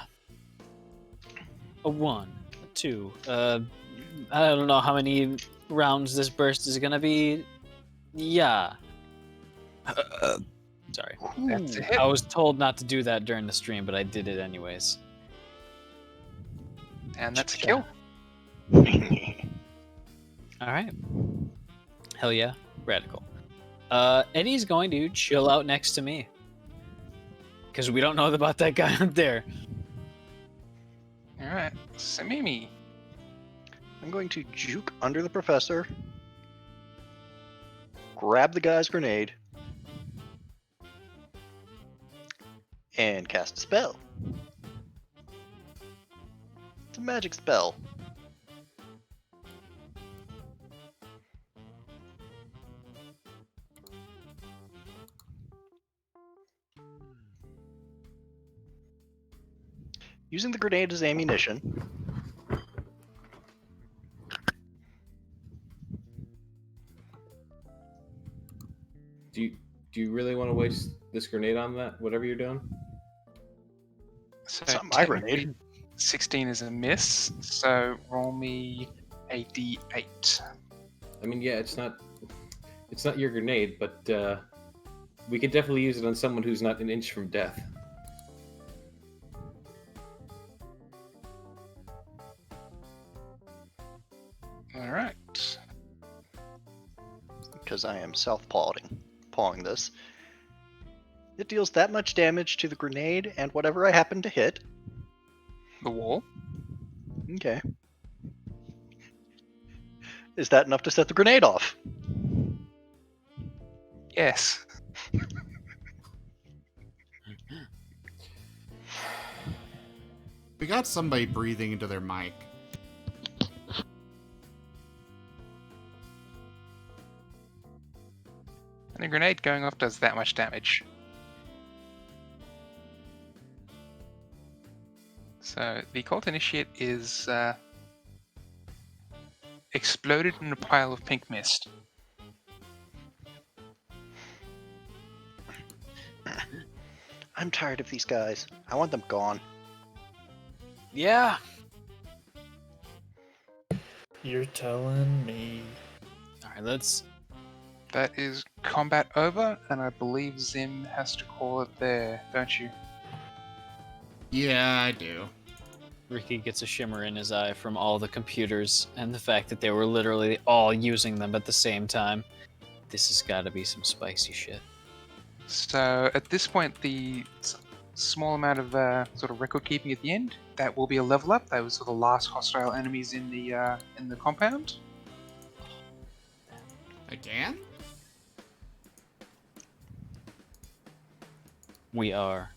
A 1. A 2. I don't know how many rounds this burst is gonna be. Yeah. Sorry. That's a hit. I was told not to do that during the stream, but I did it anyways. And that's a kill. All right. Hell yeah. Radical. Eddie's going to chill out next to me. Because we don't know about that guy up there. Alright. Samimi. I'm going to juke under the professor, grab the guy's grenade, and cast a spell. It's a magic spell. Using the grenade as ammunition. Do you really want to waste this grenade on that? Whatever you're doing. So It's not my grenade. technically, 16 is a miss. So roll me a d8. I mean, yeah, it's not your grenade, but we could definitely use it on someone who's not an inch from death. All right. Because I am pawing this. It deals that much damage to the grenade and whatever I happen to hit. The wall. Okay. Is that enough to set the grenade off? Yes. We got somebody breathing into their mic. And a grenade going off does that much damage. So the Cult Initiate is exploded in a pile of pink mist. I'm tired of these guys. I want them gone. Yeah. You're telling me. All right, let's. That is combat over, and I believe Zim has to call it there, don't you? Yeah, I do. Ricky gets a shimmer in his eye from all the computers and the fact that they were literally all using them at the same time. This has got to be some spicy shit. So at this point, the small amount of sort of record keeping at the end, that will be a level up. Those are the last hostile enemies in the compound. Again? We are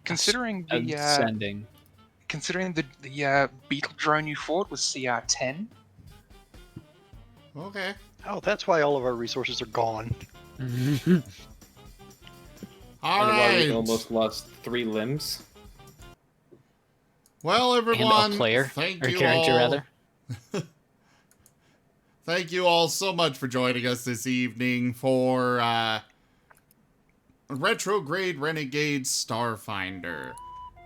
Considering the ascending. beetle drone you fought was CR10. Okay. Oh, that's why all of our resources are gone. All And why right. we almost lost 3 limbs. Well, everyone, And a player thank or you character all. rather. Thank you all so much for joining us this evening for Retrograde Renegades Starfinder.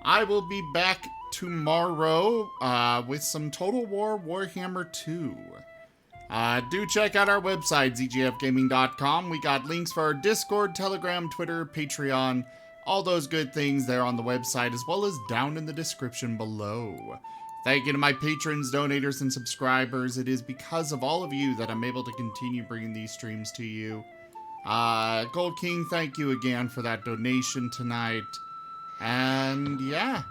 I will be back tomorrow with some Total War Warhammer 2. Do check out our website, zgfgaming.com. We got links for our Discord, Telegram, Twitter, Patreon, all those good things there on the website, as well as down in the description below. Thank you to my patrons, donators, and subscribers. It is because of all of you that I'm able to continue bringing these streams to you. Gold King, thank you again for that donation tonight. And yeah,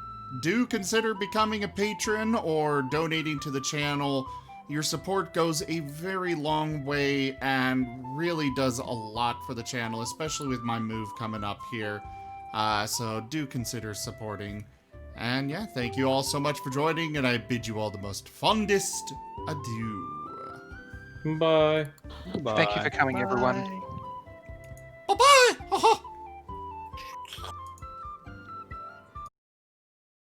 do consider becoming a patron or donating to the channel. Your support goes a very long way and really does a lot for the channel, especially with my move coming up here. So do consider supporting. And yeah, thank you all so much for joining, and I bid you all the most fondest adieu. Bye. Thank you for coming, everyone. Bye.